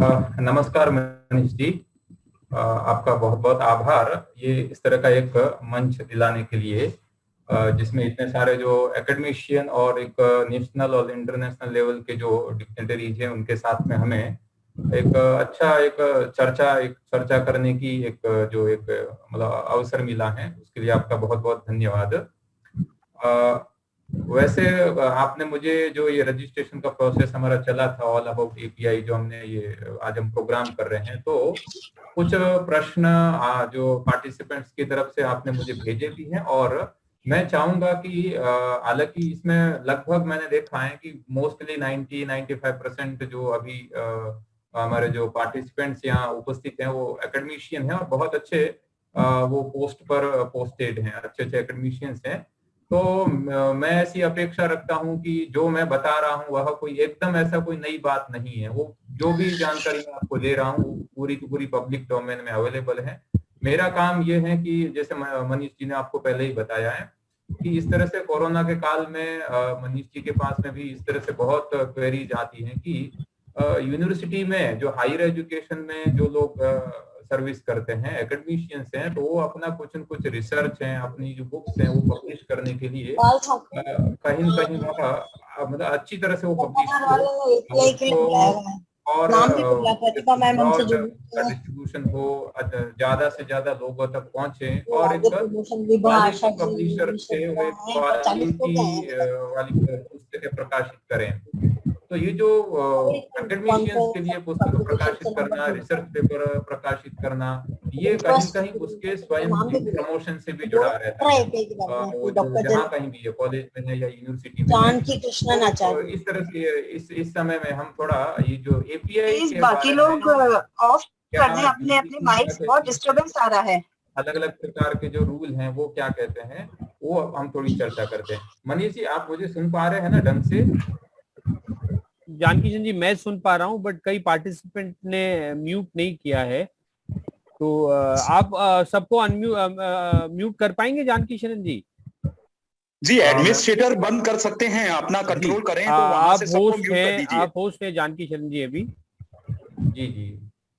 नमस्कार मनीष जी। आपका बहुत बहुत आभार ये इस तरह का एक मंच दिलाने के लिए, जिसमें इतने सारे जो एकेडमिशियन और एक नेशनल और इंटरनेशनल लेवल के जो डिग्निटरीज हैं उनके साथ में हमें एक अच्छा एक चर्चा करने की जो एक मतलब अवसर मिला है, उसके लिए आपका बहुत बहुत धन्यवाद। वैसे आपने मुझे जो ये रजिस्ट्रेशन का प्रोसेस हमारा चला था ऑल अबाउट एपीआई, जो हमने ये आज हम प्रोग्राम कर रहे हैं, तो कुछ प्रश्न जो पार्टिसिपेंट्स की तरफ से आपने मुझे भेजे भी हैं, और मैं चाहूंगा कि हालांकि इसमें लगभग मैंने देखा है कि मोस्टली 90-95% जो अभी हमारे जो पार्टिसिपेंट्स यहाँ उपस्थित हैं वो एकेडमिशियन हैं और बहुत अच्छे वो पोस्ट पर पोस्टेड हैं, अच्छे अच्छे एकेडमिशियंस हैं। तो मैं ऐसी अपेक्षा रखता हूं कि जो मैं बता रहा हूं वह कोई एकदम ऐसा कोई नई बात नहीं है। वो जो भी जानकारी मैं आपको दे रहा हूँ पूरी की पूरी पब्लिक डोमेन में अवेलेबल है। मेरा काम ये है कि जैसे मनीष जी ने आपको पहले ही बताया है कि इस तरह से कोरोना के काल में मनीष जी के पास में भी इस तरह से बहुत क्वेरीज आती हैं कि यूनिवर्सिटी में जो हायर एजुकेशन में जो लोग सर्विस करते हैं, एकेडमिशियंस हैं, तो वो अपना कुछ न कुछ रिसर्च है, अपनी जो बुक्स हैं वो पब्लिश करने के लिए कहीं न कहीं वह मतलब अच्छी तरह से वो पब्लिश हो और ब्रॉड डिस्ट्रीब्यूशन हो, ज्यादा से ज्यादा लोगों तक पहुंचे और एक क्वालिटी पब्लिशर से वे क्वालिटी वाली पुस्तकें प्रकाशित करें। तो ये जो एकेडमिशियंस के लिए पुस्तक प्रकाशित करना, रिसर्च पेपर प्रकाशित करना, ये कहीं कहीं उसके स्वयं की प्रमोशन से भी जुड़ा रहता है। वो जो जहाँ कहीं भी है, कॉलेज में है या यूनिवर्सिटी में है, तो इस तरह से इस समय में हम थोड़ा ये जो एपीआई के बाकी लोग ऑफ कर दें अपने अपने माइक्स, बहुत डिस्टरबेंस आ रहा है। अलग अलग प्रकार के जो रूल हैं वो क्या कहते हैं, वो हम थोड़ी चर्चा करते हैं। मनीष जी, आप मुझे सुन पा रहे हैं ना ढंग से? जानकी जी मैं सुन पा रहा हूँ, बट कई पार्टिसिपेंट ने म्यूट नहीं किया है, तो आप सबको म्यूट कर पाएंगे जानकी शरण जी? जी, एडमिनिस्ट्रेटर बंद कर सकते हैं, अपना कंट्रोल करें तो वहां से सबको म्यूट कर दीजिए। आप होस्ट हैं जानकी शरण जी अभी। जी जी,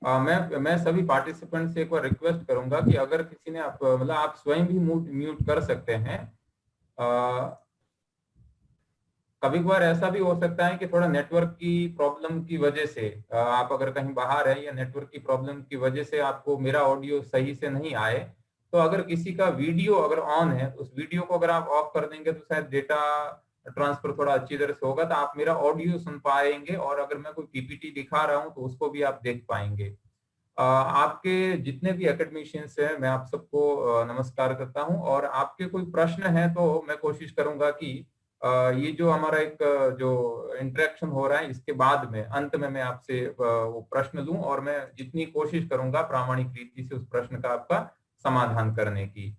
मैं सभी पार्टिसिपेंट से एक बार रिक्वेस्ट करूंगा कि अगर किसी ने मतलब आप स्वयं भी म्यूट कर सकते हैं। कभी कभार ऐसा भी हो सकता है कि थोड़ा नेटवर्क की प्रॉब्लम की वजह से आप अगर कहीं बाहर है या नेटवर्क की प्रॉब्लम की वजह से आपको मेरा ऑडियो सही से नहीं आए, तो अगर किसी का वीडियो अगर ऑन है तो उस वीडियो को अगर आप ऑफ कर देंगे तो शायद डेटा ट्रांसफर थोड़ा अच्छी तरह से होगा, तो आप मेरा ऑडियो सुन पाएंगे और अगर मैं कोई पीपीटी दिखा रहा हूं तो उसको भी आप देख पाएंगे। आपके जितने भी एकेडमिशियंस हैं मैं आप सबको नमस्कार करता हूं, और आपके कोई प्रश्न है तो मैं कोशिश करूंगा कि ये जो हमारा एक जो इंटरेक्शन हो रहा है इसके बाद में अंत में मैं आपसे वो प्रश्न लूं और मैं जितनी कोशिश करूंगा प्रामाणिक रीति से उस प्रश्न का आपका समाधान करने की।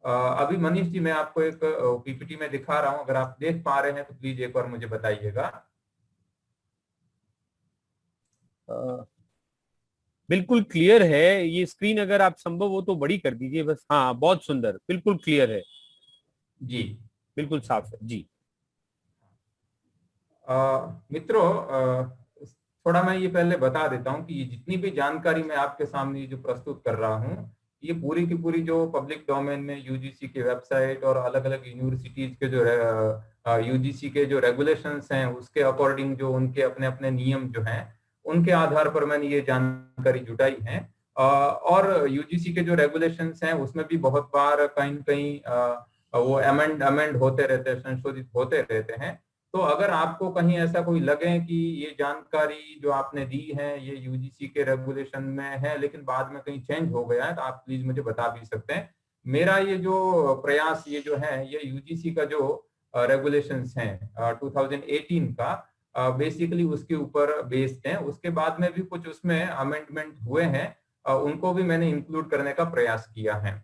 अभी मनीष जी मैं आपको एक पीपीटी में दिखा रहा हूं, अगर आप देख पा रहे हैं तो प्लीज एक बार मुझे बताइएगा। बिल्कुल क्लियर है ये स्क्रीन, अगर आप संभव हो तो बड़ी कर दीजिए बस। हाँ, बहुत सुंदर, बिल्कुल क्लियर है जी, बिल्कुल साफ है जी। मित्रों, थोड़ा मैं ये पहले बता देता हूँ कि ये जितनी भी जानकारी मैं आपके सामने जो प्रस्तुत कर रहा हूँ, ये पूरी की पूरी जो पब्लिक डोमेन में यूजीसी की वेबसाइट और अलग अलग यूनिवर्सिटीज के जो यूजीसी के जो रेगुलेशंस हैं उसके अकॉर्डिंग जो उनके अपने अपने नियम जो हैं उनके आधार पर मैंने ये जानकारी जुटाई है। और यूजीसी के जो रेगुलेशंस हैं उसमें भी बहुत बार कहीं न कहीं वो अमेंड होते रहते हैं, संशोधित होते रहते हैं। तो अगर आपको कहीं ऐसा कोई लगे कि ये जानकारी जो आपने दी है ये यूजीसी के रेगुलेशन में है लेकिन बाद में कहीं चेंज हो गया है, तो आप प्लीज मुझे बता भी सकते हैं। मेरा ये जो प्रयास ये जो है ये यूजीसी का जो रेगुलेशंस हैं 2018 का बेसिकली उसके ऊपर बेस्ड है। उसके बाद में भी कुछ उसमें अमेंडमेंट हुए हैं, उनको भी मैंने इंक्लूड करने का प्रयास किया है।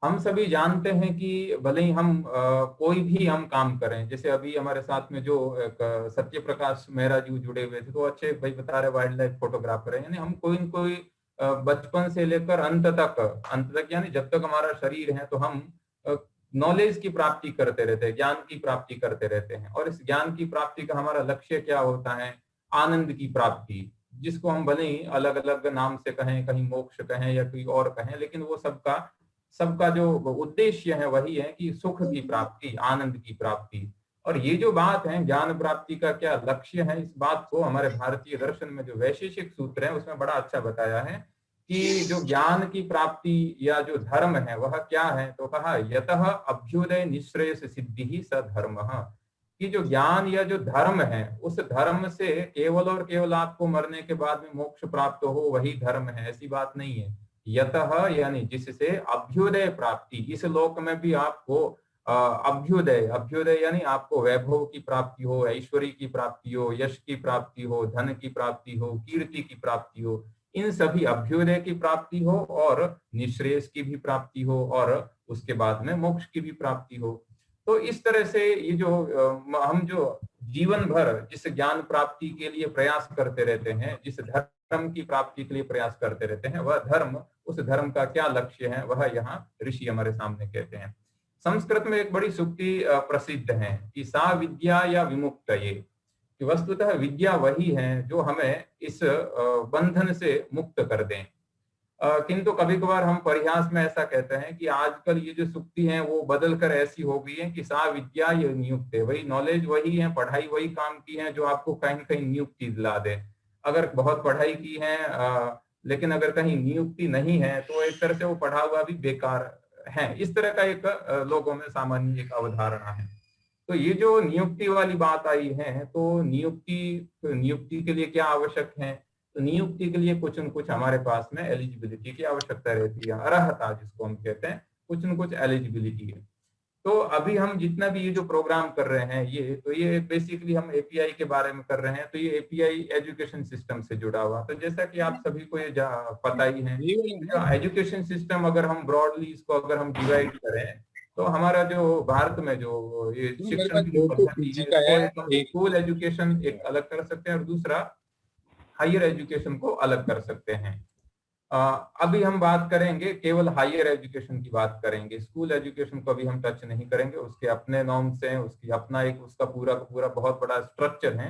हम सभी जानते हैं कि भले ही हम कोई भी हम काम करें, जैसे अभी हमारे साथ में जो सत्य प्रकाश मेहरा जी जुड़े हुए थे, तो अच्छे भाई बता रहे वाइल्ड लाइफ फोटोग्राफर है, यानी हम कोई न कोई बचपन से लेकर अंत तक यानी जब तक हमारा शरीर है तो हम नॉलेज की प्राप्ति करते रहते हैं, ज्ञान की प्राप्ति करते रहते हैं। और इस ज्ञान की प्राप्ति का हमारा लक्ष्य क्या होता है? आनंद की प्राप्ति, जिसको हम भले ही अलग अलग नाम से कहें, कहीं मोक्ष कहें या कोई और कहें, लेकिन वो सबका जो उद्देश्य है वही है कि सुख की प्राप्ति, आनंद की प्राप्ति। और ये जो बात है ज्ञान प्राप्ति का क्या लक्ष्य है, इस बात को हमारे भारतीय दर्शन में जो वैशेषिक सूत्र है उसमें बड़ा अच्छा बताया है कि जो ज्ञान की प्राप्ति या जो धर्म है वह क्या है। तो कहा यतः अभ्युदय निःश्रेयस सिद्धि ही स धर्मः, कि जो ज्ञान या जो धर्म है उस धर्म से केवल और केवल आपको मरने के बाद में मोक्ष प्राप्त हो वही धर्म है, ऐसी बात नहीं है। यतः यानी जिससे अभ्युदय प्राप्ति, इस लोक में भी आपको अभ्युदय यानी आपको वैभव की प्राप्ति हो, ऐश्वर्य की प्राप्ति हो, यश की प्राप्ति हो, धन की प्राप्ति हो, कीर्ति की प्राप्ति हो, इन सभी अभ्युदय की प्राप्ति हो और निःश्रेयस की भी प्राप्ति हो और उसके बाद में मोक्ष की भी प्राप्ति हो। तो इस तरह से ये जो हम जो जीवन भर जिस ज्ञान प्राप्ति के लिए प्रयास करते रहते हैं, जिस धर्म की प्राप्ति के लिए प्रयास करते रहते हैं, वह धर्म, उस धर्म का क्या लक्ष्य है वह यहाँ ऋषि हमारे सामने कहते हैं। संस्कृत में एक बड़ी सूक्ति प्रसिद्ध है कि सा विद्या या विमुक्त, ये कि वस्तुतः विद्या वही है जो हमें इस बंधन से मुक्त कर दें। किंतु कभी कभार हम परिहास में ऐसा कहते हैं कि आजकल ये जो सूक्ति है वो बदल कर ऐसी हो गई है कि सा विद्या ये नियुक्त है, वही नॉलेज वही है, पढ़ाई वही काम की है जो आपको कहीं कहीं नियुक्ति दिला दे। अगर बहुत पढ़ाई की है लेकिन अगर कहीं नियुक्ति नहीं है तो एक तरह से वो पढ़ा हुआ भी बेकार है। इस तरह का एक लोगों में सामान्य एक अवधारणा है। तो ये जो नियुक्ति वाली बात आई है, तो नियुक्ति के लिए क्या आवश्यक है, तो नियुक्ति के लिए कुछ न कुछ हमारे पास में एलिजिबिलिटी की आवश्यकता रहती है, अर्हता जिसको हम कहते हैं, कुछ न कुछ एलिजिबिलिटी है। तो अभी हम जितना भी ये जो प्रोग्राम कर रहे हैं ये बेसिकली हम एपीआई के बारे में कर रहे हैं। तो ये एपीआई एजुकेशन सिस्टम से जुड़ा हुआ, तो जैसा कि आप सभी को ये पता ही है, एजुकेशन सिस्टम अगर हम ब्रॉडली इसको अगर हम डिवाइड करें तो हमारा जो भारत में जो ये शिक्षण की पद्धति है, स्कूल एजुकेशन एक अलग कर सकते हैं और दूसरा हायर एजुकेशन को अलग कर सकते हैं। अभी हम बात करेंगे केवल हायर एजुकेशन की बात करेंगे, स्कूल एजुकेशन को अभी हम टच नहीं करेंगे, उसके अपने नॉर्म्स हैं, उसकी अपना एक उसका पूरा का पूरा बहुत बड़ा स्ट्रक्चर है।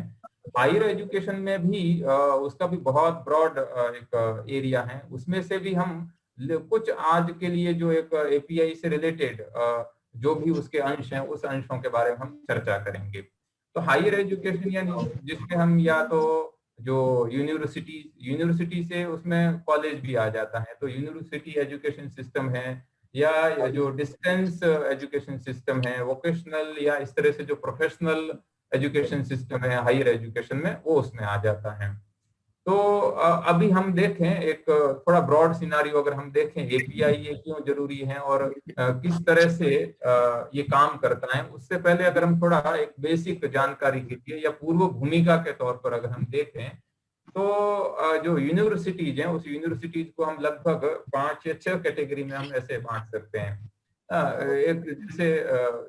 हायर एजुकेशन में भी उसका भी बहुत ब्रॉड एक एरिया है, उसमें से भी हम कुछ आज के लिए जो एक एपीआई से रिलेटेड जो भी उसके अंश हैं उस अंशों के बारे में हम चर्चा करेंगे। तो हायर एजुकेशन यानी जिसमें हम या तो जो यूनिवर्सिटी से उसमें कॉलेज भी आ जाता है, तो यूनिवर्सिटी एजुकेशन सिस्टम है, या जो डिस्टेंस एजुकेशन सिस्टम है, वोकेशनल या इस तरह से जो प्रोफेशनल एजुकेशन सिस्टम है हायर एजुकेशन में, वो उसमें आ जाता है। तो अभी हम देखें एक थोड़ा ब्रॉड सिनारियो, अगर हम देखें एपीआई ये क्यों जरूरी है और किस तरह से ये काम करता है, उससे पहले अगर हम थोड़ा एक बेसिक जानकारी के लिए या पूर्व भूमिका के तौर पर अगर हम देखें तो जो यूनिवर्सिटीज हैं उस यूनिवर्सिटीज को हम लगभग 5 या 6 कैटेगरी में हम ऐसे बांट सकते हैं। एक जैसे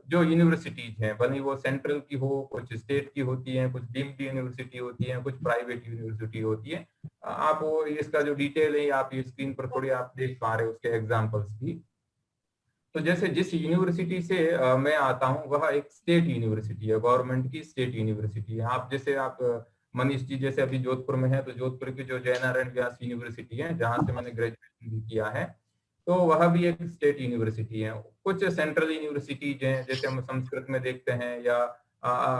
जो यूनिवर्सिटीज हैं, भले वो सेंट्रल की हो, कुछ स्टेट की होती हैं, कुछ डीम्ड यूनिवर्सिटी होती हैं, कुछ प्राइवेट यूनिवर्सिटी होती है। आप वो इसका जो डिटेल है आप ये स्क्रीन पर थोड़ी आप देख पा रहे हो उसके एग्जांपल्स भी। तो जैसे जिस यूनिवर्सिटी से मैं आता हूँ वह एक स्टेट यूनिवर्सिटी है, गवर्नमेंट की स्टेट यूनिवर्सिटी है। आप जैसे आप मनीष जी जैसे अभी जोधपुर में है, तो जोधपुर की जो जयनारायण व्यास यूनिवर्सिटी है जहाँ से मैंने ग्रेजुएशन भी किया है, तो वह भी एक स्टेट यूनिवर्सिटी है। कुछ सेंट्रल यूनिवर्सिटीज हैं जैसे हम संस्कृत में देखते हैं, या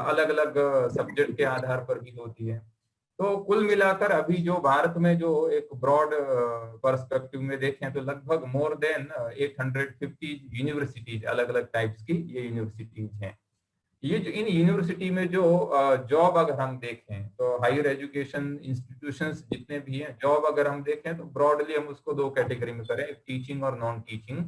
अलग अलग सब्जेक्ट के आधार पर भी होती है। तो कुल मिलाकर अभी जो भारत में जो एक ब्रॉड पर्सपेक्टिव में देखें तो लगभग मोर देन 850 यूनिवर्सिटीज अलग अलग टाइप्स की ये यूनिवर्सिटीज हैं। ये जो इन यूनिवर्सिटी में जो जॉब अगर हम देखें तो हायर एजुकेशन इंस्टीट्यूशंस जितने भी हैं, जॉब अगर हम देखें तो ब्रॉडली हम उसको 2 कैटेगरी में करें, एक टीचिंग और नॉन टीचिंग।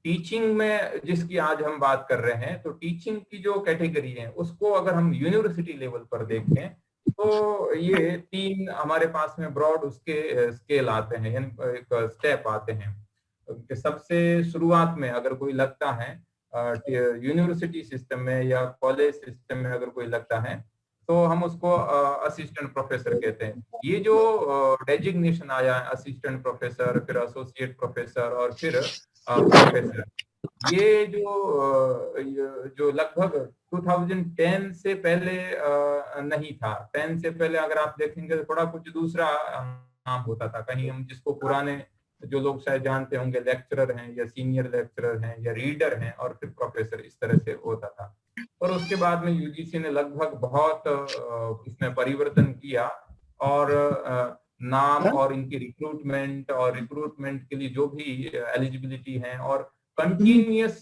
टीचिंग में जिसकी आज हम बात कर रहे हैं, तो टीचिंग की जो कैटेगरी है उसको अगर हम यूनिवर्सिटी लेवल पर देखें तो ये 3 हमारे पास में ब्रॉड उसके स्केल आते हैं, यानी एक स्टेप आते हैं। सबसे शुरुआत में अगर कोई लगता है यूनिवर्सिटी सिस्टम में या कॉलेज सिस्टम में अगर कोई लगता है तो हम उसको असिस्टेंट प्रोफेसर कहते हैं। ये जो डेजिग्नेशन आया है असिस्टेंट प्रोफेसर, फिर एसोसिएट प्रोफेसर और फिर प्रोफेसर, ये जो लगभग 2010 से पहले नहीं था। 10 से पहले अगर आप देखेंगे तो थोड़ा कुछ दूसरा नाम होता था, कहीं हम जिसको पुराने जो लोग शायद जानते होंगे लेक्चरर हैं या सीनियर लेक्चरर हैं या रीडर हैं और फिर प्रोफेसर, इस तरह से होता था। और उसके बाद में यूजीसी ने लगभग बहुत इसमें परिवर्तन किया और नाम और इनकी रिक्रूटमेंट के लिए जो भी एलिजिबिलिटी है और कंटिन्यूअस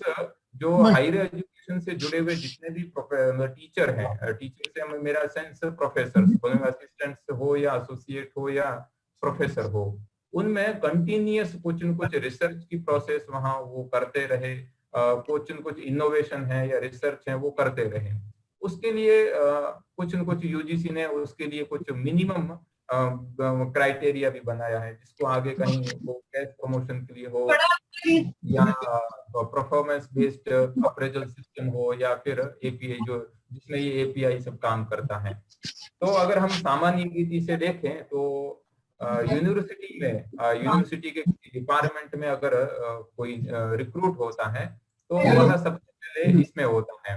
जो हायर एजुकेशन से जुड़े हुए जितने भी टीचर हैं, टीचर से मेरा सेंस प्रोफेसर, असिस्टेंट्स हो या एसोसिएट हो या प्रोफेसर हो, उनमें कंटिन्यूअस कुछ न कुछ रिसर्च की प्रोसेस वहां वो करते रहे, कुछ न कुछ इनोवेशन है या रिसर्च है वो करते रहे। उसके लिए कुछ न कुछ यूजीसी ने उसके लिए कुछ मिनिमम क्राइटेरिया भी बनाया है, जिसको आगे कहीं वो कैश प्रमोशन के लिए हो या परफॉर्मेंस बेस्ड अप्रेजल सिस्टम हो या फिर एपीआई जो जिसमें ये एपीआई सब काम करता है। तो अगर हम सामान्य रीति से देखें तो यूनिवर्सिटी के डिपार्टमेंट में अगर कोई रिक्रूट होता है तो वह सबसे पहले इसमें होता है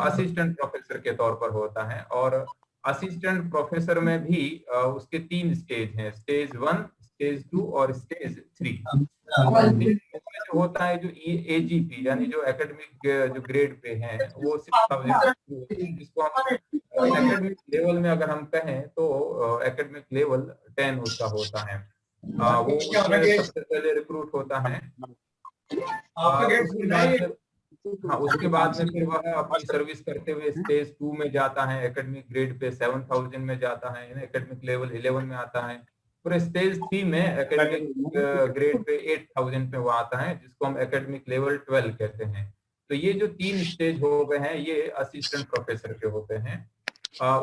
असिस्टेंट प्रोफेसर के तौर पर होता है। और असिस्टेंट प्रोफेसर में भी उसके 3 स्टेज हैं, स्टेज 1, स्टेज 2 और स्टेज 3। जो होता है जो एजीपी यानी जो एकेडमिक जो ग्रेड पे है वो 6000, जिसको हम एकेडमिक लेवल में अगर हम कहें तो एकेडमिक लेवल 10 उसका होता है। वो सबसे पहले रिक्रूट होता है। उसके बाद में फिर वह अपनी सर्विस करते हुए स्टेज 2 में जाता है, एकेडमिक ग्रेड पे 7000 में जाता है, एकेडमिक लेवल 11 में आता है। फिर स्टेज 3 में एकेडमिक ग्रेड पे 8000 पे वो आता है, जिसको हम एकेडमिक लेवल 12 कहते हैं। तो ये जो 3 स्टेज हो गए हैं ये असिस्टेंट प्रोफेसर के होते हैं।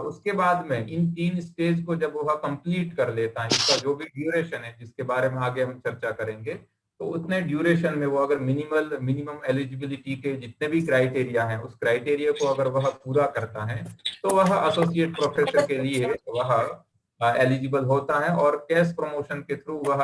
उसके बाद में इन 3 स्टेज को जब वह कंप्लीट कर लेता है, इसका जो भी ड्यूरेशन है जिसके बारे में आगे हम चर्चा करेंगे, तो उतने ड्यूरेशन में वो अगर मिनिमम एलिजिबिलिटी के जितने भी क्राइटेरिया हैं उस क्राइटेरिया को अगर वह पूरा करता है तो वह एसोसिएट प्रोफेसर के लिए वह एलिजिबल होता है और कैश प्रमोशन के थ्रू वह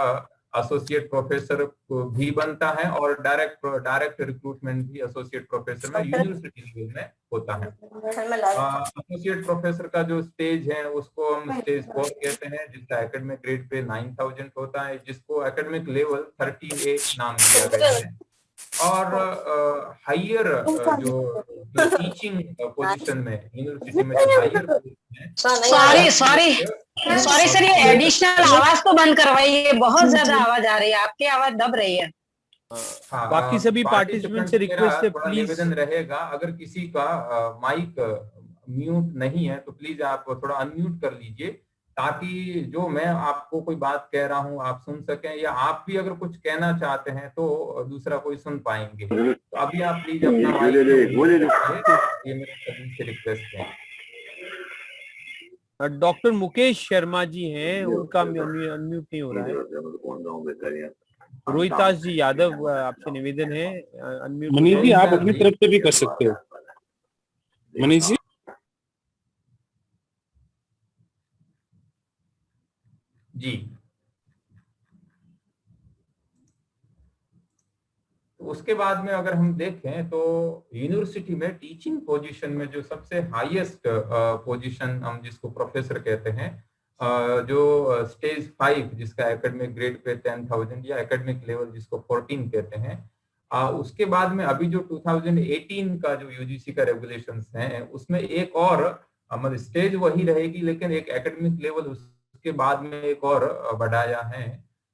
एसोसिएट प्रोफेसर भी बनता है और डायरेक्ट रिक्रूटमेंट भी एसोसिएट प्रोफेसर में यूनिवर्सिटी लेवल में होता है। एसोसिएट प्रोफेसर का जो स्टेज है उसको हम स्टेज 4 कहते हैं, जिसका एकेडमिक ग्रेड पे 9000 होता है, जिसको एकेडमिक लेवल 13A नाम दिया गया है। और हायर जो टीचिंग पोजीशन में यूनिवर्सिटी में हायर सॉरी सर, ये एडिशनल आवाज तो बंद करवाइए, बहुत ज्यादा आवाज आ रही है, आपकी आवाज दब रही है। बाकी सभी पार्टिसिपेंट से रिक्वेस्ट है प्लीज निवेदन रहेगा, अगर किसी का माइक म्यूट नहीं है तो प्लीज आप थोड़ा अनम्यूट कर लीजिए, ताकि जो मैं आपको कोई बात कह रहा हूं आप सुन सकें, या आप भी अगर कुछ कहना चाहते हैं तो दूसरा कोई सुन पाएंगे। तो अभी आप प्लीज अपना माइक ये मेरी सभी से रिक्वेस्ट है। डॉक्टर मुकेश शर्मा जी हैं, उनका अनम्यूट नहीं हो रहा है। रोहितास जी यादव आपसे निवेदन है अनम्यूट। मनीष जी आप अपनी तरफ से भी कर सकते हो। मनीष जी जी, उसके बाद में अगर हम देखें तो यूनिवर्सिटी में टीचिंग पोजीशन में जो सबसे हाईएस्ट पोजीशन हम जिसको प्रोफेसर कहते हैं, जो स्टेज 5 जिसका एकेडमिक ग्रेड पे 10,000 या एकेडमिक लेवल जिसको 14 कहते हैं, उसके बाद में अभी जो 2018 का जो यूजीसी का रेगुलेशंस है उसमें एक और मतलब स्टेज वही रहेगी, लेकिन एक एकेडमिक लेवल उसके बाद में एक और बढ़ाया है।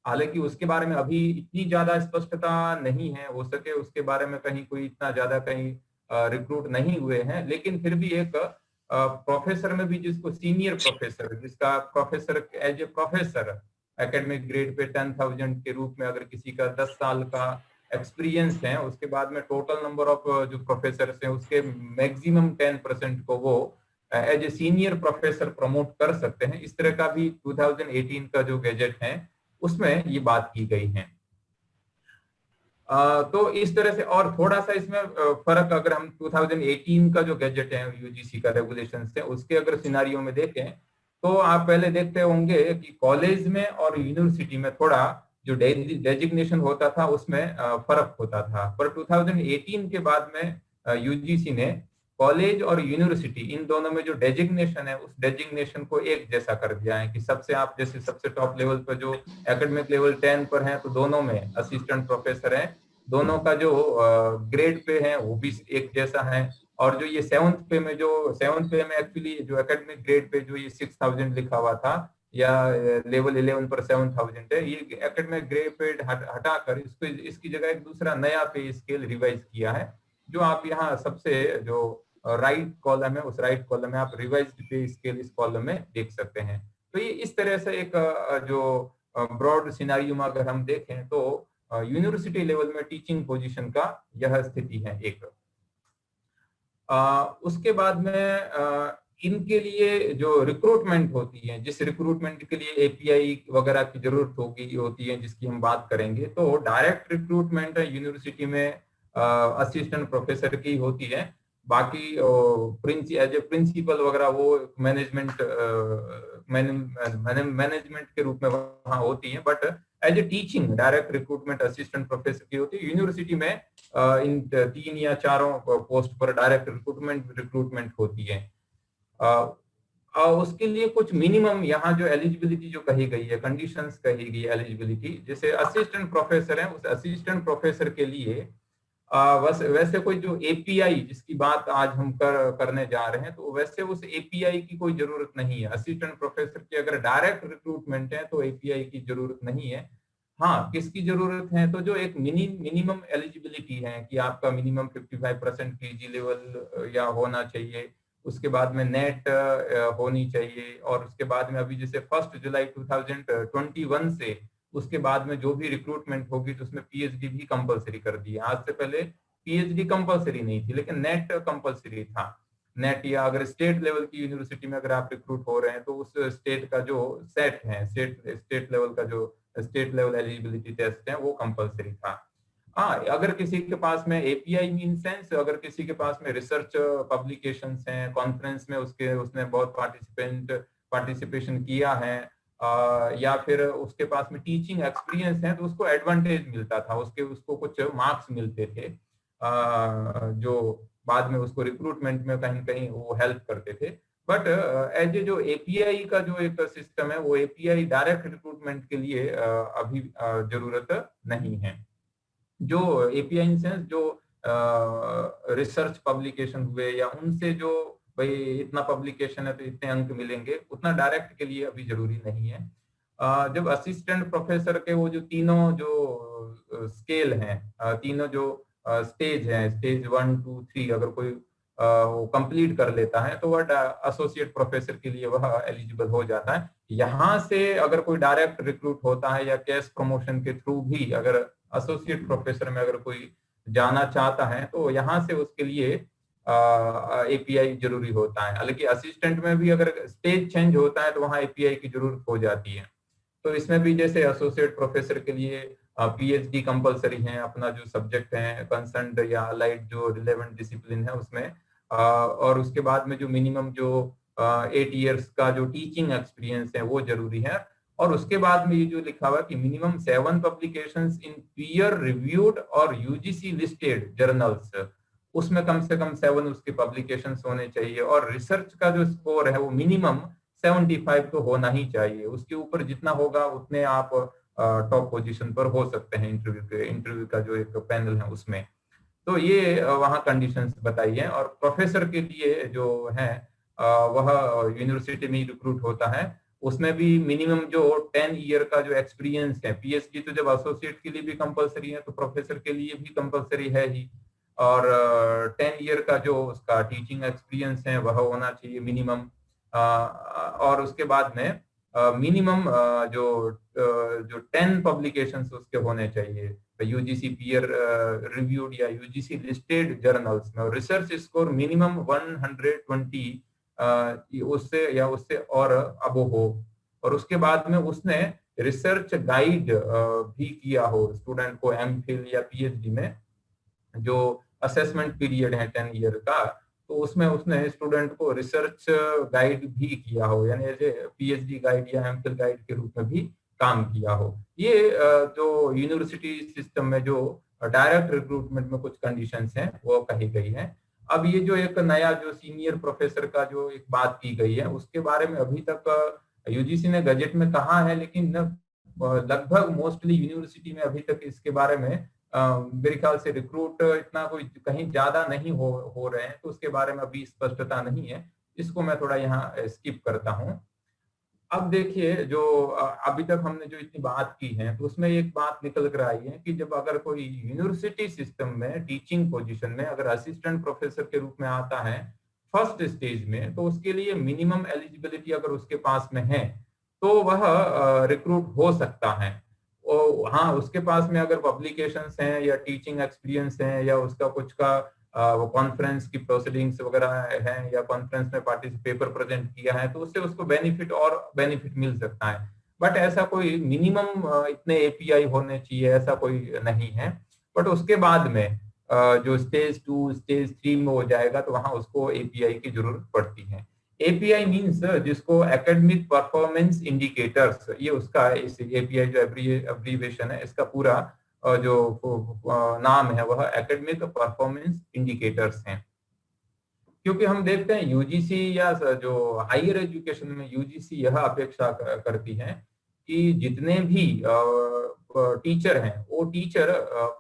हालांकि उसके बारे में अभी इतनी ज्यादा स्पष्टता नहीं है, हो सके उसके बारे में कहीं कोई इतना ज्यादा कहीं रिक्रूट नहीं हुए हैं, लेकिन फिर भी एक प्रोफेसर में भी जिसको सीनियर प्रोफेसर, जिसका professor as a professor academic grade pay 10,000 के रूप में अगर किसी का 10 साल का एक्सपीरियंस है, उसके बाद में टोटल नंबर ऑफ जो प्रोफेसर हैं उसके मैक्सिमम 10% को वो as a senior professor promote कर सकते हैं। इस तरह का भी 2018 का जो गैजेट है उसमें ये बात की गई है। तो इस तरह से, और थोड़ा सा इसमें फर्क अगर हम 2018 का जो गैजेट है यूजीसी का रेगुलेशन से उसके अगर सिनारियों में देखें तो आप पहले देखते होंगे कि कॉलेज में और यूनिवर्सिटी में थोड़ा जो डेजिग्नेशन होता था उसमें फर्क होता था। पर 2018 के बाद में यूजीसी ने कॉलेज और यूनिवर्सिटी इन दोनों में जो डेजिग्नेशन है उस डेजिग्नेशन को एक जैसा कर दिया है कि सबसे आप जैसे सबसे टॉप लेवल पर जो एकेडमिक लेवल 10 पर है तो दोनों में असिस्टेंट प्रोफेसर है, दोनों का जो ग्रेड पे है वो भी एक जैसा है। और जो ये सेवंथ पे में एक्चुअली जो एकेडमिक ग्रेड पे जो ये 6000 लिखा हुआ था या लेवल 11 पर 7000 है, ये एकेडमिक ग्रेड पे हटाकर इसको इसकी जगह एक दूसरा नया पे स्केल रिवाइज किया है, जो आप यहाँ सबसे जो राइट कॉलम है उस राइट कॉलम में आप रिवाइज्ड पे स्केल इस कॉलम में देख सकते हैं। तो ये इस तरह से एक जो ब्रॉड सिनेरियो में अगर हम देखें तो यूनिवर्सिटी लेवल में टीचिंग पोजीशन का यह स्थिति है एक। उसके बाद में इनके लिए जो रिक्रूटमेंट होती है, जिस रिक्रूटमेंट के लिए एपीआई वगैरह की जरूरत होती है जिसकी हम बात करेंगे, तो डायरेक्ट रिक्रूटमेंट यूनिवर्सिटी में असिस्टेंट प्रोफेसर की होती है। बाकी एज ए प्रिंसिपल वगैरह वो मैनेजमेंट के रूप में वहाँ होती है, but as a teaching direct recruitment assistant professor की होती है। यूनिवर्सिटी में इन 3 या 4 पोस्ट पर डायरेक्ट रिक्रूटमेंट होती है। उसके लिए कुछ मिनिमम यहाँ जो एलिजिबिलिटी जो कही गई है, कंडीशंस कही गई है एलिजिबिलिटी, जैसे असिस्टेंट प्रोफेसर है उस असिस्टेंट प्रोफेसर के लिए वैसे कोई जो एपीआई जिसकी बात आज हम करने जा रहे हैं, तो वैसे उस एपीआई की कोई जरूरत नहीं है। असिस्टेंट प्रोफेसर की अगर डायरेक्ट रिक्रूटमेंट है तो एपीआई की जरूरत नहीं है। हाँ, किसकी जरूरत है, तो जो एक मिनिमम एलिजिबिलिटी है कि आपका मिनिमम 55% पीजी लेवल या होना चाहिए, उसके बाद में नेट होनी चाहिए, और उसके बाद में अभी जैसे 1 जुलाई 2021 से उसके बाद में जो भी रिक्रूटमेंट होगी तो उसमें पीएचडी भी कंपलसरी कर दी है। आज से पहले पीएचडी कंपलसरी नहीं थी लेकिन नेट कंपलसरी था। नेट या अगर स्टेट लेवल की यूनिवर्सिटी में अगर आप रिक्रूट हो रहे हैं तो उस स्टेट का जो सेट है, स्टेट लेवल का जो स्टेट लेवल एलिजिबिलिटी टेस्ट है वो कंपलसरी था। हाँ, अगर किसी के पास में एपीआई मीन सेंस, अगर किसी के पास में रिसर्च पब्लिकेशंस हैं, कॉन्फ्रेंस में उसने बहुत पार्टिसिपेशन किया है, या फिर उसके पास में टीचिंग एक्सपीरियंस है, तो उसको एडवांटेज मिलता था, उसको कुछ मार्क्स मिलते थे जो बाद में उसको रिक्रूटमेंट में कहीं कहीं वो हेल्प करते थे। बट एज ए जो एपीआई का जो एक सिस्टम है वो एपीआई डायरेक्ट रिक्रूटमेंट के लिए अभी जरूरत नहीं है। जो एपीआई इन सेंस जो रिसर्च पब्लिकेशन हुए या उनसे जो भाई इतना पब्लिकेशन है तो इतने अंक मिलेंगे, उतना डायरेक्ट के लिए अभी जरूरी नहीं है। जब असिस्टेंट प्रोफेसर के वो जो तीनों जो स्केल हैं, तीनों जो स्टेज हैं, स्टेज 1, 2, 3, अगर कोई वो कंप्लीट कर लेता है तो वह एसोसिएट प्रोफेसर के लिए वह एलिजिबल हो जाता है। यहाँ से अगर कोई डायरेक्ट रिक्रूट होता है या कैश प्रमोशन के थ्रू भी अगर एसोसिएट प्रोफेसर में अगर कोई जाना चाहता है तो यहाँ से उसके लिए एपीआई जरूरी होता है। हालांकि असिस्टेंट में भी अगर स्टेज चेंज होता है तो वहाँ एपीआई की जरूरत हो जाती है। तो इसमें भी जैसे एसोसिएट प्रोफेसर के लिए पीएचडी कंपलसरी है, अपना जो सब्जेक्ट है कंसर्न्ड या अलाइड जो रिलेवेंट डिसिप्लिन है उसमें, और उसके बाद में जो मिनिमम जो 8 इयर्स का जो टीचिंग एक्सपीरियंस है वो जरूरी है। और उसके बाद में ये जो लिखा हुआ कि मिनिमम 7 पब्लिकेशंस इन पीयर रिव्यूड और यूजीसी लिस्टेड जर्नल्स, उसमें कम से कम 7 उसके पब्लिकेशंस होने चाहिए, और रिसर्च का जो स्कोर है वो मिनिमम 75 तो होना ही चाहिए। उसके ऊपर जितना होगा उतने आप टॉप पोजीशन पर हो सकते हैं इंटरव्यू का जो एक पैनल है उसमें। तो ये वहाँ कंडीशंस बताई है। और प्रोफेसर के लिए जो है वह यूनिवर्सिटी में रिक्रूट होता है, उसमें भी मिनिमम जो 10 ईयर का जो एक्सपीरियंस है, पीएचडी तो जब एसोसिएट के लिए भी कंपलसरी है तो प्रोफेसर के लिए भी कंपलसरी है ही, और 10 ईयर का जो उसका टीचिंग एक्सपीरियंस है वह होना चाहिए मिनिमम। और उसके बाद में मिनिमम जो 10 पब्लिकेशंस उसके होने चाहिए यूजीसी पीयर रिव्यूड या यूजीसी लिस्टेड जर्नल्स में, और रिसर्च स्कोर मिनिमम 120 उससे या उससे और अब हो, और उसके बाद में उसने रिसर्च गाइड भी किया हो स्टूडेंट को एमफिल या पीएचडी में। जो असेसमेंट पीरियड है 10 ईयर का, तो उसमें उसने स्टूडेंट को रिसर्च गाइड भी किया हो, यानी एज ए पीएचडी गाइड या एमफिल गाइड के रूप में भी काम किया हो। ये जो यूनिवर्सिटी सिस्टम में जो डायरेक्ट रिक्रूटमेंट में कुछ कंडीशंस हैं वो कही गई हैं। अब ये जो एक नया जो सीनियर प्रोफेसर का जो एक बात की गई है उसके बारे में अभी तक यूजीसी ने गजेट में कहा है, लेकिन लगभग मोस्टली यूनिवर्सिटी में अभी तक इसके बारे में मेरे ख्याल से रिक्रूट इतना कोई कहीं ज्यादा नहीं हो रहे हैं, तो उसके बारे में अभी स्पष्टता नहीं है। इसको मैं थोड़ा यहाँ स्किप करता हूँ। अब देखिए, जो अभी तक हमने जो इतनी बात की है तो उसमें एक बात निकल कर आई है कि जब अगर कोई यूनिवर्सिटी सिस्टम में टीचिंग पोजीशन में अगर असिस्टेंट प्रोफेसर के रूप में आता है फर्स्ट स्टेज में, तो उसके लिए मिनिमम एलिजिबिलिटी अगर उसके पास में है तो वह रिक्रूट हो सकता है। हाँ, उसके पास में अगर पब्लिकेशंस हैं या टीचिंग एक्सपीरियंस है या उसका कुछ का वो कॉन्फ्रेंस की प्रोसीडिंग्स वगैरह हैं या कॉन्फ्रेंस में पेपर प्रेजेंट किया है, तो उससे उसको बेनिफिट मिल सकता है। बट ऐसा कोई मिनिमम इतने एपीआई होने चाहिए ऐसा कोई नहीं है। बट उसके बाद में जो स्टेज 2 स्टेज 3 में हो जाएगा तो वहां उसको एपीआई की जरूरत पड़ती है। एपीआई मींस जिसको एकेडमिक परफॉर्मेंस इंडिकेटर्स, ये उसका इस एपीआई जो एब्रीविएशन है इसका पूरा जो नाम है वह एकेडमिक परफॉर्मेंस इंडिकेटर्स हैं। क्योंकि हम देखते हैं यूजीसी या जो हायर एजुकेशन में यूजीसी यह अपेक्षा करती है कि जितने भी टीचर हैं वो टीचर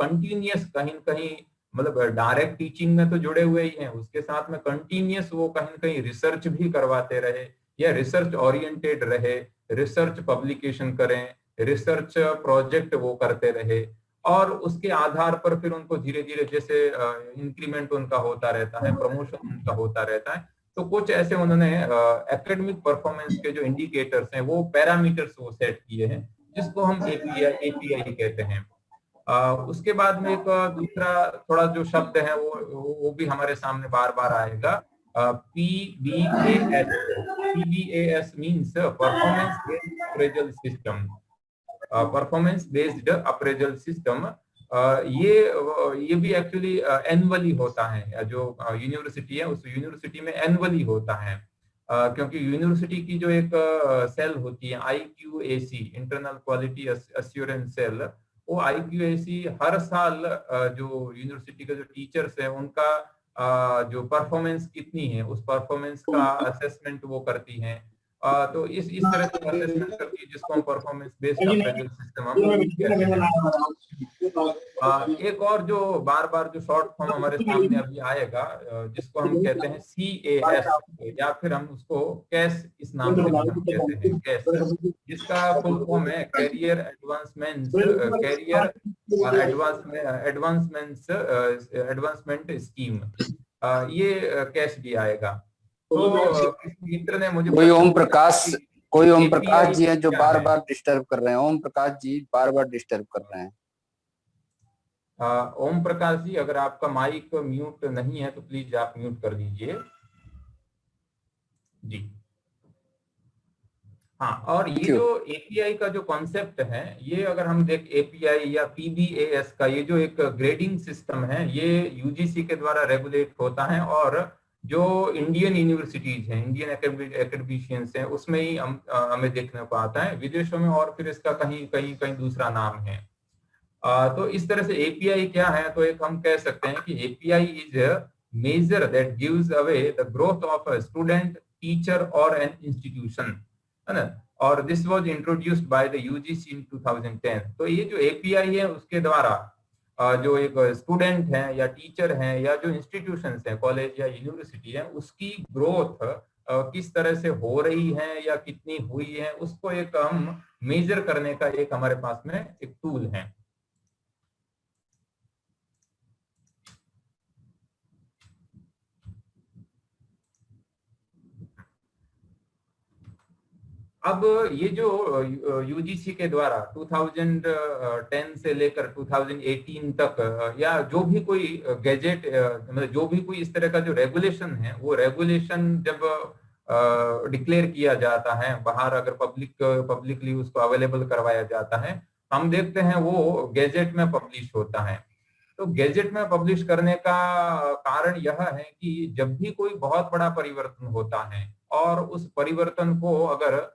कंटिन्यूअस कहीं न कहीं मतलब डायरेक्ट टीचिंग में तो जुड़े हुए ही हैं, उसके साथ में कंटिन्यूअस वो कहीं न कहीं रिसर्च भी करवाते रहे या रिसर्च ओरिएंटेड रहे, रिसर्च पब्लिकेशन करें, रिसर्च प्रोजेक्ट वो करते रहे और उसके आधार पर फिर उनको धीरे धीरे जैसे इंक्रीमेंट उनका होता रहता है, प्रमोशन उनका होता रहता है। तो कुछ ऐसे उन्होंने एकेडमिक परफॉर्मेंस के जो इंडिकेटर्स हैं वो पैरामीटर्स वो सेट किए हैं जिसको हम एपीआई कहते हैं। उसके बाद में एक दूसरा थोड़ा जो शब्द है वो भी हमारे सामने बार बार आएगा, PBAS। PBAS means performance based appraisal system. Performance based appraisal system, ये भी एक्चुअली एनुअली होता है। जो यूनिवर्सिटी है उस यूनिवर्सिटी में एनुअली होता है, क्योंकि यूनिवर्सिटी की जो एक सेल होती है IQAC, internal quality assurance cell, वो IQAC हर साल जो यूनिवर्सिटी के जो टीचर्स है उनका जो परफॉर्मेंस कितनी है उस परफॉर्मेंस का असेसमेंट वो करती है। तो इस तरह से असेसमेंट करती है जिसको हम परफॉर्मेंस बेस्ड अप्रेजल सिस्टम हम कहते हैं। एक और जो बार बार जो शॉर्ट फॉर्म हमारे सामने अभी आएगा जिसको हम कहते हैं CAS या फिर हम उसको कैस इस नाम से भी हम कहते हैं, कैस, जिसका फुल फॉर्म है कैरियर एडवांसमेंट स्कीम। ये कैश भी आएगा। तो मित्र ने मुझे कोई ओम प्रकाश जी हैं जो बार बार डिस्टर्ब कर रहे हैं। ओम प्रकाश जी बार बार डिस्टर्ब कर रहे हैं। ओम प्रकाश जी, अगर आपका माइक म्यूट नहीं है तो प्लीज आप म्यूट कर दीजिए जी। हाँ, और ये जो एपीआई का जो कॉन्सेप्ट है ये अगर हम देख एपीआई या PBAS का ये जो एक ग्रेडिंग सिस्टम है ये यूजीसी के द्वारा रेगुलेट होता है और जो इंडियन यूनिवर्सिटीज हैं, इंडियन एकेडमिशियंस हैं, उसमें ही हमें देखने को आता है। विदेशों में और फिर इसका कहीं दूसरा नाम है। तो इस तरह से एपीआई क्या है, तो एक हम कह सकते हैं कि API is a major that gives away the growth of a student, teacher और एन इंस्टीट्यूशन, है ना। और this was introduced by the UGC in 2010। तो ये जो एपीआई है उसके द्वारा जो एक स्टूडेंट है या टीचर है या जो इंस्टीट्यूशंस हैं, कॉलेज या यूनिवर्सिटी है, उसकी ग्रोथ किस तरह से हो रही है या कितनी हुई है उसको एक हम मेजर करने का एक हमारे पास में एक टूल है। अब ये जो यूजीसी के द्वारा 2010 से लेकर 2018 तक या जो भी कोई गैजेट मतलब जो भी कोई इस तरह का जो रेगुलेशन है वो रेगुलेशन जब डिक्लेयर किया जाता है बाहर, अगर पब्लिकली उसको अवेलेबल करवाया जाता है, हम देखते हैं वो गैजेट में पब्लिश होता है। तो गैजेट में पब्लिश करने का कारण यह है कि जब भी कोई बहुत बड़ा परिवर्तन होता है और उस परिवर्तन को अगर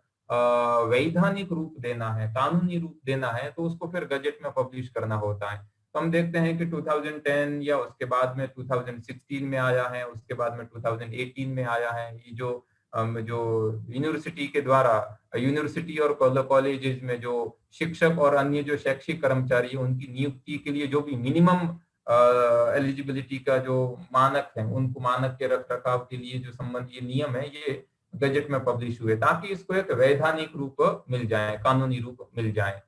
वैधानिक रूप देना है, कानूनी रूप देना है, तो उसको फिर गजेट में पब्लिश करना होता है। तो हम देखते हैं कि 2010 या उसके बाद में 2016 में आया है, उसके बाद में 2018 में आया है। ये जो यूनिवर्सिटी के द्वारा, यूनिवर्सिटी और कॉलेजेस में जो शिक्षक और अन्य जो शैक्षिक कर्मचारी हैं, उनकी नियुक्ति के लिए जो भी मिनिमम एलिजिबिलिटी का जो मानक है, उनको मानक के रख रखाव के लिए जो संबंधी नियम है, ये गजेट में पब्लिश हुए ताकि इसको एक वैधानिक रूप मिल जाए, कानूनी रूप मिल जाए।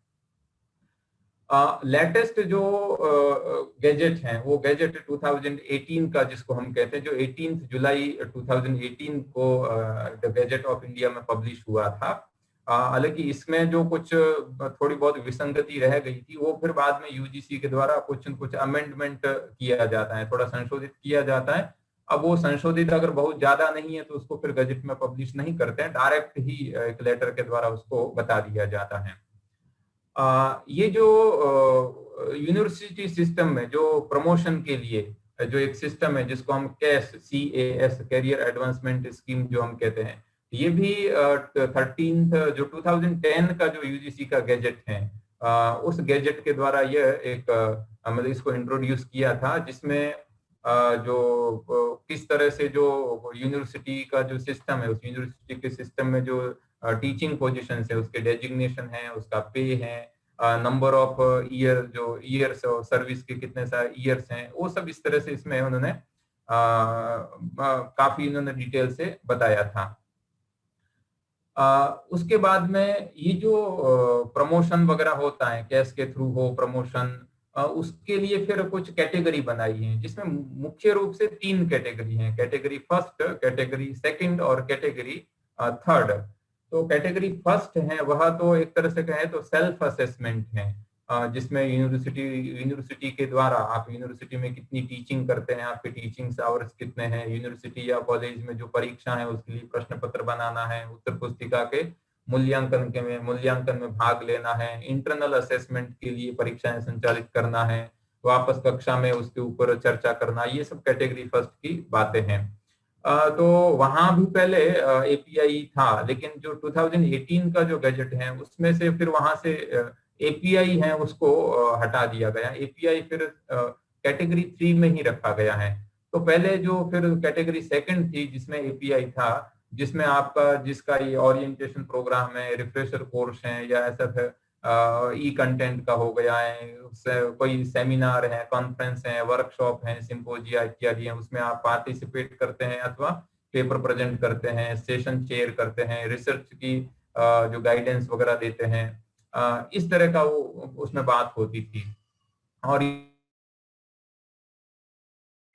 लेटेस्ट जो गैजेट है वो गैजेट 2018 का, जिसको हम कहते हैं, जो 18 जुलाई 2018 को गैजेट ऑफ इंडिया में पब्लिश हुआ था। हालांकि इसमें जो कुछ थोड़ी बहुत विसंगति रह गई थी, वो फिर बाद में यूजीसी के द्वारा कुछ अमेंडमेंट किया जाता है, थोड़ा संशोधित किया जाता है। अब वो संशोधित अगर बहुत ज्यादा नहीं है तो उसको फिर गजेट में पब्लिश नहीं करते हैं, डायरेक्ट ही एक लेटर के द्वारा उसको बता दिया जाता है। ये जो यूनिवर्सिटी सिस्टम में जो प्रमोशन के लिए जो एक सिस्टम है, जिसको हम CAS कैरियर एडवांसमेंट स्कीम जो हम कहते हैं, ये भी 13 जो 2010 का जो यूजीसी का गैजेट है, उस गैजेट के द्वारा यह एक मतलब इसको इंट्रोड्यूस किया था, जिसमें जो किस तरह से जो यूनिवर्सिटी का जो सिस्टम है, उस यूनिवर्सिटी के सिस्टम में जो टीचिंग पोजीशन है, उसके डेजिग्नेशन है, उसका पे है, नंबर ऑफ ईयर, जो ईयर्स सर्विस के कितने सारे ईयर्स हैं, वो सब इस तरह से इसमें उन्होंने काफी इन्होंने डिटेल से बताया था। उसके बाद में ये जो प्रमोशन वगैरह होता है, कैश के थ्रू हो प्रमोशन, उसके लिए फिर कुछ कैटेगरी बनाई है, जिसमें मुख्य रूप से 3 कैटेगरी हैं, कैटेगरी फर्स्ट, कैटेगरी सेकंड और कैटेगरी थर्ड। तो कैटेगरी फर्स्ट है वह तो एक तरह से कहें तो सेल्फ असेसमेंट है, जिसमें यूनिवर्सिटी के द्वारा आप यूनिवर्सिटी में कितनी टीचिंग करते हैं, आपके टीचिंग आवर्स कितने हैं, यूनिवर्सिटी या कॉलेज में जो परीक्षा है उसके लिए प्रश्न पत्र बनाना है, उत्तर पुस्तिका के मूल्यांकन में भाग लेना है, इंटरनल असेसमेंट के लिए परीक्षाएं संचालित करना है, वापस कक्षा में उसके ऊपर चर्चा करना, ये सब कैटेगरी फर्स्ट की बातें हैं। तो वहां भी पहले API था, लेकिन जो 2018 का जो गजेट है उसमें से फिर वहां से API है उसको हटा दिया गया। API फिर कैटेगरी 3 में ही रखा गया है। तो पहले जो फिर कैटेगरी सेकंड थी, जिसमें API था, जिसमें आपका जिसका ये ओरिएंटेशन प्रोग्राम है, रिफ्रेशर कोर्स है, या ऐसा ई कंटेंट का हो गया है, कोई सेमिनार है, कॉन्फ्रेंस है, वर्कशॉप है, सिंपोजिया इत्यादि है, उसमें आप पार्टिसिपेट करते हैं अथवा पेपर प्रेजेंट करते हैं, सेशन चेयर करते हैं, रिसर्च की जो गाइडेंस वगैरह देते हैं, इस तरह का वो उसमें बात होती थी। और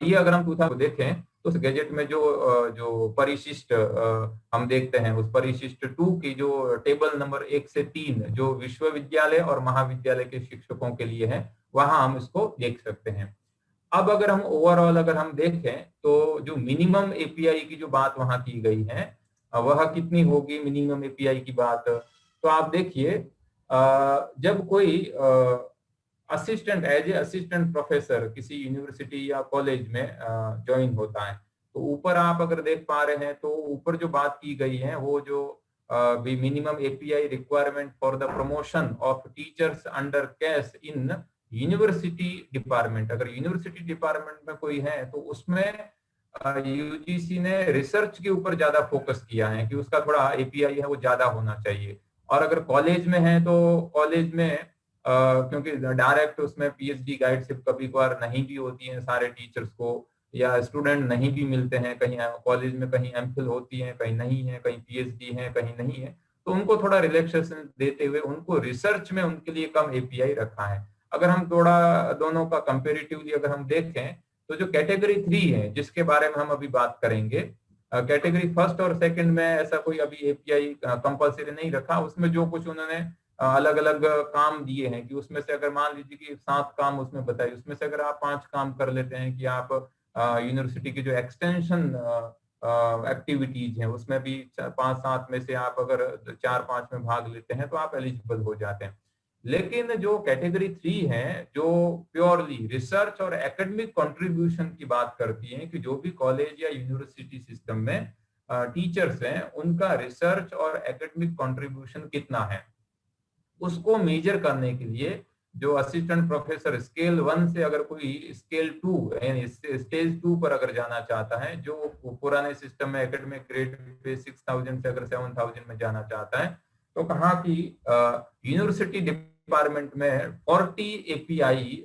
ये अगर हम 2000 को देखें तो उस गैजेट में जो परिशिष्ट हम देखते हैं, उस परिशिष्ट 2 की जो टेबल नंबर 1 से 3 जो विश्वविद्यालय और महाविद्यालय के शिक्षकों के लिए है, वहां हम इसको देख सकते हैं। अब अगर हम ओवरऑल अगर हम देखें तो जो मिनिमम API की जो बात वहां की गई है, वह कितनी होगी मिनिमम API की बात, तो आप देखिए, जब कोई assistant as a assistant professor किसी यूनिवर्सिटी या कॉलेज में ज्वाइन होता है, तो ऊपर आप अगर देख पा रहे हैं तो ऊपर जो बात की गई है वो जो minimum API requirement for the promotion of teachers under cash in university department, अगर यूनिवर्सिटी डिपार्टमेंट में कोई है तो उसमें यूजीसी ने रिसर्च के ऊपर ज्यादा फोकस किया है कि उसका थोड़ा API है वो ज्यादा होना चाहिए। और अगर कॉलेज में है तो कॉलेज में क्योंकि डायरेक्ट उसमें PhD गाइडशिप कभी कभार नहीं भी होती है सारे टीचर्स को, या स्टूडेंट नहीं भी मिलते हैं, कहीं कॉलेज में कहीं MPhil होती है, कहीं नहीं है, कहीं PhD है, कहीं नहीं है, तो उनको थोड़ा रिलैक्सेशन देते हुए उनको रिसर्च में उनके लिए कम API रखा है। अगर हम थोड़ा दोनों का कंपेरेटिवली अगर हम देखें तो जो कैटेगरी 3 है जिसके बारे में हम अभी बात करेंगे, कैटेगरी फर्स्ट और सेकंड में ऐसा कोई अभी API कंपल्सरी नहीं रखा, उसमें जो कुछ उन्होंने अलग अलग काम दिए हैं कि उसमें से अगर मान लीजिए कि 7 काम उसमें बताइए, उसमें से अगर आप 5 काम कर लेते हैं कि आप यूनिवर्सिटी की जो एक्सटेंशन एक्टिविटीज हैं उसमें भी 5-7 में से आप अगर 4-5 में भाग लेते हैं तो आप एलिजिबल हो जाते हैं। लेकिन जो कैटेगरी 3 है जो प्योरली रिसर्च और एकेडमिक कंट्रीब्यूशन की बात करती है कि जो भी कॉलेज या यूनिवर्सिटी सिस्टम में टीचर्स हैं उनका रिसर्च और एकेडमिक कंट्रीब्यूशन कितना है, उसको मेजर करने के लिए जो असिस्टेंट प्रोफेसर स्केल 1 से अगर कोई स्केल 2 यानी स्टेज 2 पर अगर जाना चाहता है, जो पुराने सिस्टम में एकेडमिक ग्रेड पे 6000 से अगर 7000 में जाना चाहता है, तो कहा कि यूनिवर्सिटी डिपार्टमेंट में 40 एपीआई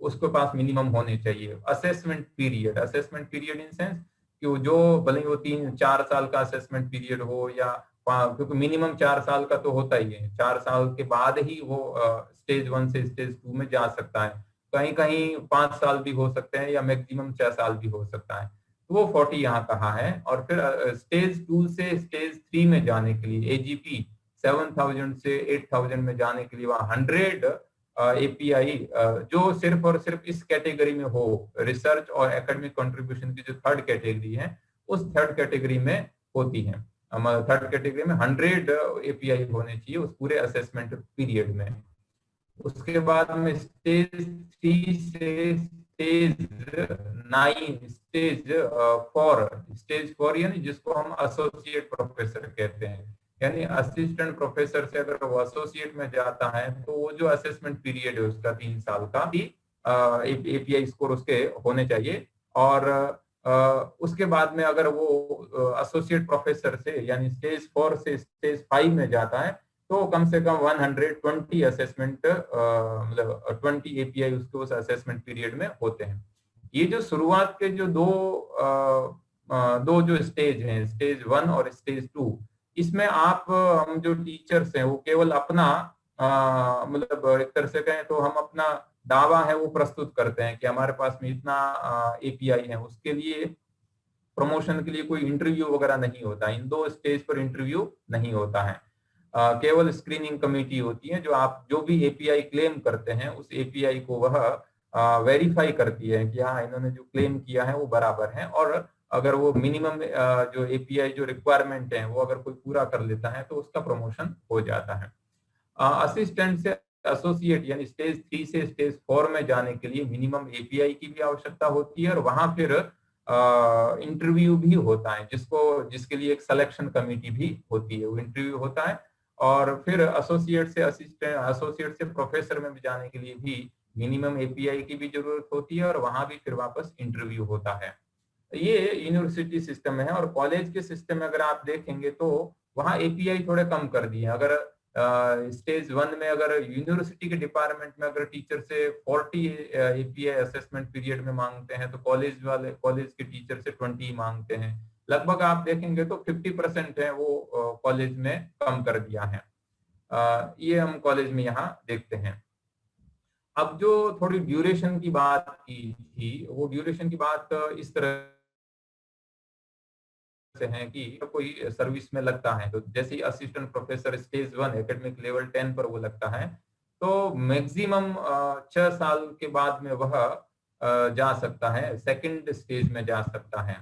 उसके पास मिनिमम होने चाहिए। असेसमेंट पीरियड इन सेंस कि वो जो भले वो 3-4 साल का असेसमेंट पीरियड हो या क्योंकि मिनिमम 4 साल का तो होता ही है, 4 साल के बाद ही वो स्टेज 1 से स्टेज 2 में जा सकता है। कहीं कहीं 5 साल भी हो सकते हैं या मैक्सिमम 6 साल भी हो सकता है। तो वो 40 यहाँ कहा है। और फिर स्टेज 2 से स्टेज 3 में जाने के लिए एजीपी 7000 से 8000 में जाने के लिए वहाँ 100 एपीआई जो सिर्फ और सिर्फ इस कैटेगरी में हो, रिसर्च और एकेडमिक कंट्रीब्यूशन की जो थर्ड कैटेगरी है, उस थर्ड कैटेगरी में होती है। थर्ड कैटेगरी में 100 एपीआई होने चाहिए उस पूरे असेसमेंट पीरियड में। उसके बाद में स्टेज 3 से स्टेज 9 स्टेज 4 यानी जिसको हम एसोसिएट प्रोफेसर कहते हैं, यानी असिस्टेंट प्रोफेसर से अगर वो एसोसिएट में जाता है तो वो जो असेसमेंट पीरियड है उसका 3 साल का भी एपीआई स्कोर उसके होने चाहिए। और उसके बाद में अगर वो एसोसिएट प्रोफेसर से यानी स्टेज 4 से स्टेज 5 में जाता है तो कम से कम 120 असेसमेंट मतलब 20 एपीआई उसके उस असेसमेंट पीरियड में होते हैं। ये जो शुरुआत के जो दो जो स्टेज हैं, स्टेज 1 और स्टेज 2, इसमें आप हम जो टीचर्स हैं वो केवल अपना मतलब एक तरह से कहें तो हम अपना दावा है वो प्रस्तुत करते हैं कि हमारे पास में इतना एपीआई है। उसके लिए प्रमोशन के लिए कोई इंटरव्यू वगैरह नहीं होता, इन 2 स्टेज पर इंटरव्यू नहीं होता है। केवल स्क्रीनिंग कमेटी होती है जो आप जो भी एपीआई क्लेम करते हैं उस एपीआई को वह वेरीफाई करती है कि हाँ इन्होंने जो क्लेम किया है वो बराबर है, और अगर वो मिनिमम जो एपीआई जो रिक्वायरमेंट है वो अगर कोई पूरा कर लेता है तो उसका प्रमोशन हो जाता है। असिस्टेंट से एसोसिएट यानी स्टेज 3 से स्टेज 4 में जाने के लिए मिनिमम एपीआई की भी आवश्यकता होती है, और वहां फिर इंटरव्यू भी होता है जिसके लिए एक सिलेक्शन कमेटी भी होती है, वो इंटरव्यू होता है। और फिर एसोसिएट से प्रोफेसर में भी जाने के लिए भी मिनिमम एपीआई की भी जरूरत होती है, और वहां भी फिर वापस इंटरव्यू होता है। ये यूनिवर्सिटी सिस्टम है। और कॉलेज के सिस्टम में अगर आप देखेंगे तो वहाँ एपीआई थोड़े कम कर दिए। अगर स्टेज 1 में अगर यूनिवर्सिटी के डिपार्टमेंट में अगर टीचर से 40 एपीआई असेसमेंट पीरियड में मांगते हैं तो कॉलेज के टीचर से 20 मांगते हैं। लगभग आप देखेंगे तो 50% है वो कॉलेज में कम कर दिया है। ये हम कॉलेज में यहाँ देखते हैं। अब जो थोड़ी ड्यूरेशन की बात की थी, वो ड्यूरेशन की बात इस तरह से है कि कोई सर्विस में लगता है तो जैसे assistant professor stage 1 academic level 10 पर वो लगता है तो मैक्सिमम 6 साल के बाद में वह जा सकता है, सेकंड स्टेज में जा सकता है।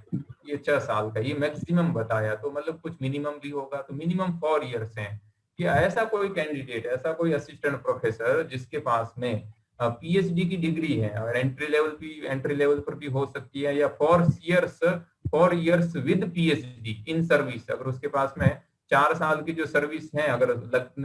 ये 6 साल का ये मैक्सिमम बताया, तो मतलब कुछ मिनिमम भी होगा, तो मिनिमम 4 इयर्स है कि ऐसा कोई कैंडिडेट, ऐसा कोई असिस्टेंट प्रोफेसर जिसके पास में पीएचडी की डिग्री है और एंट्री लेवल पर भी हो सकती है, या 4 years with PhD in service, अगर उसके पास में 4 साल की जो सर्विस है, अगर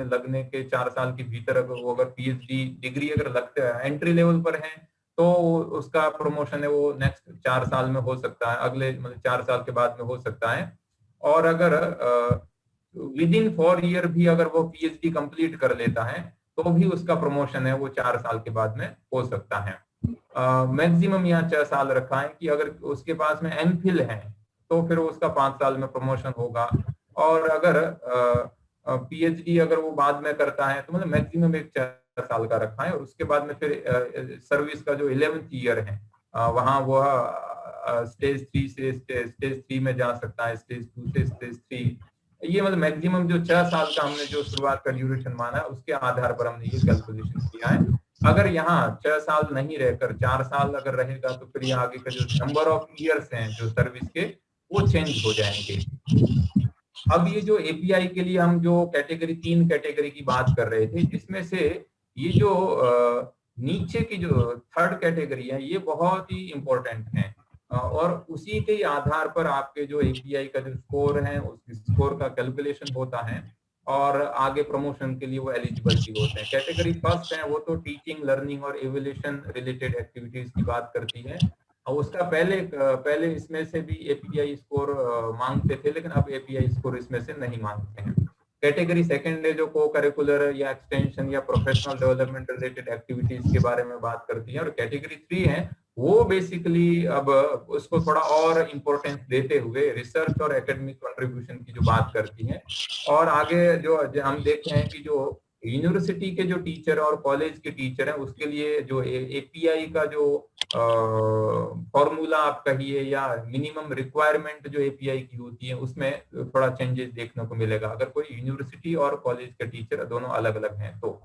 लगने के 4 साल के भीतर अगर वो अगर पीएचडी डिग्री अगर लगते हैं एंट्री लेवल पर है तो उसका प्रमोशन है वो नेक्स्ट 4 साल में हो सकता है, अगले मतलब 4 साल के बाद में हो सकता है। और अगर विद इन 4 ईयर भी अगर वो पीएचडी कंप्लीट कर लेता है तो भी उसका प्रमोशन है वो 4 साल के बाद में हो सकता है। मैक्सिमम यहाँ 6 साल रखा है कि अगर उसके पास में एमफिल है तो फिर उसका 5 साल में प्रमोशन होगा, और अगर पीएचडी अगर वो बाद में करता है तो मतलब मैक्सिमम एक 6 साल का रखा है। और उसके बाद में फिर सर्विस का जो 11th ईयर है वहां वो स्टेज 3 से स्टेज 3 में जा सकता है, स्टेज 2 से स्टेज 3। ये मतलब मैक्सिमम जो 6 साल का हमने जो शुरुआत का ड्यूरेशन माना है उसके आधार पर हमने ये कैलकुलेशन किया है। अगर यहाँ 6 साल नहीं रहकर 4 साल अगर रहेगा तो फिर यहाँ आगे का जो नंबर ऑफ ईयर्स हैं जो सर्विस के वो चेंज हो जाएंगे। अब ये जो एपीआई के लिए हम जो 3 कैटेगरी की बात कर रहे थे, जिसमें से ये जो नीचे की जो 3rd कैटेगरी है ये बहुत ही इंपॉर्टेंट है। और उसी के आधार पर आपके जो एपीआई का जो स्कोर है उस स्कोर का कैलकुलेशन होता है और आगे प्रमोशन के लिए वो एलिजिबिलिटी होते हैं। कैटेगरी फर्स्ट है वो तो टीचिंग, लर्निंग और एवोल्यूशन रिलेटेड एक्टिविटीज की बात करती है। उसका पहले इसमें से भी एपीआई स्कोर मांगते थे, लेकिन अब एपीआई स्कोर इसमें से नहीं मांगते हैं। कैटेगरी सेकंड है जो को करिकुलर या एक्सटेंशन या प्रोफेशनल डेवलपमेंट रिलेटेड एक्टिविटीज के बारे में बात करती है। और कैटेगरी 3 है वो बेसिकली अब उसको थोड़ा और इम्पोर्टेंस देते हुए रिसर्च और एकेडमिक कंट्रीब्यूशन की जो बात करती है। और आगे जो हम देखते हैं कि जो यूनिवर्सिटी के जो टीचर और कॉलेज के टीचर हैं उसके लिए जो एपीआई का जो फॉर्मूला आप कहिए या मिनिमम रिक्वायरमेंट जो एपीआई की होती है उसमें थोड़ा चेंजेस देखने को मिलेगा अगर कोई यूनिवर्सिटी और कॉलेज के टीचर दोनों अलग अलग हैं तो।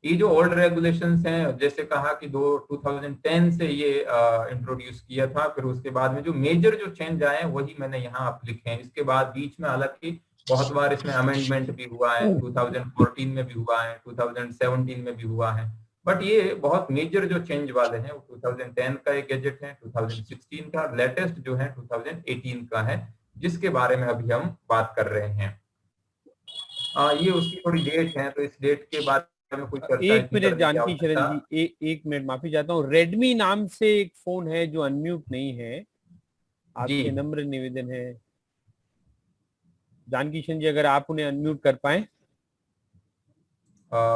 ये जो ओल्ड रेगुलेशंस हैं, जैसे कहा कि 2010 से ये इंट्रोड्यूस किया था, फिर उसके बाद में जो मेजर जो चेंज आए वही मैंने यहाँ आप लिखे हैं। इसके बाद बीच में हालांकि बहुत बार इसमें अमेंडमेंट भी हुआ है, 2014 में भी हुआ है, 2017 में भी हुआ है, बट ये बहुत मेजर जो चेंज वाले हैं वो 2010 का एक गैजेट है, 2016 का, लेटेस्ट जो है 2018 का है, जिसके बारे में अभी हम बात कर रहे हैं। ये उसकी थोड़ी डेट है, तो इस डेट के बाद में कोई चर्चा। एक मिनट जानकी शरण जी, एक मिनट माफी चाहता हूँ। रेडमी नाम से एक फोन है जो अनम्यूट नहीं है, आपके नम्र निवेदन है जानकी शरण जी, अगर आप उन्हें अनम्यूट कर पाए।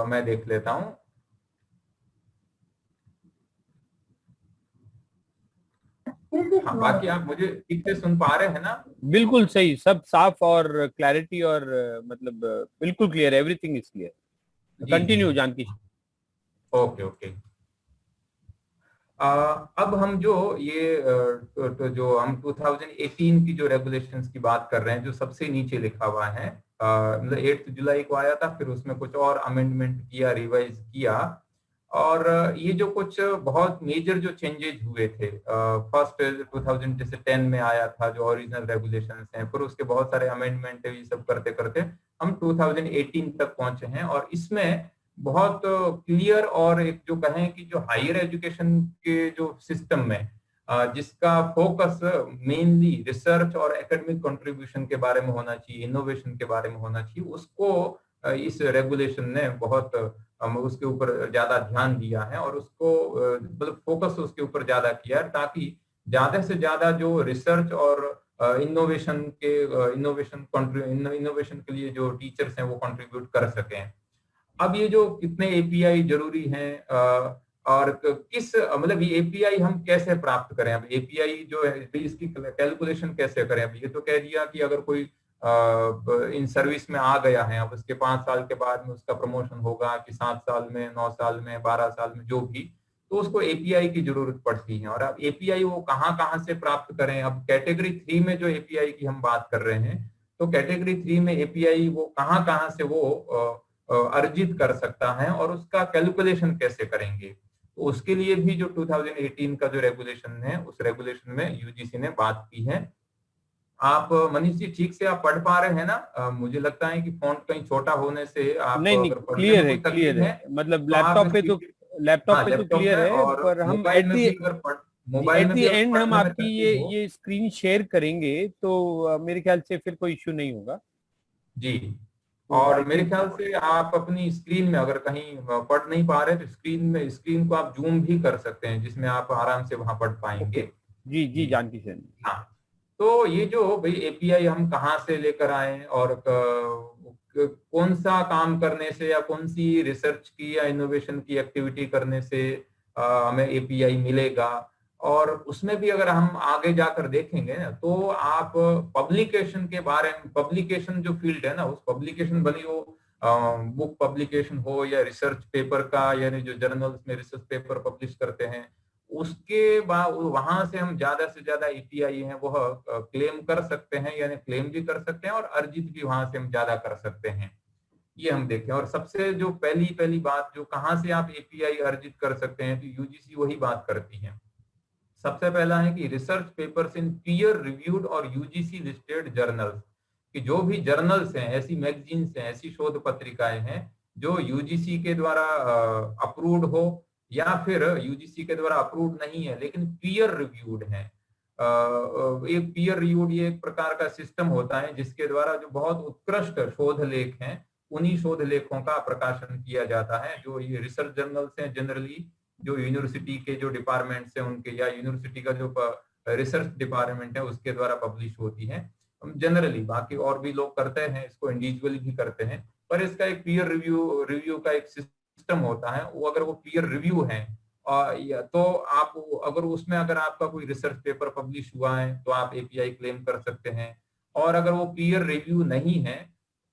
मैं देख लेता हूँ। हाँ, बाकी आप मुझे ठीक से सुन पा रहे हैं ना? बिल्कुल सही, सब साफ और क्लैरिटी और मतलब बिल्कुल clear, everything is clear. Continue Janaki. Okay okay. अब हम जो ये जो हम 2018 की जो रेगुलेशंस की बात कर रहे हैं, जो सबसे नीचे लिखा हुआ है, मतलब 8 जुलाई को आया था, फिर उसमें कुछ और अमेंडमेंट किया, रिवाइज किया, और ये जो कुछ बहुत मेजर जो चेंजेस हुए थे, फर्स्ट 2010 में आया था जो ओरिजिनल रेगुलेशंस हैं, फिर उसके बहुत सारे अमेंडमेंट ये सब करते करते हम 2018 तक पहुंचे हैं। और इसमें बहुत क्लियर और एक जो कहें कि जो हायर एजुकेशन के जो सिस्टम में जिसका फोकस मेनली रिसर्च और एकेडमिक कंट्रीब्यूशन के बारे में होना चाहिए, इनोवेशन के बारे में होना चाहिए, उसको इस रेगुलेशन ने बहुत उसके ऊपर ज्यादा ध्यान दिया है और उसको मतलब फोकस उसके ऊपर ज्यादा किया है, ताकि ज्यादा से ज्यादा जो रिसर्च और इनोवेशन के लिए जो टीचर्स हैं वो कंट्रीब्यूट कर सकें। अब ये जो कितने एपीआई जरूरी हैं और किस मतलब ये एपीआई हम कैसे प्राप्त करें, अब एपीआई जो है इसकी कैलकुलेशन कैसे करें। अब ये तो कह दिया कि अगर कोई इन सर्विस में आ गया है, अब उसके 5 साल के बाद में उसका प्रमोशन होगा कि 7 साल में, 9 साल में, 12 साल में, जो भी, तो उसको एपीआई की जरूरत पड़ती है। और अब एपीआई वो कहाँ से प्राप्त करें। अब कैटेगरी 3 में जो एपीआई की हम बात कर रहे हैं, तो कैटेगरी 3 में एपीआई वो कहाँ से वो अर्जित कर सकता है और उसका कैलकुलेशन कैसे करेंगे, तो उसके लिए भी जो 2018 का जो रेगुलेशन है, उस रेगुलेशन में यूजीसी ने बात की है। आप मनीष जी ठीक से आप पढ़ पा रहे हैं ना? मुझे लगता है कि फॉन्ट कहीं छोटा होने से आप नहीं क्लियर है, मतलब लैपटॉप पे तो क्लियर है, पर हम एट दी एंड हम आपकी ये स्क्रीन शेयर करेंगे तो मेरे ख्याल से फिर कोई इश्यू नहीं होगा जी। और मेरे ख्याल से आप अपनी स्क्रीन में अगर कहीं पढ़ नहीं पा रहे तो स्क्रीन को आप जूम भी कर सकते हैं, जिसमें आप आराम से वहां पढ़ पाएंगे। जी जानकी सर। हाँ, तो ये जो भाई एपीआई हम कहाँ से लेकर आए और कौन सा काम करने से या कौन सी रिसर्च की या इनोवेशन की एक्टिविटी करने से हमें एपीआई मिलेगा, और उसमें भी अगर हम आगे जाकर देखेंगे ना, तो आप पब्लिकेशन के बारे में, पब्लिकेशन जो फील्ड है ना, उस पब्लिकेशन भले वो बुक पब्लिकेशन हो या रिसर्च पेपर का, यानी जो जर्नल्स में रिसर्च पेपर पब्लिश करते हैं, उसके बाद वहां से हम ज्यादा से ज्यादा एपीआई है वह क्लेम कर सकते हैं, यानी क्लेम भी कर सकते हैं और अर्जित भी वहां से हम ज्यादा कर सकते हैं, ये हम देखें। और सबसे जो पहली बात जो कहाँ से आप एपीआई अर्जित कर सकते हैं, तो यूजीसी वही बात करती है। सबसे पहला है कि रिसर्च पेपर्स इन पीयर रिव्यूड और यूजीसी लिस्टेड जर्नल्स, कि जो भी जर्नल्स हैं, ऐसी मैगजीन्स हैं, ऐसी शोध पत्रिकाएं हैं जो यूजीसी के द्वारा अप्रूव्ड हो या फिर यूजीसी के द्वारा अप्रूव्ड नहीं है लेकिन पीयर रिव्यूड है। एक पीयर रिव्यूड ये एक प्रकार का सिस्टम होता है जिसके द्वारा जो बहुत उत्कृष्ट शोध लेख हैं उन्हीं शोध लेखों का प्रकाशन किया जाता है। जो ये रिसर्च जर्नल्स हैं जनरली जो यूनिवर्सिटी के जो डिपार्टमेंट्स हैं उनके या यूनिवर्सिटी का जो रिसर्च डिपार्टमेंट है उसके द्वारा पब्लिश होती है जनरली। बाकी और भी लोग करते हैं इसको, इंडिविजुअली भी करते हैं, पर इसका एक पीयर रिव्यू का एक सिस्टम होता है। वो अगर वो पीयर रिव्यू है तो आप अगर उसमें अगर आपका कोई रिसर्च पेपर पब्लिश हुआ है तो आप एपीआई क्लेम कर सकते हैं। और अगर वो पीयर रिव्यू नहीं है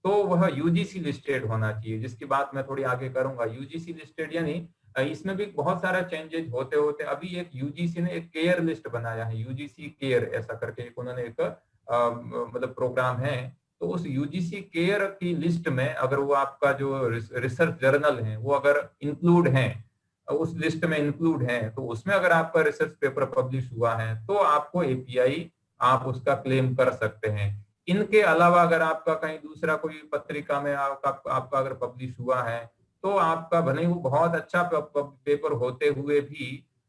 तो वह यूजीसी लिस्टेड होना चाहिए, जिसकी बात मैं थोड़ी आगे करूंगा। यूजीसी लिस्टेड यानी इसमें भी बहुत सारा चेंजेस होते होते अभी एक यूजीसी ने एक केयर लिस्ट बनाया है, यूजीसी केयर ऐसा करके एक उन्होंने एक मतलब प्रोग्राम है। तो उस यूजीसी केयर की लिस्ट में अगर वो आपका जो रिसर्च जर्नल है वो अगर इंक्लूड है, उस लिस्ट में इंक्लूड है, तो उसमें अगर आपका रिसर्च पेपर पब्लिश हुआ है तो आपको एपीआई आप उसका क्लेम कर सकते हैं। इनके अलावा अगर आपका कहीं दूसरा कोई पत्रिका में आपका अगर पब्लिश हुआ है तो आपका भले ही वो बहुत अच्छा पेपर होते हुए भी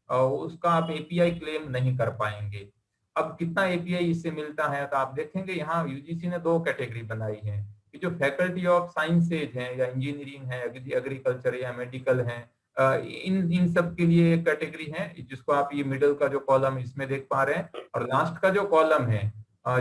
उसका आप एपीआई क्लेम नहीं कर पाएंगे। अब कितना एपीआई इससे मिलता है तो आप देखेंगे यहाँ यूजीसी ने 2 कैटेगरी बनाई है कि जो फैकल्टी ऑफ साइंसेज हैं या इंजीनियरिंग है, एग्रीकल्चर या मेडिकल है, इन सब के लिए एक कैटेगरी है जिसको आप ये मिडल का जो कॉलम इसमें देख पा रहे हैं। और लास्ट का जो कॉलम है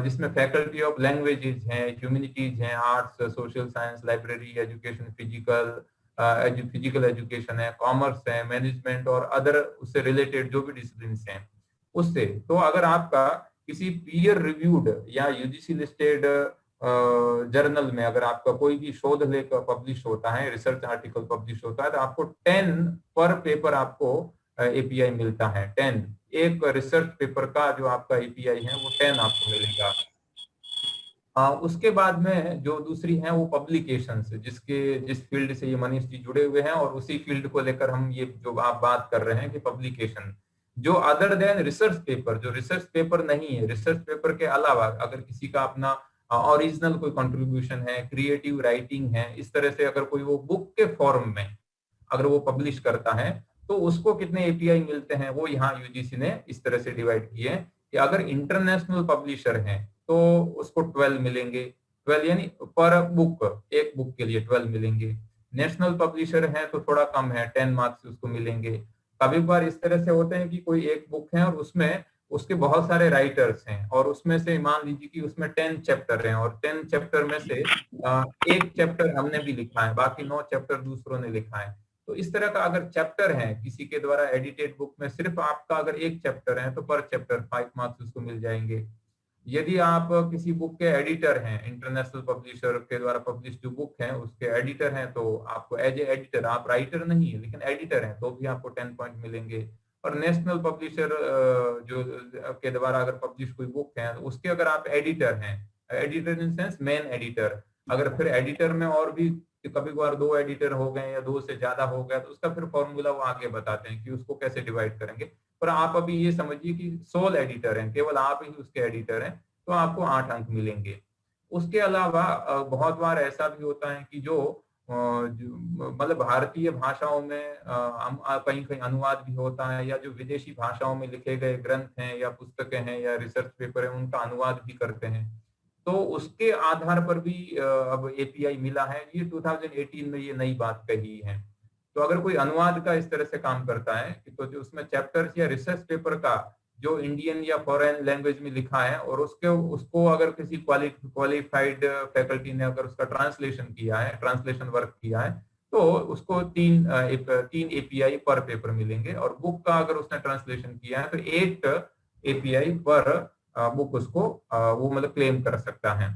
जिसमें फैकल्टी ऑफ लैंग्वेजेस हैं, ह्यूमैनिटीज हैं, arts, social science, library, education, physical education है, कॉमर्स है, मैनेजमेंट और अदर उससे रिलेटेड जो भी डिसिप्लिन हैं उससे। तो अगर आपका किसी पीयर रिव्यूड या यूजीसी लिस्टेड जर्नल में अगर आपका कोई भी शोध लेख पब्लिश होता है, रिसर्च आर्टिकल पब्लिश होता है, तो आपको 10 पर पेपर आपको एपीआई मिलता है। 10 एक रिसर्च पेपर का जो आपका एपीआई है वो 10 आपको मिलेगा। उसके बाद में जो दूसरी है वो पब्लिकेशंस, जिस फील्ड से ये मनीष जी जुड़े हुए हैं और उसी फील्ड को लेकर हम ये जो आप बात कर रहे हैं कि पब्लिकेशन जो अदर देन रिसर्च पेपर, जो रिसर्च पेपर नहीं है, रिसर्च पेपर के अलावा अगर किसी का अपना ओरिजिनल कोई कंट्रीब्यूशन है, क्रिएटिव राइटिंग है, इस तरह से अगर कोई वो बुक के फॉर्म में अगर वो पब्लिश करता है तो उसको कितने एपीआई मिलते हैं वो यहाँ यूजीसी ने इस तरह से डिवाइड किए हैं कि अगर इंटरनेशनल पब्लिशर है तो उसको 12 मिलेंगे, 12 यानी पर बुक, एक बुक के लिए 12 मिलेंगे। नेशनल पब्लिशर है तो थोड़ा कम है, 10 मार्क्स उसको मिलेंगे। कभी बार इस तरह से होते हैं कि कोई एक बुक है और उसमें उसके बहुत सारे राइटर्स हैं और उसमें से मान लीजिए कि उसमें 10 चैप्टर हैं और 10 चैप्टर में से एक चैप्टर हमने भी लिखा है, बाकी 9 चैप्टर दूसरों ने लिखा है। तो इस तरह का अगर चैप्टर है किसी के द्वारा एडिटेड बुक में, सिर्फ आपका अगर एक चैप्टर है तो पर चैप्टर 5 मार्क्स उसको मिल जाएंगे। यदि आप किसी बुक के एडिटर हैं, इंटरनेशनल पब्लिशर के द्वारा पब्लिश जो बुक है उसके एडिटर हैं, तो आपको एज ए एडिटर, आप राइटर नहीं है लेकिन एडिटर हैं, तो भी आपको 10 पॉइंट मिलेंगे। और नेशनल पब्लिशर जो के द्वारा अगर पब्लिश कोई बुक है तो उसके अगर आप एडिटर हैं, editor in sense main editor, अगर फिर एडिटर में और भी कभी कभार 2 एडिटर हो गए या 2 से ज्यादा हो गया तो उसका फिर फॉर्मूला वो आगे बताते हैं कि उसको कैसे डिवाइड करेंगे। पर आप अभी ये समझिए कि सोल एडिटर हैं, केवल आप ही उसके एडिटर हैं, तो आपको 8 अंक मिलेंगे। उसके अलावा बहुत बार ऐसा भी होता है कि जो मतलब भारतीय भाषाओं में कहीं कहीं अनुवाद भी होता है, या जो विदेशी भाषाओं में लिखे गए ग्रंथ हैं या पुस्तकें हैं या रिसर्च पेपर है उनका अनुवाद भी करते हैं, तो उसके आधार पर भी अब एपीआई मिला है। ये 2018 में ये नई बात कही है। तो अगर कोई अनुवाद का इस तरह से काम करता है तो जो उसमें चैप्टर्स या रिसर्च पेपर का जो इंडियन या फॉरेन लैंग्वेज में लिखा है और उसको अगर किसी क्वालिफाइड फैकल्टी ने अगर उसका ट्रांसलेशन किया है, ट्रांसलेशन वर्क किया है, तो उसको 3 एपीआई पर पेपर मिलेंगे। और बुक का अगर उसने ट्रांसलेशन किया है तो 8 एपीआई पर बुक उसको वो मतलब क्लेम कर सकता है।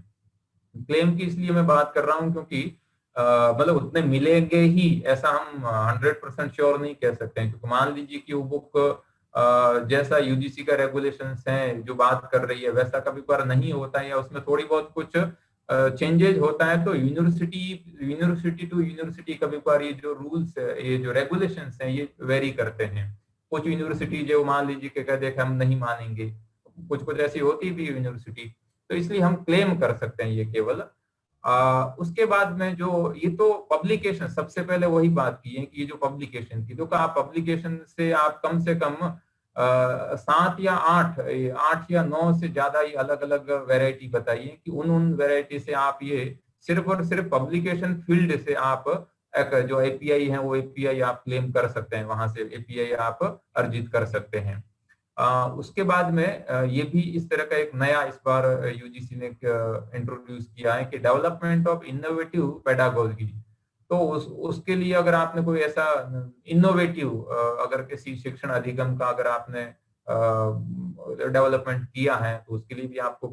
क्लेम की इसलिए मैं बात कर रहा हूं क्योंकि मतलब उतने मिलेंगे ही ऐसा हम 100% श्योर नहीं कह सकते हैं, क्योंकि मान लीजिए कि वो बुक जैसा यूजीसी का रेगुलेशंस है जो बात कर रही है वैसा कभी बार नहीं होता है, या उसमें थोड़ी बहुत कुछ चेंजेज होता है, तो यूनिवर्सिटी टू यूनिवर्सिटी कभी बार ये जो रूल्स है, ये जो रेगुलेशंस हैं ये वेरी करते हैं। कुछ यूनिवर्सिटी जो मान लीजिए कि कह देखे हम नहीं मानेंगे, कुछ ऐसी होती भी यूनिवर्सिटी, तो इसलिए हम क्लेम कर सकते हैं ये केवल। उसके बाद में जो ये तो पब्लिकेशन, सबसे पहले वही बात की है कि ये जो पब्लिकेशन की, तो आप पब्लिकेशन से आप कम से कम 7 या 8 या 9 से ज्यादा ही अलग अलग वैरायटी बताइए कि उन वैरायटी से आप ये सिर्फ और सिर्फ पब्लिकेशन फील्ड से आप एक जो एपीआई है वो एपीआई आप क्लेम कर सकते हैं, वहां से एपीआई आप अर्जित कर सकते हैं। उसके बाद में ये भी इस तरह का एक नया इस बार यूजीसी ने इंट्रोड्यूस किया है कि डेवलपमेंट ऑफ इनोवेटिव पेडागोजी। तो उसके लिए अगर आपने कोई ऐसा इनोवेटिव अगर किसी शिक्षण अधिगम का अगर आपने डेवलपमेंट किया है तो उसके लिए भी आपको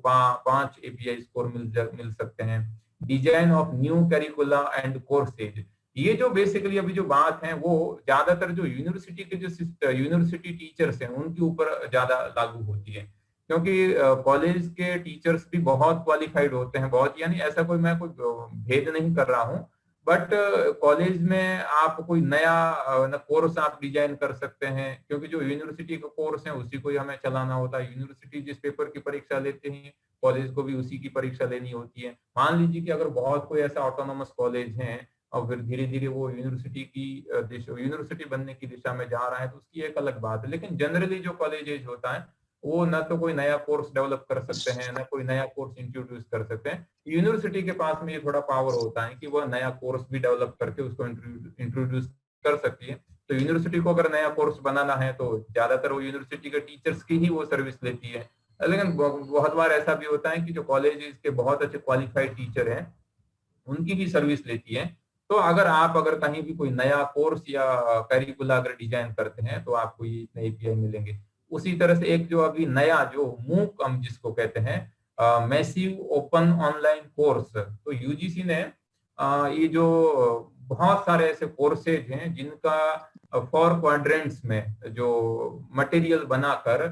5 एपीआई स्कोर मिल सकते हैं। Design of new करिकुला and courses, ये जो बेसिकली अभी जो बात है वो ज्यादातर जो यूनिवर्सिटी के जो यूनिवर्सिटी टीचर्स हैं उनके ऊपर ज्यादा लागू होती है, क्योंकि कॉलेज के टीचर्स भी बहुत क्वालिफाइड होते हैं, बहुत, यानी ऐसा कोई मैं कोई भेद नहीं कर रहा हूँ, बट कॉलेज में आप कोई नया कोर्स आप डिजाइन कर सकते हैं, क्योंकि जो यूनिवर्सिटी का कोर्स है उसी को ही हमें चलाना होता है। यूनिवर्सिटी जिस पेपर की परीक्षा लेते हैं कॉलेज को भी उसी की परीक्षा लेनी होती है। मान लीजिए कि अगर बहुत कोई ऐसा ऑटोनोमस कॉलेज है और फिर धीरे धीरे वो यूनिवर्सिटी बनने की दिशा में जा रहा है तो उसकी एक अलग बात है, लेकिन जनरली जो कॉलेजेज होता है वो न तो कोई नया कोर्स डेवलप कर सकते हैं, न कोई नया कोर्स इंट्रोड्यूस कर सकते हैं। यूनिवर्सिटी के पास में ये थोड़ा पावर होता है कि वह नया कोर्स भी डेवलप करके उसको इंट्रोड्यूस कर सकती है। तो यूनिवर्सिटी को अगर नया कोर्स बनाना है तो ज्यादातर वो यूनिवर्सिटी के टीचर्स की ही वो सर्विस लेती है, लेकिन बहुत बार ऐसा भी होता है कि जो कॉलेजेस के बहुत अच्छे क्वालिफाइड टीचर हैं उनकी भी सर्विस लेती है। तो अगर कहीं भी कोई नया कोर्स या करिकुला अगर डिजाइन करते हैं तो आपको ये इतने एपीआई मिलेंगे। उसी तरह से एक जो अभी नया जो मूक हम जिसको कहते हैं मैसिव ओपन ऑनलाइन कोर्स, तो यूजीसी ने ये जो बहुत सारे ऐसे कोर्सेज हैं जिनका 4 क्वाड्रेंट्स में जो मटेरियल बनाकर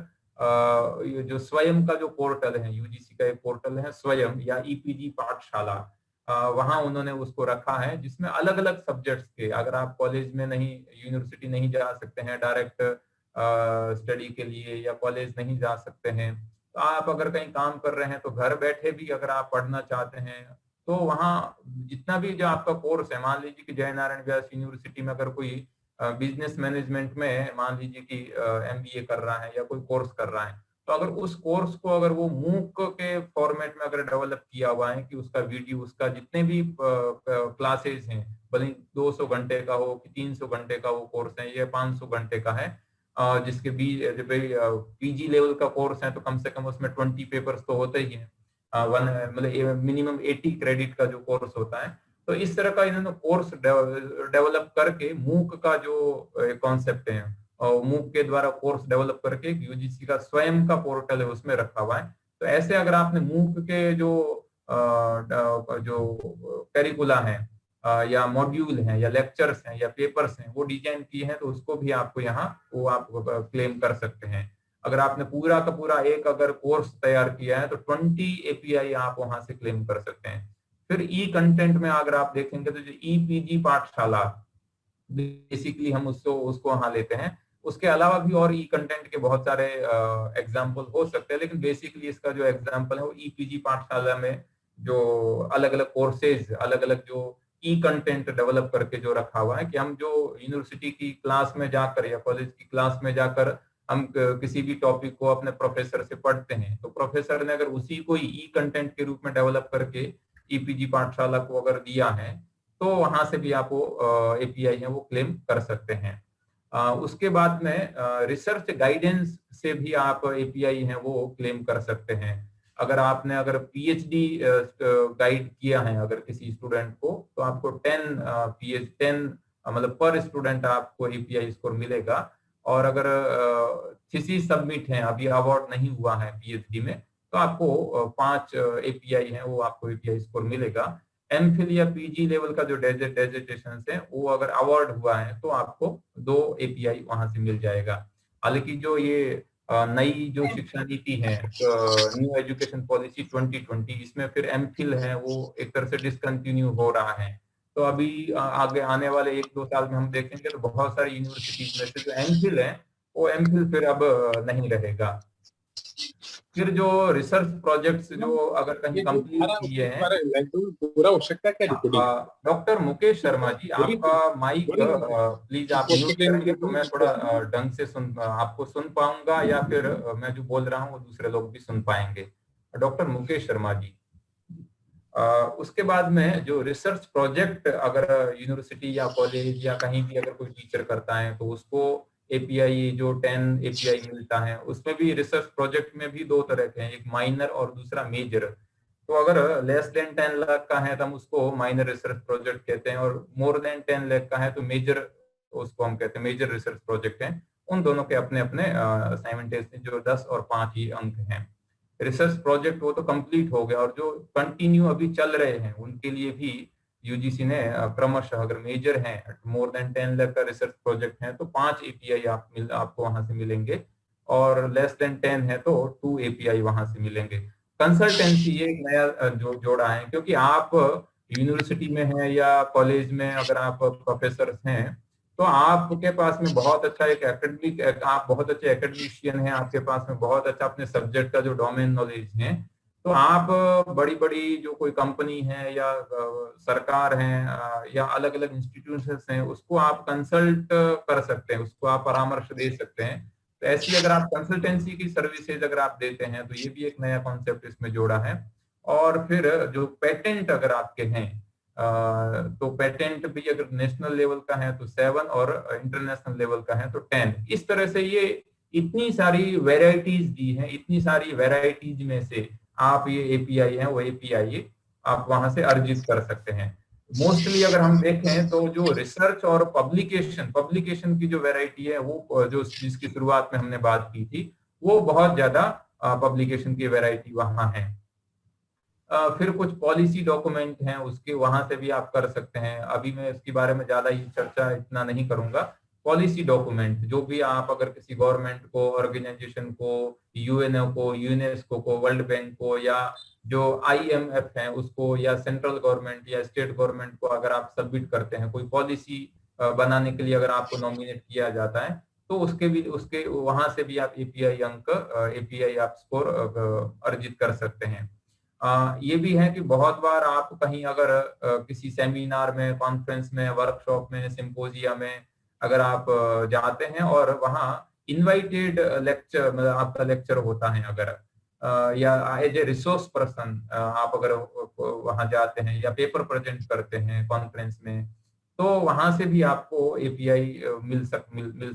ये जो स्वयं का जो पोर्टल है, यूजीसी का एक पोर्टल है स्वयं या ईपीजी पाठशाला, वहां उन्होंने उसको रखा है जिसमें अलग अलग सब्जेक्ट्स के, अगर आप कॉलेज में नहीं, यूनिवर्सिटी नहीं जा सकते हैं डायरेक्ट स्टडी के लिए या कॉलेज नहीं जा सकते हैं, तो आप अगर कहीं काम कर रहे हैं तो घर बैठे भी अगर आप पढ़ना चाहते हैं तो वहाँ जितना भी जो आपका कोर्स है, मान लीजिए कि जयनारायण व्यास यूनिवर्सिटी में अगर कोई बिजनेस मैनेजमेंट में मान लीजिए कि एमबीए कर रहा है या कोई कोर्स कर रहा है, तो अगर उस कोर्स को अगर वो मूक के फॉर्मेट में अगर डेवलप किया हुआ है कि उसका वीडियो, उसका जितने भी क्लासेस हैं, भले 200 घंटे का हो कि 300 घंटे का वो कोर्स है या 500 घंटे का है, जिसके पीजी लेवल का कोर्स है तो कम से कम उसमें 20 पेपर्स तो होते ही हैं, मतलब मिनिमम 80 क्रेडिट का जो कोर्स होता है। तो इस तरह का इन्होंने कोर्स डेवलप करके मूक का जो कॉन्सेप्ट है और मूक के द्वारा कोर्स डेवलप करके यूजीसी का स्वयं का पोर्टल है उसमें रखा हुआ है। तो ऐसे अगर आपने मूक के जो करिकुला है या मॉड्यूल हैं या लेक्चर्स हैं या पेपर्स हैं वो डिजाइन किए हैं तो उसको भी आपको यहाँ वो आप क्लेम कर सकते हैं। अगर आपने पूरा का पूरा एक अगर कोर्स तैयार किया है तो 20 एपीआई आप वहां से क्लेम कर सकते हैं। फिर ई कंटेंट में अगर आप देखेंगे तो जो ईपीजी पाठशाला बेसिकली हम उसको वहां लेते हैं, उसके अलावा भी और ई कंटेंट के बहुत सारे एग्जाम्पल हो सकते हैं, लेकिन बेसिकली इसका जो एग्जाम्पल है वो ईपीजी पाठशाला में जो अलग अलग कोर्सेज, अलग अलग जो ई कंटेंट डेवलप करके जो रखा हुआ है कि हम जो यूनिवर्सिटी की क्लास में जाकर या कॉलेज की क्लास में जाकर हम किसी भी टॉपिक को अपने प्रोफेसर से पढ़ते हैं तो प्रोफेसर ने अगर उसी को ई कंटेंट के रूप में डेवलप करके ईपीजी पाठशाला को अगर दिया है तो वहां से भी आप वो एपीआई है वो क्लेम कर सकते हैं। उसके बाद में रिसर्च गाइडेंस से भी आप एपीआई है वो क्लेम कर सकते हैं। अगर पीएचडी गाइड किया है अगर किसी स्टूडेंट को तो आपको 10 मतलब पर स्टूडेंट आपको एपीआई स्कोर मिलेगा। और अगर थीसिस सबमिट है, अभी अवार्ड नहीं हुआ है पीएचडी में, तो आपको 5 एपीआई है वो आपको एपीआई स्कोर मिलेगा। एमफिल या पीजी लेवल का जो डेजिटेशन है वो अगर अवार्ड हुआ है तो आपको 2 एपीआई वहां से मिल जाएगा। हालांकि जो ये नई जो शिक्षा नीति है न्यू एजुकेशन पॉलिसी 2020, इसमें फिर एमफिल है वो एक तरह से डिसकंटिन्यू हो रहा है। तो अभी आगे आने वाले 1-2 साल में हम देखेंगे तो बहुत सारी यूनिवर्सिटीज में से जो एमफिल है वो एमफिल फिर अब नहीं रहेगा। फिर जो रिसर्च प्रोजेक्ट्स जो अगर कहीं कंप्लीट किए हैं, पूरा हो सकता है क्या? डॉक्टर मुकेश शर्मा जी, आपका माइक प्लीज आप म्यूट करेंगे तो मैं थोड़ा ढंग से आपको सुन पाऊंगा, या फिर मैं जो बोल रहा हूँ वो दूसरे लोग भी सुन पाएंगे। डॉक्टर मुकेश शर्मा जी, उसके बाद में जो रिसर्च प्रोजेक्ट अगर यूनिवर्सिटी या कॉलेज या कहीं भी अगर कोई टीचर करता है तो उसको एपीआई जो 10 एपीआई मिलता है, उसमें भी रिसर्च प्रोजेक्ट में भी दो तरह के हैं, एक माइनर और दूसरा मेजर। तो अगर लेस देन 10 लाख का है तो हम उसको माइनर रिसर्च प्रोजेक्ट कहते हैं, और मोर देन 10 लाख का है तो मेजर, उसको हम कहते हैं मेजर रिसर्च प्रोजेक्ट है। उन दोनों के अपने अपने साइमल्टेनियसली जो 10 और 5 ही अंक हैं। रिसर्च प्रोजेक्ट वो तो कंप्लीट हो गया, और जो कंटिन्यू अभी चल रहे हैं उनके लिए भी यूजीसी ने क्रमशः, अगर मेजर है मोर देन 10 लाख का रिसर्च प्रोजेक्ट है तो 5 एपीआई आपको वहां से मिलेंगे, और लेस देन 10 है तो 2 एपीआई वहां से मिलेंगे। कंसल्टेंसी ये एक नया जो जोड़ा है, क्योंकि आप यूनिवर्सिटी में हैं या कॉलेज में अगर आप प्रोफेसर हैं तो आपके पास में बहुत अच्छा एक एकेडमिक, आप बहुत अच्छे एकेडमिशियन हैं, आपके पास में बहुत अच्छा अपने सब्जेक्ट का जो डोमेन नॉलेज है, तो आप बड़ी बड़ी जो कोई कंपनी है या सरकार है या अलग अलग इंस्टीट्यूशंस हैं उसको आप कंसल्ट कर सकते हैं, उसको आप परामर्श दे सकते हैं। तो ऐसी अगर आप कंसल्टेंसी की सर्विसेज अगर आप देते हैं तो ये भी एक नया कॉन्सेप्ट इसमें जोड़ा है। और फिर जो पेटेंट अगर आपके हैं तो पेटेंट भी अगर नेशनल लेवल का है तो 7 और इंटरनेशनल लेवल का है तो 10। इस तरह से ये इतनी सारी वेराइटीज दी हैं, इतनी सारी वेराइटीज में से आप ये एपीआई है वो एपीआई आप वहां से अर्जित कर सकते हैं। मोस्टली अगर हम देखें तो जो रिसर्च और पब्लिकेशन की जो वैरायटी है वो जो जिसकी शुरुआत में हमने बात की थी वो बहुत ज्यादा पब्लिकेशन की वैरायटी वहां है। फिर कुछ पॉलिसी डॉक्यूमेंट हैं उसके वहां से भी आप कर सकते हैं। अभी मैं इसके बारे में ज्यादा ही चर्चा इतना नहीं करूंगा। पॉलिसी डॉक्यूमेंट जो भी आप अगर किसी गवर्नमेंट को, ऑर्गेनाइजेशन को, यूएनओ को, यूनेस्को को, वर्ल्ड बैंक को, या जो आईएमएफ है उसको, या सेंट्रल गवर्नमेंट या स्टेट गवर्नमेंट को अगर आप सबमिट करते हैं कोई पॉलिसी बनाने के लिए, अगर आपको नॉमिनेट किया जाता है तो उसके वहां से भी आप एपीआई आप स्कोर अर्जित कर सकते हैं। ये भी है कि बहुत बार आप कहीं अगर किसी सेमिनार में, कॉन्फ्रेंस में, वर्कशॉप में, सिंपोजिया में अगर आप जाते हैं और वहाँ इनवाइटेड लेक्चर, मतलब आपका लेक्चर होता है अगर, या एज ए रिसोर्स पर्सन आप अगर वहां जाते हैं या पेपर प्रेजेंट करते हैं कॉन्फ्रेंस में, तो वहां से भी आपको एपीआई मिल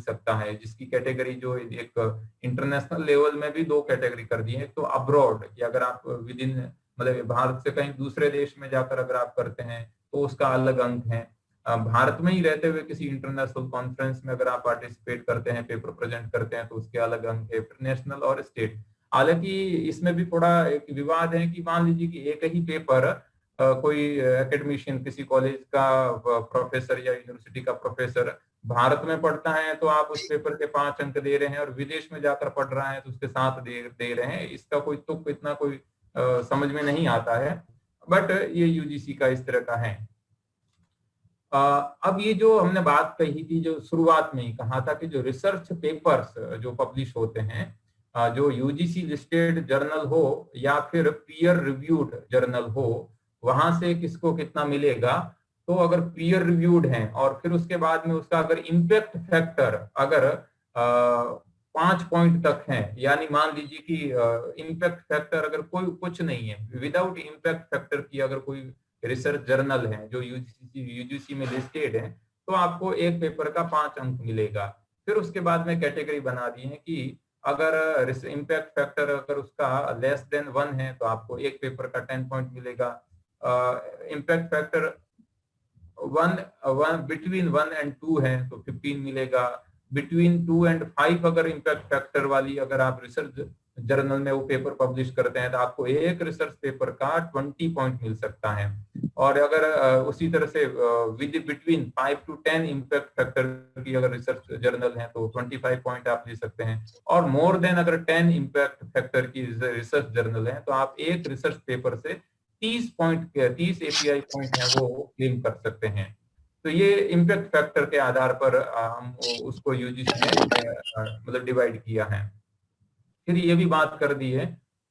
सकता है, जिसकी कैटेगरी जो एक इंटरनेशनल लेवल में भी 2 कैटेगरी कर दी है। एक तो अब्रॉड, कि अगर आप विद इन मतलब भारत से कहीं दूसरे देश में जाकर अगर आप करते हैं तो उसका अलग अंक है। भारत में ही रहते हुए किसी इंटरनेशनल कॉन्फ्रेंस में अगर आप पार्टिसिपेट करते हैं, पेपर प्रेजेंट करते हैं, तो उसके अलग अंक है, नेशनल और स्टेट। हालांकि इसमें भी थोड़ा एक विवाद है कि मान लीजिए कि एक ही पेपर कोई एकेडमिशियन, किसी कॉलेज का प्रोफेसर या यूनिवर्सिटी का प्रोफेसर भारत में पढ़ता है तो आप उस पेपर के 5 अंक दे रहे हैं, और विदेश में जाकर पढ़ रहा है तो उसके 7 दे रहे हैं। इसका कोई तुक इतना कोई समझ में नहीं आता है, बट ये यूजीसी का इस तरह का है। अब ये जो हमने बात कही थी, जो शुरुआत में ही कहा था कि जो रिसर्च पेपर्स जो पब्लिश होते हैं, जो यूजीसी लिस्टेड जर्नल हो या फिर पीयर रिव्यूड जर्नल हो, वहां से किसको कितना मिलेगा। तो अगर पीयर रिव्यूड है और फिर उसके बाद में उसका अगर इम्पैक्ट फैक्टर अगर 5 पॉइंट तक है, यानी मान लीजिए कि इम्पैक्ट फैक्टर अगर कोई कुछ नहीं है, विदाउट इम्पैक्ट फैक्टर की अगर कोई रिसर्च जर्नल है जो यूजीसी में लिस्टेड है, तो आपको एक पेपर का 5 अंक मिलेगा। फिर उसके बाद में कैटेगरी बना दी है कि अगर इम्पैक्ट फैक्टर अगर उसका लेस देन 1 है तो आपको एक पेपर का 10 पॉइंट मिलेगा। इम्पैक्ट फैक्टर बिटवीन 1 एंड 2 है तो 15 मिलेगा। बिटवीन 2 एंड 5 अगर इम्पैक्ट फैक्टर वाली अगर आप रिसर्च जर्नल में वो पेपर पब्लिश करते हैं तो आपको एक रिसर्च पेपर का 20 पॉइंट मिल सकता है। और अगर उसी तरह से बिटवीन 5 to 10 इम्पैक्ट फैक्टर की अगर रिसर्च जर्नल है तो 25 पॉइंट आप ले सकते हैं। और मोर देन अगर 10 इम्पैक्ट फैक्टर की रिसर्च जर्नल है तो आप एक रिसर्च पेपर से 30 एपीआई पॉइंट है वो क्लेम कर सकते हैं। तो ये इम्पैक्ट फैक्टर के आधार पर हम उसको यूजीसी ने मतलब डिवाइड किया है। फिर ये भी बात कर दी है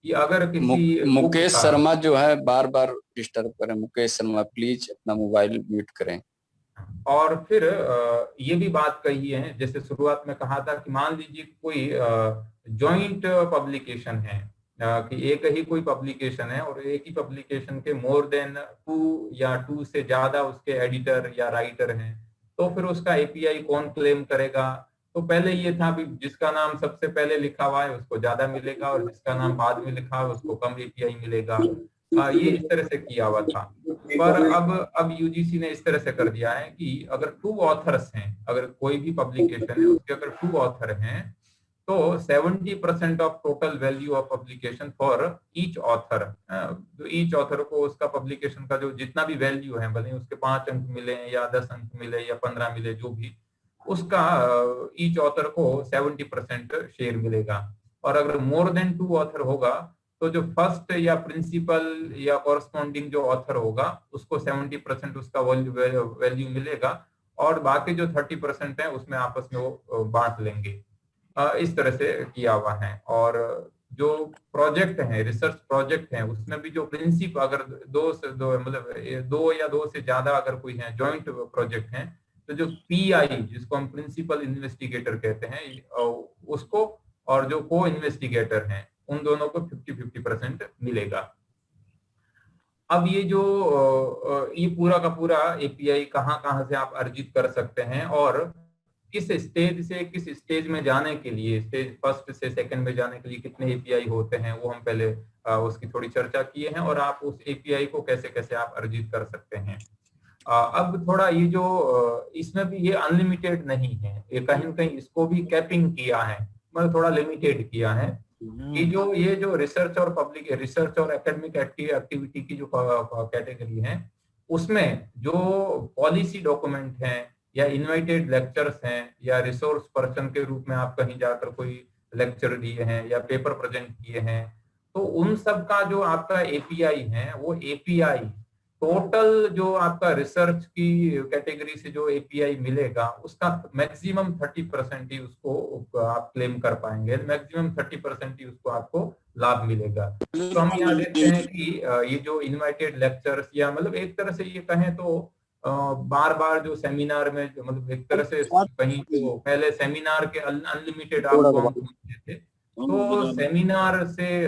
कि अगर किसी मुकेश शर्मा जो है बार बार डिस्टर्ब करें। मुकेश शर्मा प्लीज अपना मोबाइल म्यूट करें। और फिर ये भी बात कही है, जैसे शुरुआत में कहा था कि मान लीजिए कोई जॉइंट पब्लिकेशन है, कि एक ही कोई पब्लिकेशन है और एक ही पब्लिकेशन के मोर देन 2 या 2 से ज्यादा उसके एडिटर या राइटर हैं, तो फिर उसका एपीआई कौन क्लेम करेगा? तो पहले ये था भी जिसका नाम सबसे पहले लिखा हुआ है उसको ज्यादा मिलेगा और जिसका नाम बाद में लिखा है उसको कम एपीआई मिलेगा। ये इस तरह से किया हुआ था। पर अब यूजीसी ने इस तरह से कर दिया है कि अगर 2 ऑथर्स हैं, अगर कोई भी पब्लिकेशन है उसके अगर 2 ऑथर हैं, तो 70% of total value of publication for each author, तो ईच ऑथर को उसका पब्लिकेशन का जो जितना भी वैल्यू है, भले उसके 5 अंक मिले या 10 अंक मिले या 15 मिले, जो भी, उसका ईच ऑथर को 70% शेयर मिलेगा। और अगर मोर देन 2 ऑथर होगा तो जो फर्स्ट या प्रिंसिपल या कॉरस्पॉन्डिंग जो ऑथर होगा उसको 70% उसका वैल्यू मिलेगा और बाकी जो 30% है उसमें आपस में वो बांट लेंगे। इस तरह से किया हुआ है। और जो प्रोजेक्ट है, रिसर्च प्रोजेक्ट है, उसमें भी जो प्रिंसिपल अगर 2 मतलब 2 या 2 से ज्यादा अगर कोई है जॉइंट प्रोजेक्ट है, तो जो पीआई जिसको हम प्रिंसिपल इन्वेस्टिगेटर कहते हैं उसको और जो को इन्वेस्टिगेटर हैं उन दोनों को 50-50% मिलेगा। अब ये जो ये पूरा का पूरा एपीआई कहाँ से आप अर्जित कर सकते हैं और किस स्टेज से किस स्टेज में जाने के लिए, स्टेज फर्स्ट से सेकंड में जाने के लिए कितने एपीआई होते हैं, वो हम पहले उसकी थोड़ी चर्चा किए हैं और आप उस एपीआई को कैसे कैसे आप अर्जित कर सकते हैं। अब थोड़ा ये जो इसमें भी ये अनलिमिटेड नहीं है, ये कहीं न कहीं इसको भी कैपिंग किया है, मतलब थोड़ा लिमिटेड किया है कि ये जो रिसर्च और एकेडमिक एक्टिविटी की जो कैटेगरी है उसमें जो पॉलिसी डॉक्यूमेंट हैं या इनवाइटेड लेक्चर्स हैं या रिसोर्स पर्सन के रूप में आप कहीं जाकर कोई लेक्चर दिए हैं या पेपर प्रेजेंट किए हैं, तो उन सब का जो आपका एपीआई है वो एपीआई टोटल जो आपका रिसर्च की कैटेगरी से जो एपीआई मिलेगा उसका मैक्सिमम 30% ही उसको आप क्लेम कर पाएंगे, मैक्सिमम 30% ही उसको आपको लाभ मिलेगा। तो हम यहाँ देखते हैं कि ये जो इनवाइटेड लेक्चर्स या मतलब एक तरह से ये कहें तो बार बार जो सेमिनार में मतलब एक तरह से कहीं तो पहले सेमिनार के अनलिमिटेड आपको थे, तो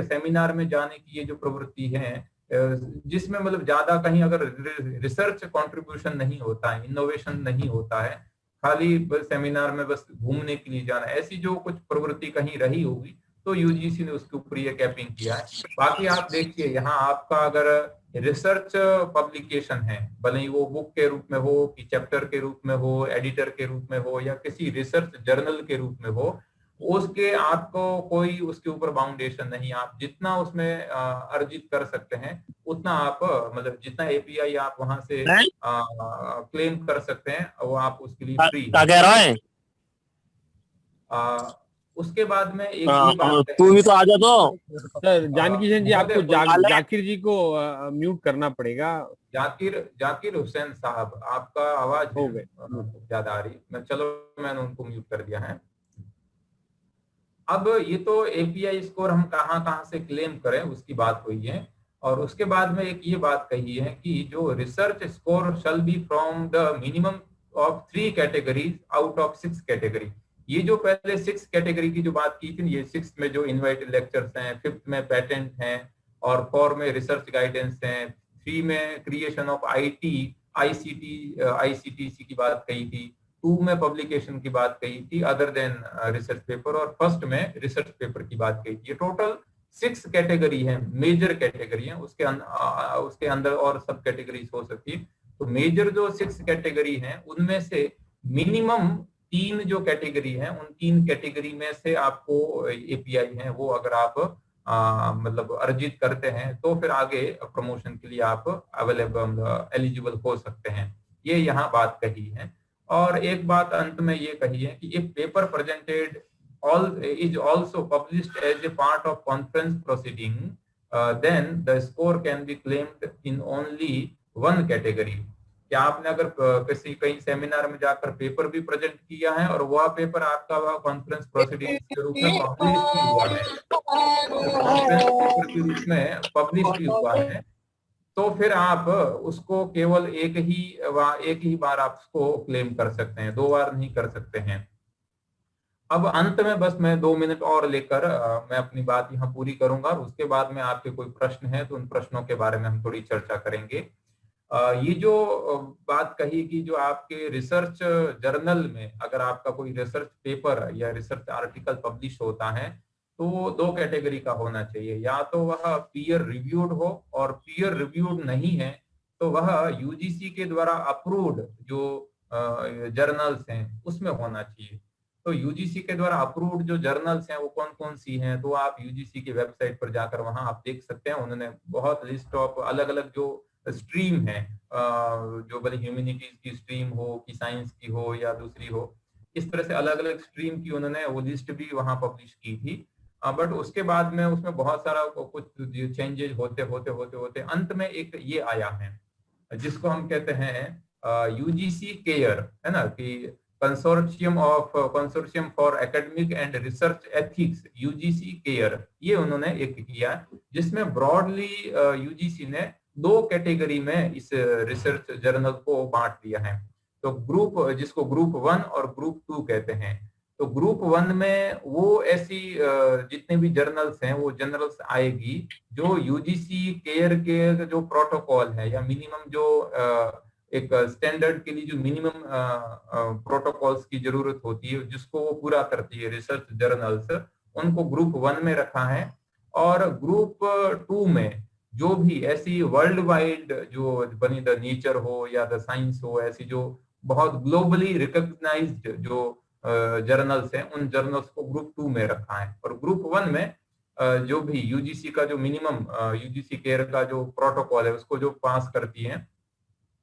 सेमिनार में जाने की ये जो प्रवृत्ति है जिसमें मतलब ज्यादा कहीं अगर रिसर्च कंट्रीब्यूशन नहीं होता है, इनोवेशन नहीं होता है, खाली बस सेमिनार में बस घूमने के लिए जाना, ऐसी जो कुछ प्रवृत्ति कहीं रही होगी तो यूजीसी ने उसके ऊपर ये कैपिंग किया है। बाकी आप देखिए यहाँ आपका अगर रिसर्च पब्लिकेशन है, भले ही वो बुक के रूप में हो कि चैप्टर के रूप में हो, एडिटर के रूप में हो या किसी रिसर्च जर्नल के रूप में हो, उसके आपको कोई उसके ऊपर बाउंडेशन नहीं, आप जितना उसमें अर्जित कर सकते हैं उतना आप मतलब जितना एपीआई आप वहां से क्लेम कर सकते हैं वो आप उसके लिए फ्री है। उसके बाद में एक तू भी तो आ जा। तो सर जानकी जी आपको जाकिर जी को म्यूट करना पड़ेगा। जाकिर हुसैन साहब आपका आवाज हो गए ज्यादा आ रही, मैंने उनको म्यूट कर दिया है। अब ये तो एपीआई स्कोर हम कहाँ से क्लेम करें उसकी बात हुई है और उसके बाद में एक ये बात कही है कि जो research score shall be from the minimum of 3 categories out of 6 category. ये जो पहले 6 कैटेगरी की जो बात की थी, ये 6 में जो इनवाइटेड लेक्चर्स हैं, 5th में पेटेंट हैं और 4 में रिसर्च गाइडेंस हैं, 3 में क्रिएशन ऑफ आईसीटीसी की बात कही थी, 2 में पब्लिकेशन की बात कही थी अदर देन रिसर्च पेपर और 1st में रिसर्च पेपर की बात कही थी। ये टोटल 6 कैटेगरी है, मेजर कैटेगरी है, उसके अंदर और सब कैटेगरीज हो सकती है। तो मेजर जो 6 कैटेगरी हैं उनमें से मिनिमम 3 जो कैटेगरी है उन 3 कैटेगरी में से आपको एपीआई है वो अगर आप मतलब अर्जित करते हैं तो फिर आगे प्रमोशन के लिए आप एलिजिबल हो सकते हैं, ये यहाँ बात कही है। और एक बात अंत में ये कही है कि if paper presented is also published as a part of conference proceeding, then the score can be claimed in only one category. या आपने अगर किसी कहीं सेमिनार में जाकर पेपर भी प्रेजेंट किया है और वह पेपर आपका वह कॉन्फ्रेंस प्रोसीडिंग्स के रूप में पब्लिश भी हुआ है, कॉन्फ्रेंस पेपर के रूप में पब्लिश भी हुआ है, तो फिर आप उसको केवल एक ही बार आप उसको क्लेम कर सकते हैं, 2 बार नहीं कर सकते हैं। अब अंत में बस मैं 2 मिनट और लेकर मैं अपनी बात यहाँ पूरी करूंगा और उसके बाद में आपके कोई प्रश्न है तो उन प्रश्नों के बारे में हम थोड़ी चर्चा करेंगे। ये जो बात कही कि जो आपके रिसर्च जर्नल में अगर आपका कोई रिसर्च पेपर या रिसर्च आर्टिकल पब्लिश होता है तो 2 कैटेगरी का होना चाहिए, या तो वह पीयर रिव्यूड हो, और पीयर रिव्यूड नहीं है तो वह यूजीसी के द्वारा अप्रूव्ड जो जर्नल्स हैं उसमें होना चाहिए। तो यूजीसी के द्वारा अप्रूव्ड जो जर्नल्स हैं वो कौन कौन सी हैं, तो आप यूजीसी की वेबसाइट पर जाकर वहां आप देख सकते हैं। उन्होंने बहुत लिस्ट ऑफ अलग अलग जो स्ट्रीम है, जो भले ह्यूमैनिटीज की स्ट्रीम हो कि साइंस की हो या दूसरी हो, इस तरह से अलग अलग स्ट्रीम की उन्होंने वो लिस्ट भी वहां पब्लिश की थी। बट उसके बाद में उसमें बहुत सारा कुछ चेंजेस होते होते होते होते अंत में एक ये आया है जिसको हम कहते हैं यूजीसी केयर, है ना, कि consortium for academic and research ethics, UGC care, ये उन्होंने एक किया जिसमें ब्रॉडली यूजीसी ने 2 कैटेगरी में इस रिसर्च जर्नल को बांट दिया है। तो ग्रुप, जिसको ग्रुप 1 और ग्रुप 2 कहते हैं, तो ग्रुप 1 में वो ऐसी जितने भी जर्नल्स हैं वो जर्नल्स आएगी जो यूजीसी केयर के जो प्रोटोकॉल है या मिनिमम जो एक स्टैंडर्ड के लिए जो मिनिमम प्रोटोकॉल्स की जरूरत होती है जिसको वो पूरा करती है रिसर्च जर्नल्स, उनको ग्रुप 1 में रखा है। और ग्रुप 2 में जो भी ऐसी वर्ल्ड वाइड जो बनी द नेचर हो या द साइंस हो, ऐसी जो बहुत ग्लोबली रिकॉग्नाइज्ड जो जर्नल्स हैं उन जर्नल्स को ग्रुप 2 में रखा है। और ग्रुप 1 में जो भी यूजीसी का जो मिनिमम यूजीसी केयर का जो प्रोटोकॉल है उसको जो पास करती है,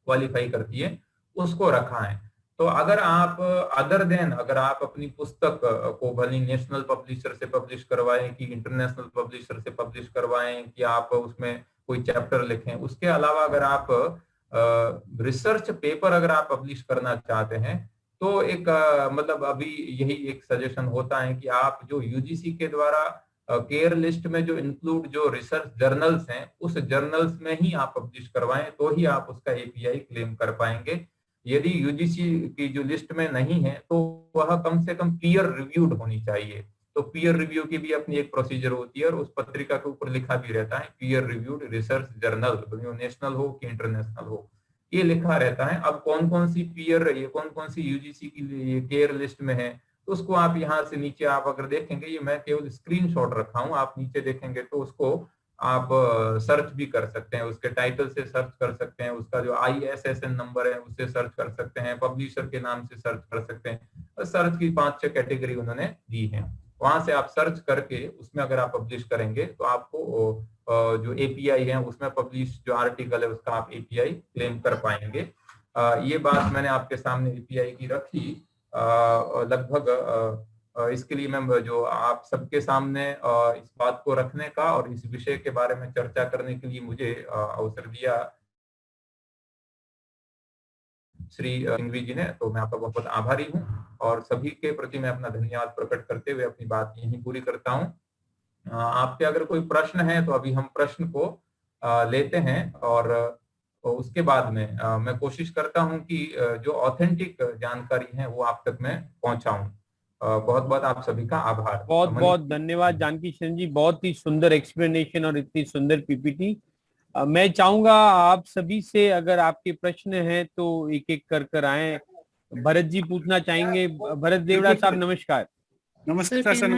क्वालिफाई करती है, उसको रखा है। तो अगर आप अगर आप अपनी पुस्तक को भले नेशनल पब्लिशर से पब्लिश करवाएं कि इंटरनेशनल पब्लिशर से पब्लिश करवाएं कि आप उसमें कोई चैप्टर लिखें, उसके अलावा अगर आप रिसर्च पेपर अगर आप पब्लिश करना चाहते हैं तो एक मतलब अभी यही एक सजेशन होता है कि आप जो यूजीसी के द्वारा केयर लिस्ट में जो इंक्लूड जो रिसर्च जर्नल्स हैं उस जर्नल्स में ही आप पब्लिश करवाएं, तो ही आप उसका एपीआई क्लेम कर पाएंगे। यदि यूजीसी की जो लिस्ट में नहीं है तो वह कम से कम पीयर रिव्यूड होनी चाहिए। तो पीयर रिव्यू की भी अपनी एक प्रोसीजर होती है और उस पत्रिका के ऊपर लिखा भी रहता है peer reviewed research journal, national हो कि इंटरनेशनल हो, ये लिखा रहता है। अब कौन कौन सी यूजीसी की केयर लिस्ट में है तो उसको आप यहाँ से नीचे आप अगर देखेंगे, ये मैं केवल स्क्रीनशॉट रखा हूँ, आप नीचे देखेंगे तो उसको आप सर्च भी कर सकते हैं, उसके टाइटल से सर्च कर सकते हैं, उसका जो ISSN नंबर है उससे सर्च कर सकते हैं, पब्लिशर के नाम से सर्च कर सकते हैं। सर्च की 5-6 कैटेगरी उन्होंने दी है, वहां से आप सर्च करके उसमें अगर आप पब्लिश करेंगे तो आपको जो एपीआई है उसमें पब्लिश जो आर्टिकल है उसका आप एपीआई क्लेम कर पाएंगे। ये बात मैंने आपके सामने एपीआई की रखी। लगभग इसके लिए मैं जो आप सबके सामने इस बात को रखने का और इस विषय के बारे में चर्चा करने के लिए मुझे अवसर दिया श्री सिंघवी जी ने, तो मैं आपका बहुत बहुत आभारी हूँ और सभी के प्रति मैं अपना धन्यवाद प्रकट करते हुए अपनी बात यहीं पूरी करता हूँ। आपके अगर कोई प्रश्न है तो अभी हम प्रश्न को लेते हैं और उसके बाद में मैं कोशिश करता हूं कि जो ऑथेंटिक जानकारी है वो आप तक मैं पहुंचाऊं। बहुत बहुत आप सभी का आभार। बहुत बहुत धन्यवाद जानकी शरण जी, बहुत ही सुंदर एक्सप्लेनेशन और इतनी सुंदर पीपीटी। मैं चाहूंगा आप सभी से अगर आपके प्रश्न हैं तो एक एक कर आए। भरत जी पूछना चाहेंगे। भरत देवड़ा साहब नमस्कार। नमस्कार सर।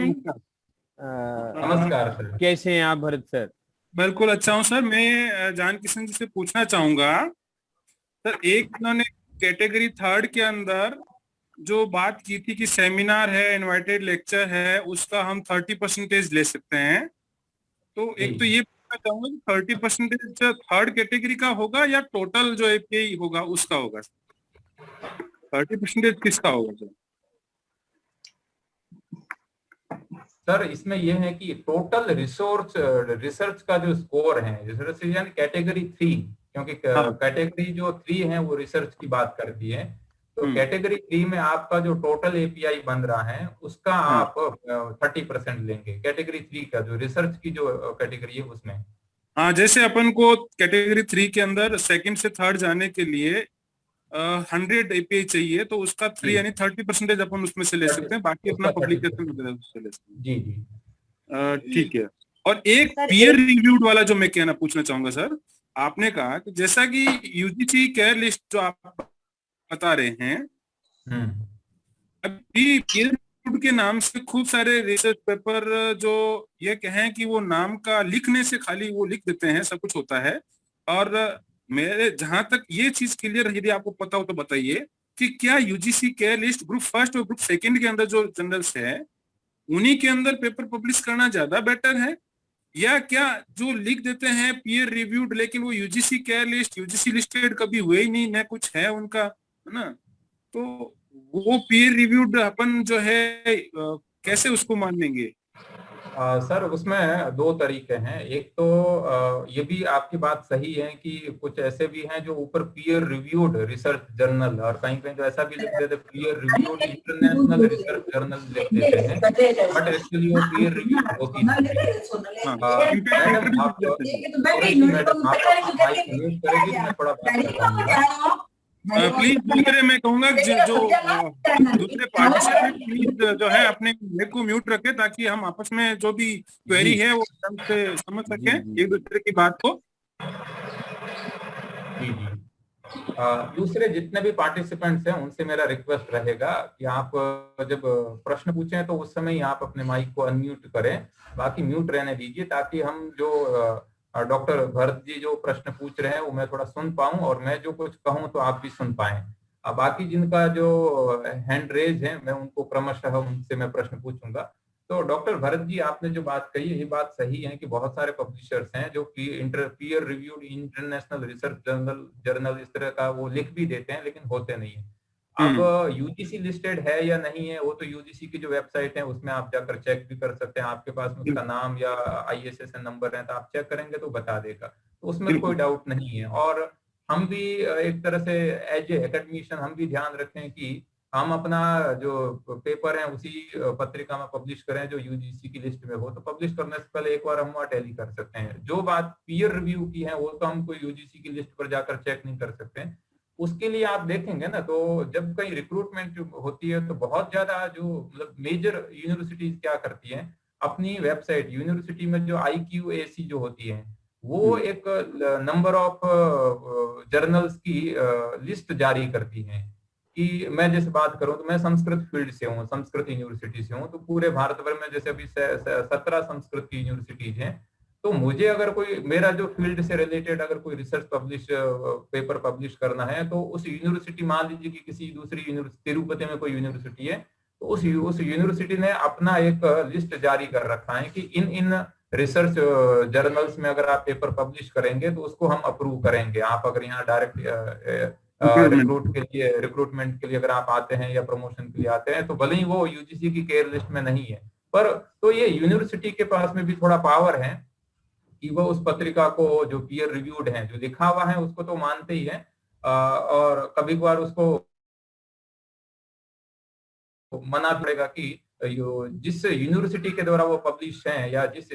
नमस्कार सर, कैसे हैं आप भरत सर? बिल्कुल अच्छा हूँ सर। मैं जानकिशन जी से पूछना चाहूंगा सर, एक उन्होंने कैटेगरी 3 के अंदर जो बात की थी कि सेमिनार है, इनवाइटेड लेक्चर है, उसका हम 30% ले सकते हैं। तो एक तो ये पूछना चाहूंगा कि 30% 3rd कैटेगरी का होगा या टोटल जो एपीआई होगा उसका होगा? 30% किसका होगा सर? सर इसमें यह है कि टोटल रिसर्च का जो स्कोर है, रिसर्च यानी कैटेगरी क्योंकि कैटेगरी जो 3 है वो रिसर्च की बात करती है। तो कैटेगरी 3 में आपका जो टोटल एपीआई बन रहा है उसका आप 30% लेंगे, कैटेगरी 3 का जो रिसर्च की जो कैटेगरी है उसमें। हाँ, जैसे अपन को कैटेगरी 3 के अंदर सेकंड से थर्ड जाने के लिए 100 एपीआई चाहिए, तो उसका 3 यानी 30% अपन उसमें से ले सकते हैं, बाकी अपना पब्लिकेशन वगैरह उससे ले सकते हैं। जी जी ठीक है। और एक पीयर रिव्यूड वाला जो मैं कहना पूछना चाहूंगा सर, आपने कहा कि जैसा कि यूजीसी केयर लिस्ट जो आप बता रहे हैं, अभी पीयर रिव्यूड के नाम से खूब सारे रिसर्च पेपर जो ये कहें कि वो नाम का लिखने से खाली वो लिख देते हैं, सब कुछ होता है। और मेरे जहां तक ये चीज क्लियर, यदि आपको पता हो तो बताइए कि क्या UGC care list group first और ग्रुप सेकंड के अंदर जो जर्नल्स है उन्हीं के अंदर पेपर पब्लिश करना ज्यादा बेटर है, या क्या जो लिख देते हैं पीयर रिव्यूड लेकिन वो UGC care list, UGC listed कभी हुए ही नहीं, न कुछ है उनका, है ना, तो वो पीयर रिव्यूड अपन जो है कैसे उसको मान लेंगे? सर उसमें 2 तरीके हैं। एक तो ये भी आपकी बात सही है कि कुछ ऐसे भी हैं जो ऊपर पीयर रिव्यूड रिसर्च जर्नल, और कहीं कहीं तो ऐसा भी लिख देते peer reviewed international research journal लिख देते हैं, बट एक्चुअली वो पीयर रिव्यूड होती नहीं है। मैडम आप माइक म्यूट करेगी, मैं थोड़ा बात कर पाऊंगा प्लीज। दूसरे मैं कहूंगा जो दूसरे पार्टिसिपेंट प्लीज जो है अपने माइक को म्यूट रखे, ताकि हम आपस में जो भी क्वेरी है वो ढंग से समझ सकें एक दूसरे की बात को। जी जी। दूसरे जितने भी पार्टिसिपेंट्स हैं उनसे मेरा रिक्वेस्ट रहेगा कि आप जब प्रश्न पूछें तो उस समय ही आप अपने माइक को अनम्यूट करें, बाकी म्यूट रहने दीजिए, ताकि हम जो डॉक्टर भरत जी जो प्रश्न पूछ रहे हैं वो मैं थोड़ा सुन पाऊं, और मैं जो कुछ कहूं तो आप भी सुन पाएं। बाकी जिनका जो हैंड रेज है मैं उनको क्रमशः उनसे मैं प्रश्न पूछूंगा। तो डॉक्टर भरत जी आपने जो बात कही है ये बात सही है कि बहुत सारे पब्लिशर्स हैं जो peer reviewed international research journal इस तरह का वो लिख भी देते हैं लेकिन होते नहीं है। अब यूजीसी लिस्टेड है या नहीं है वो तो यूजीसी की जो वेबसाइट है उसमें आप जाकर चेक भी कर सकते हैं, आपके पास उसका नाम या ISSN नंबर है तो आप चेक करेंगे तो बता देगा, तो उसमें कोई डाउट नहीं है। और हम भी एक तरह से एज ए एकेडमिशियन हम भी ध्यान रखें कि हम अपना जो पेपर है उसी पत्रिका में पब्लिश करें जो यूजीसी की लिस्ट में हो, तो पब्लिश करने से पहले एक बार हम वहाँ टैली कर सकते हैं। जो बात पीयर रिव्यू की है वो तो हम कोई यूजीसी की लिस्ट पर जाकर चेक नहीं कर सकते हैं। उसके लिए आप देखेंगे ना, तो जब कहीं रिक्रूटमेंट होती है तो बहुत ज्यादा जो मतलब मेजर यूनिवर्सिटीज क्या करती हैं, अपनी वेबसाइट यूनिवर्सिटी में जो IQAC जो होती है वो एक नंबर ऑफ जर्नल्स की लिस्ट जारी करती हैं। कि मैं जैसे बात करूं तो मैं संस्कृत फील्ड से हूँ, संस्कृत यूनिवर्सिटी से हूँ, तो पूरे भारत भर में जैसे अभी 17 संस्कृत की यूनिवर्सिटीज हैं, तो मुझे अगर कोई मेरा जो फील्ड से रिलेटेड अगर कोई रिसर्च पेपर पब्लिश करना है तो उस यूनिवर्सिटी, मान लीजिए कि किसी दूसरी यूनिवर्सिटी, तिरुपति में कोई यूनिवर्सिटी है, तो उस यूनिवर्सिटी ने अपना एक लिस्ट जारी कर रखा है कि इन रिसर्च जर्नल्स में अगर आप पेपर पब्लिश करेंगे तो उसको हम अप्रूव करेंगे। आप अगर यहाँ डायरेक्ट रिक्रूटमेंट के लिए अगर आप आते हैं या प्रमोशन के लिए आते हैं तो भले ही वो यूजीसी की केयर लिस्ट में नहीं है, पर तो ये यूनिवर्सिटी के पास में भी थोड़ा पावर है कि वो उस पत्रिका को जो पीयर रिव्यूड है जो लिखा हुआ है उसको तो मानते ही है, और कभी कभार उसको मना पड़ेगा कि जिस यूनिवर्सिटी के द्वारा वो पब्लिश हैं या जिस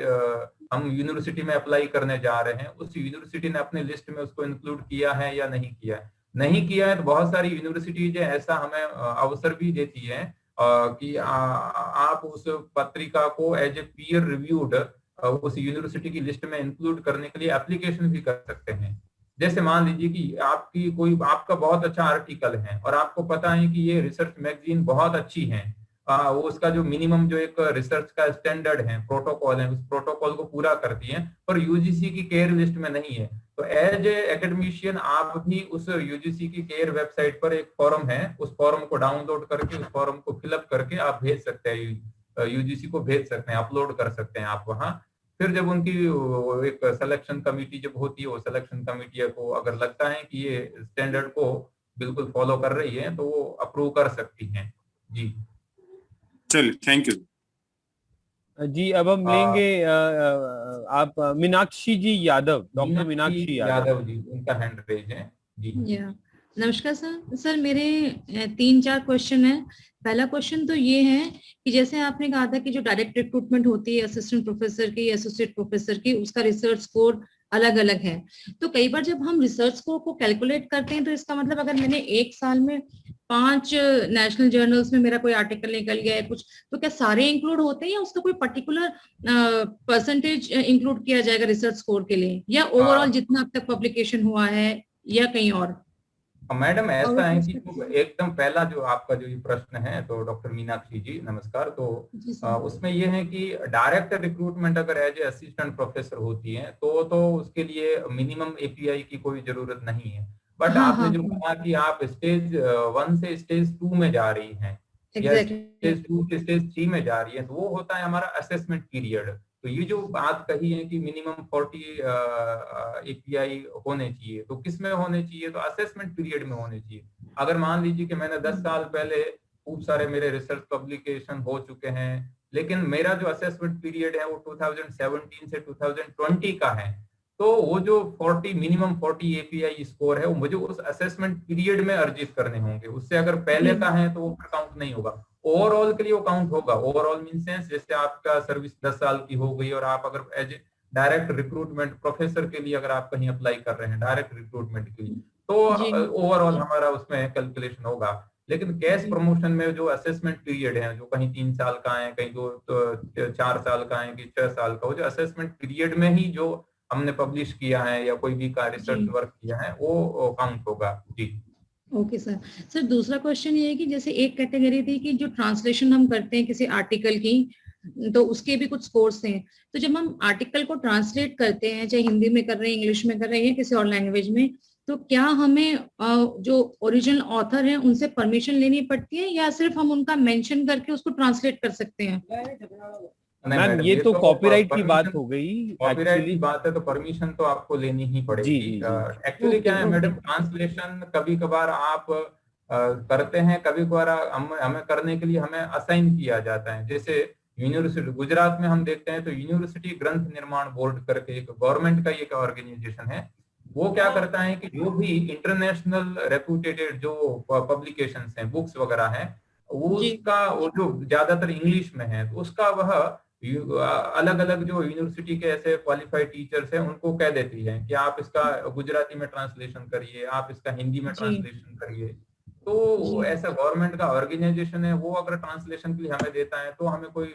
हम यूनिवर्सिटी में अप्लाई करने जा रहे हैं उस यूनिवर्सिटी ने अपने लिस्ट में उसको इंक्लूड किया है या नहीं किया है। नहीं किया है तो बहुत सारी यूनिवर्सिटीज ऐसा हमें अवसर भी देती है कि आप उस पत्रिका को एज ए पीयर रिव्यूड उस यूनिवर्सिटी की लिस्ट में इंक्लूड करने के लिए एप्लीकेशन भी कर सकते हैं। जैसे मान लीजिए कि आपका बहुत अच्छा आर्टिकल है और आपको पता है कि ये रिसर्च मैगजीन बहुत अच्छी है, वो उसका जो मिनिमम जो एक रिसर्च का स्टैंडर्ड है, प्रोटोकॉल है, उस प्रोटोकॉल को पूरा करती है, पर यूजीसी की केयर लिस्ट में नहीं है, तो एज ए एकेडमिशियन आप भी उस यूजीसी की केयर वेबसाइट पर एक फॉर्म है, उस फॉर्म को डाउनलोड करके उस फॉर्म को फिलअप करके आप भेज सकते हैं, यूजीसी को भेज सकते हैं, अपलोड कर सकते हैं आप वहां। फिर जब उनकी एक सिलेक्शन कमेटी जब होती है, वो सिलेक्शन कमेटी को अगर लगता है कि ये स्टैंडर्ड को बिल्कुल फॉलो कर रही है तो वो अप्रूव कर सकती हैं। जी चलिए, थैंक यू। जी अब हम लेंगे आप मीनाक्षी जी यादव, डॉक्टर मीनाक्षी यादव जी, उनका हैंड रेज है जी। नमस्कार सर। सर मेरे 3-4 क्वेश्चन है। पहला क्वेश्चन तो ये है कि जैसे आपने कहा था कि जो डायरेक्ट रिक्रूटमेंट होती है असिस्टेंट प्रोफेसर की, एसोसिएट प्रोफेसर की, उसका रिसर्च स्कोर अलग अलग है। तो कई बार जब हम रिसर्च स्कोर को कैलकुलेट करते हैं तो इसका मतलब अगर मैंने एक साल में 5 नेशनल जर्नल्स में मेरा कोई आर्टिकल निकल गया है कुछ, तो क्या सारे इंक्लूड होते हैं या उसका कोई पर्टिकुलर परसेंटेज इंक्लूड किया जाएगा रिसर्च स्कोर के लिए, या ओवरऑल जितना अब तक पब्लिकेशन हुआ है या कहीं और? मैडम ऐसा है कि एकदम पहला जो आपका जो ये प्रश्न है, तो डॉक्टर मीनाक्षी जी नमस्कार। तो उसमें ये है कि डायरेक्ट रिक्रूटमेंट अगर एज ए असिस्टेंट प्रोफेसर होती है तो उसके लिए मिनिमम एपीआई की कोई जरूरत नहीं है। बट आपने जो कहा कि आप स्टेज 1 से स्टेज 2 में जा रही हैं या स्टेज 2 से स्टेज 3 में जा रही है, तो वो होता है हमारा असेसमेंट पीरियड। तो ये जो बात कही है कि मिनिमम 40 एपीआई होने चाहिए, तो किस में होने चाहिए? तो असेसमेंट पीरियड में होने चाहिए। अगर मान लीजिए कि मैंने 10 साल पहले खूब सारे मेरे रिसर्च पब्लिकेशन हो चुके हैं, लेकिन मेरा जो असेसमेंट पीरियड है वो 2017 से 2020 का है, तो वो जो मिनिमम 40 एपीआई स्कोर है वो मुझे उस असेसमेंट पीरियड में अर्जित करने होंगे। उससे अगर पहले का है तो वो काउंट नहीं होगा। ओवरऑल के लिए वो काउंट होगा। ओवरऑल मीन सेंस जैसे आपका सर्विस 10 साल की हो गई और आप अगर एज डायरेक्ट रिक्रूटमेंट प्रोफेसर के लिए अगर आप कहीं अप्लाई कर रहे हैं डायरेक्ट रिक्रूटमेंट के लिए, तो ओवरऑल हमारा उसमें कैलकुलेशन होगा। लेकिन कैश प्रमोशन में जो असेसमेंट पीरियड है, जो कहीं 3 साल का है, कहीं 4 साल का है, कि 6 साल का, वो जो असेसमेंट पीरियड में ही जो हमने पब्लिश किया है या कोई भी का रिसर्च वर्क किया है वो काउंट होगा जी। Okay sir. सर दूसरा क्वेश्चन ये है कि जैसे एक कैटेगरी थी कि जो ट्रांसलेशन हम करते हैं किसी आर्टिकल की, तो उसके भी कुछ स्कोर्स हैं। तो जब हम आर्टिकल को ट्रांसलेट करते हैं, चाहे हिंदी में कर रहे हैं, इंग्लिश में कर रहे हैं, किसी और लैंग्वेज में, तो क्या हमें जो ओरिजिनल ऑथर हैं उनसे परमिशन लेनी पड़ती है या सिर्फ हम उनका मेंशन करके उसको ट्रांसलेट कर सकते हैं? मैम ये तो कॉपीराइट की बात हो गई। कॉपीराइट की बात है तो परमिशन तो आपको लेनी ही पड़ेगी। एक्चुअली क्या है मैडम, ट्रांसलेशन कभी कभार आप करते हैं, कभी कभार हमें करने के लिए हमें असाइन किया जाता है। जैसे यूनिवर्सिटी गुजरात में हम देखते हैं तो यूनिवर्सिटी ग्रंथ निर्माण बोर्ड करके एक गवर्नमेंट का एक ऑर्गेनाइजेशन है, वो क्या करता है कि जो भी इंटरनेशनल रेप्यूटेड जो पब्लिकेशंस हैं, बुक्स वगैरह हैं, उसका वो जो ज्यादातर इंग्लिश में है, तो उसका वह अलग अलग जो यूनिवर्सिटी के ऐसे क्वालिफाइड टीचर्स हैं उनको कह देती है कि आप इसका गुजराती में ट्रांसलेशन करिए, आप इसका हिंदी में ट्रांसलेशन करिए। तो ऐसा गवर्नमेंट का ऑर्गेनाइजेशन है, वो अगर ट्रांसलेशन के लिए हमें देता है तो हमें कोई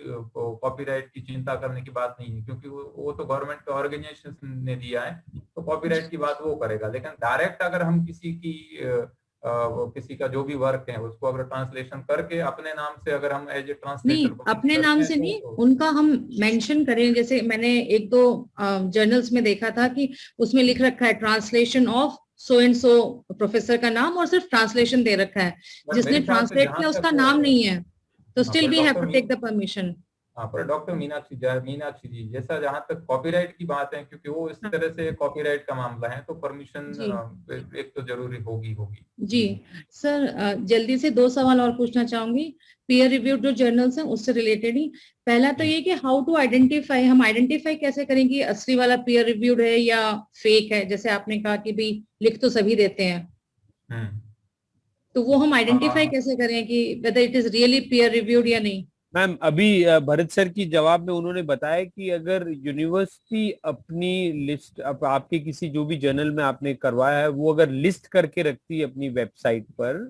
कॉपीराइट की चिंता करने की बात नहीं है, क्योंकि वो तो गवर्नमेंट के ऑर्गेनाइजेशन ने दिया है, तो कॉपीराइट की बात वो करेगा। लेकिन डायरेक्ट अगर हम किसी का जो भी वर्क है उसको अगर ट्रांसलेशन करके अपने नाम से अगर हम एज ए ट्रांसलेटर अपने नाम से नहीं, उनका हम मेंशन करें। जैसे मैंने 1-2 जर्नल्स में देखा था कि उसमें लिख रखा है translation of so and so, professor का नाम और सिर्फ ट्रांसलेशन दे रखा है, जिसने ट्रांसलेट किया उसका नाम नहीं है, तो still we have to take the permission. हाँ, पर डॉक्टर मीनाक्षी जी जैसा जहाँ तक कॉपीराइट की बात है, क्योंकि वो इस तरह से कॉपीराइट का मामला है, तो परमिशन एक तो जरूरी होगी जी। सर जल्दी से 2 सवाल और पूछना चाहूंगी पीयर रिव्यूड जो जर्नल्स हैं उससे रिलेटेड ही। पहला तो ये कि हाउ टू आइडेंटिफाई, हम आइडेंटिफाई कैसे करेंगे असली वाला पीयर रिव्यूड है या फेक है? जैसे आपने कहा कि भाई लिख तो सभी देते हैं, तो वो हम आइडेंटिफाई कैसे करें कि whether it is really peer reviewed या नहीं? मैम अभी भरत सर की जवाब में उन्होंने बताया कि अगर यूनिवर्सिटी अपनी लिस्ट आपके किसी जो भी जर्नल में आपने करवाया है वो अगर लिस्ट करके रखती है अपनी वेबसाइट पर,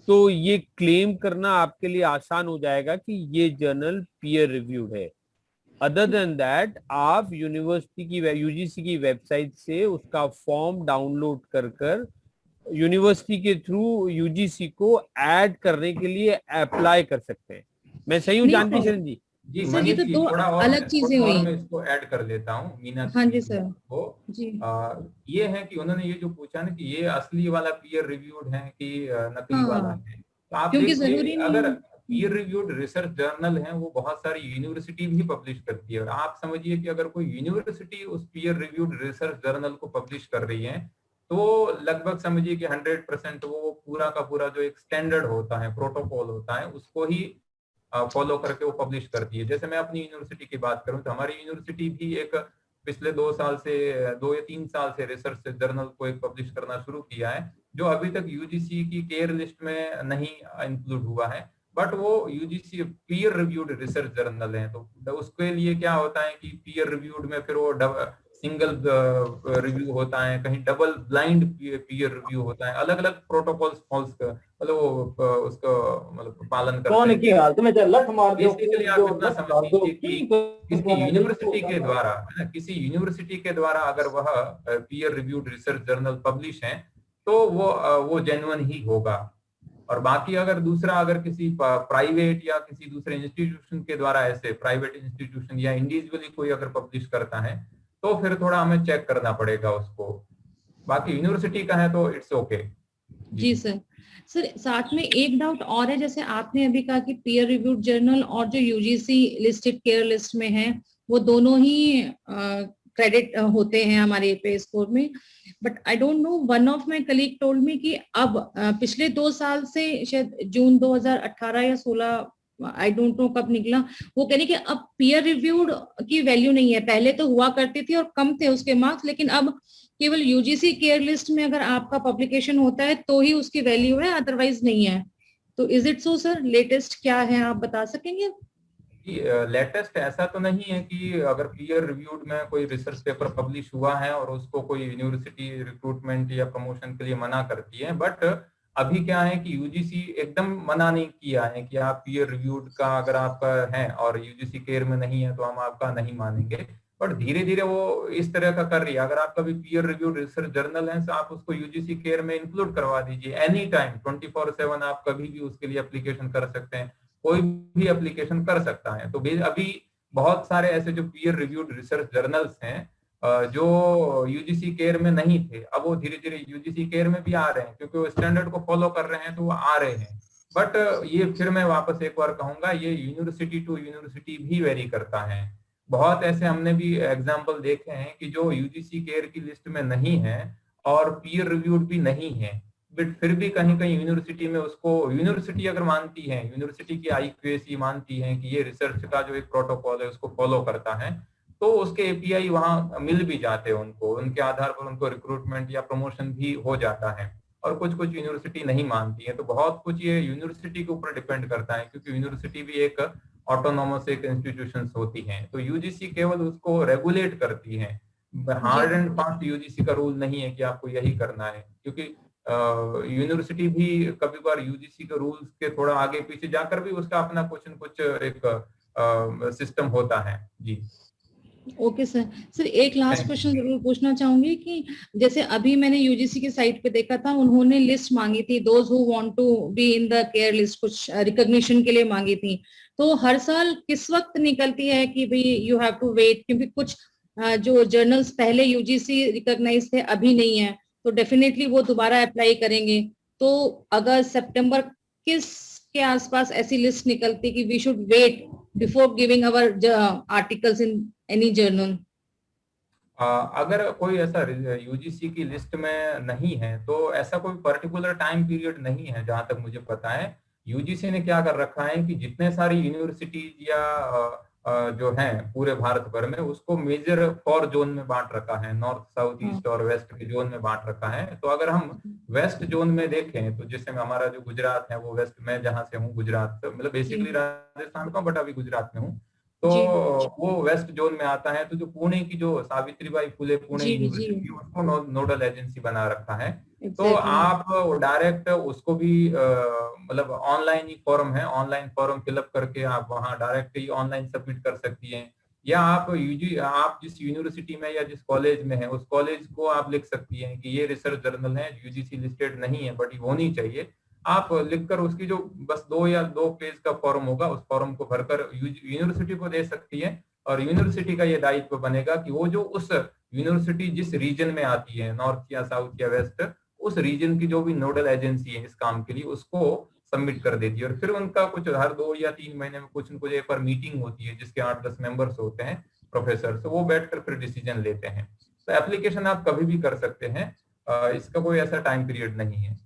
तो ये क्लेम करना आपके लिए आसान हो जाएगा कि ये जर्नल पीयर रिव्यूड है। अदर देन दैट आप यूनिवर्सिटी की यूजीसी की वेबसाइट से उसका फॉर्म डाउनलोड कर यूनिवर्सिटी के थ्रू यूजीसी को ऐड करने के लिए अप्लाई कर सकते हैं। मैं सही हूँ जानकी शरण जी? जी सर, ये तो 2 अलग चीजें हुई। मैं इसको ऐड कर देता हूँ मीनाक्षी। हाँ जी सर। जी ये है कि उन्होंने ये जो पूछा ना कि ये असली वाला पीयर रिव्यूड है कि नकली वाला है, तो आप देखिए अगर पीयर रिव्यूड रिसर्च जर्नल है वो बहुत सारी यूनिवर्सिटी भी पब्लिश करती है, और आप समझिए कि अगर कोई यूनिवर्सिटी उस पीयर रिव्यूड रिसर्च जर्नल को पब्लिश कर रही है तो लगभग समझिए कि 100% वो पूरा का पूरा जो एक स्टैंडर्ड होता है, प्रोटोकॉल होता है, उसको ही फॉलो करके वो पब्लिश करती है। जैसे मैं अपनी यूनिवर्सिटी की बात करूं तो हमारी यूनिवर्सिटी भी एक पिछले 2 या 3 साल से रिसर्च जर्नल को एक पब्लिश करना शुरू किया है, जो अभी तक यूजीसी की केयर लिस्ट में नहीं इंक्लूड हुआ है, बट वो UGC peer reviewed research journal है। तो उसके लिए क्या होता है कि पीयर रिव्यूड में फिर वो सिंगल रिव्यू होता है, कहीं डबल ब्लाइंड पीयर रिव्यू होता है, अलग अलग प्रोटोकॉल्स फॉल्स मतलब वो उसको मतलब पालन करते हैं। बेसिकली आप इतना समझ लीजिए कि किसी यूनिवर्सिटी के द्वारा अगर वह peer reviewed research journal publish है तो वो जेन्युइन ही होगा। और बाकी अगर किसी प्राइवेट या किसी दूसरे इंस्टीट्यूशन के द्वारा, ऐसे प्राइवेट इंस्टीट्यूशन या इंडिविजुअली कोई अगर पब्लिश करता है तो फिर थोड़ा हमें चेक करना पड़ेगा उसको। बाकी यूनिवर्सिटी का है तो इट्स ओके। जी सर। सर साथ में एक डाउट और है, जैसे आपने अभी कहा कि पीयर रिव्यूड जर्नल और जो यूजीसी लिस्टेड केयर लिस्ट में है वो दोनों ही क्रेडिट होते हैं हमारे पे स्कोर में, but I don't know, one of my colleague told me कि अब पिछले 2 साल से शायद जून 2018 या 16 आई डोंट नो कब निकला, वो कह रहे कि अब पीयर रिव्यूड की वैल्यू नहीं है। पहले तो हुआ करती थी और कम थे उसके मार्क्स, लेकिन अब केवल यूजीसी केयर लिस्ट में अगर आपका पब्लिकेशन होता है तो ही उसकी वैल्यू है, अदरवाइज नहीं है। तो is it so sir? Latest क्या है आप बता सकेंगे? लेटेस्ट ऐसा तो नहीं है कि अगर पीयर रिव्यूड में कोई रिसर्च पेपर पब्लिश हुआ है और उसको कोई यूनिवर्सिटी रिक्रूटमेंट या प्रमोशन के लिए मना करती है, बट अभी क्या है कि यूजीसी एकदम मना नहीं किया है कि आप पीयर रिव्यूड का अगर आपका है और यूजीसी केयर में नहीं है तो हम आपका नहीं मानेंगे। बट धीरे धीरे वो इस तरह का कर रही है। अगर आपका भी पीयर रिव्यूड रिसर्च जर्नल है तो आप उसको यूजीसी केयर में इंक्लूड करवा दीजिए एनी टाइम, 24/7 आप कभी भी उसके लिए एप्लीकेशन कर सकते हैं, कोई भी एप्लीकेशन कर सकता है। तो अभी बहुत सारे ऐसे जो पीयर रिव्यूड रिसर्च जर्नल्स हैं जो यूजीसी केयर में नहीं थे, अब वो धीरे धीरे यूजीसी केयर में भी आ रहे हैं क्योंकि वो स्टैंडर्ड को फॉलो कर रहे हैं तो वो आ रहे हैं। बट ये फिर मैं वापस एक बार कहूंगा, ये यूनिवर्सिटी टू यूनिवर्सिटी भी वेरी करता है। बहुत ऐसे हमने भी एग्जाम्पल देखे हैं कि जो यूजीसी केयर की लिस्ट में नहीं है और पीयर रिव्यूड भी नहीं है, बट फिर भी कहीं कहीं यूनिवर्सिटी में उसको यूनिवर्सिटी अगर मानती है, यूनिवर्सिटी की IQAC मानती है कि ये रिसर्च का जो एक प्रोटोकॉल है उसको फॉलो करता है, तो उसके API वहां मिल भी जाते हैं उनको, उनके आधार पर उनको रिक्रूटमेंट या प्रमोशन भी हो जाता है। और कुछ कुछ यूनिवर्सिटी नहीं मानती है, तो बहुत कुछ ये यूनिवर्सिटी के ऊपर डिपेंड करता है क्योंकि यूनिवर्सिटी भी एक ऑटोनोमस एक इंस्टीट्यूशन होती हैं। तो यूजीसी केवल उसको रेगुलेट करती है, हार्ड एंड फास्ट यूजीसी का रूल नहीं है कि आपको यही करना है, क्योंकि यूनिवर्सिटी भी कभी बार यूजीसी के रूल्स के थोड़ा आगे पीछे जाकर भी उसका अपना कुछ न कुछ एक सिस्टम होता है। जी ओके सर। सर एक लास्ट क्वेश्चन जरूर पूछना चाहूंगी कि जैसे अभी मैंने यूजीसी की साइट पे देखा था, उन्होंने लिस्ट मांगी थी those who want to be in the CARE list, कुछ रिकॉग्निशन के लिए मांगी थी। तो हर साल किस वक्त निकलती है कि भाई यू हैव टू वेट, क्योंकि कुछ जो जर्नल्स पहले यूजीसी रिकॉग्नाइज थे अभी नहीं है, तो डेफिनेटली वो दोबारा अप्लाई करेंगे। तो अगस्त सितंबर किस के आसपास ऐसी लिस्ट निकलती कि we should wait before giving our articles in any journal? अगर कोई ऐसा यूजीसी की लिस्ट में नहीं है तो ऐसा कोई पर्टिकुलर टाइम पीरियड नहीं है जहां तक मुझे पता है। यूजीसी ने क्या कर रखा है कि जितने सारी यूनिवर्सिटीज या जो हैं पूरे भारत भर में, उसको मेजर 4 जोन में बांट रखा है, नॉर्थ, साउथ, ईस्ट और वेस्ट के जोन में बांट रखा है। तो अगर हम वेस्ट जोन में देखें तो जैसे हमारा जो गुजरात है वो वेस्ट में, जहां से हूँ गुजरात, मतलब बेसिकली राजस्थान का, बट अभी गुजरात में हूँ, तो वो वेस्ट जोन में आता है। तो जो पुणे की जो सावित्रीबाई फुले पुणे यूनिवर्सिटी, उसको नोडल एजेंसी बना रखा है। तो आप डायरेक्ट उसको भी मतलब ऑनलाइन ही फॉर्म है, ऑनलाइन फॉर्म फिलअप करके आप वहां डायरेक्ट ही ऑनलाइन सबमिट कर सकती हैं, या आप जिस यूनिवर्सिटी में या जिस कॉलेज में है उस कॉलेज को आप लिख सकती हैं कि ये रिसर्च जर्नल है, यूजीसी लिस्टेड नहीं है बट ये होनी चाहिए। आप लिखकर उसकी जो बस 2 पेज का फॉर्म होगा, उस फॉर्म को भरकर यूनिवर्सिटी को दे सकती है। और यूनिवर्सिटी का ये दायित्व बनेगा कि वो जो उस यूनिवर्सिटी जिस रीजन में आती है, नॉर्थ या साउथ या वेस्ट, उस रीजन की जो भी नोडल एजेंसी है इस काम के लिए, उसको सबमिट कर देती है। और फिर उनका कुछ हर 2 या 3 महीने में कुछ न कुछ एक बार मीटिंग होती है जिसके 8-10 मेंबर्स होते हैं, प्रोफेसर, तो वो बैठकर फिर डिसीजन लेते हैं। तो एप्लीकेशन आप कभी भी कर सकते हैं, इसका कोई ऐसा टाइम पीरियड नहीं है।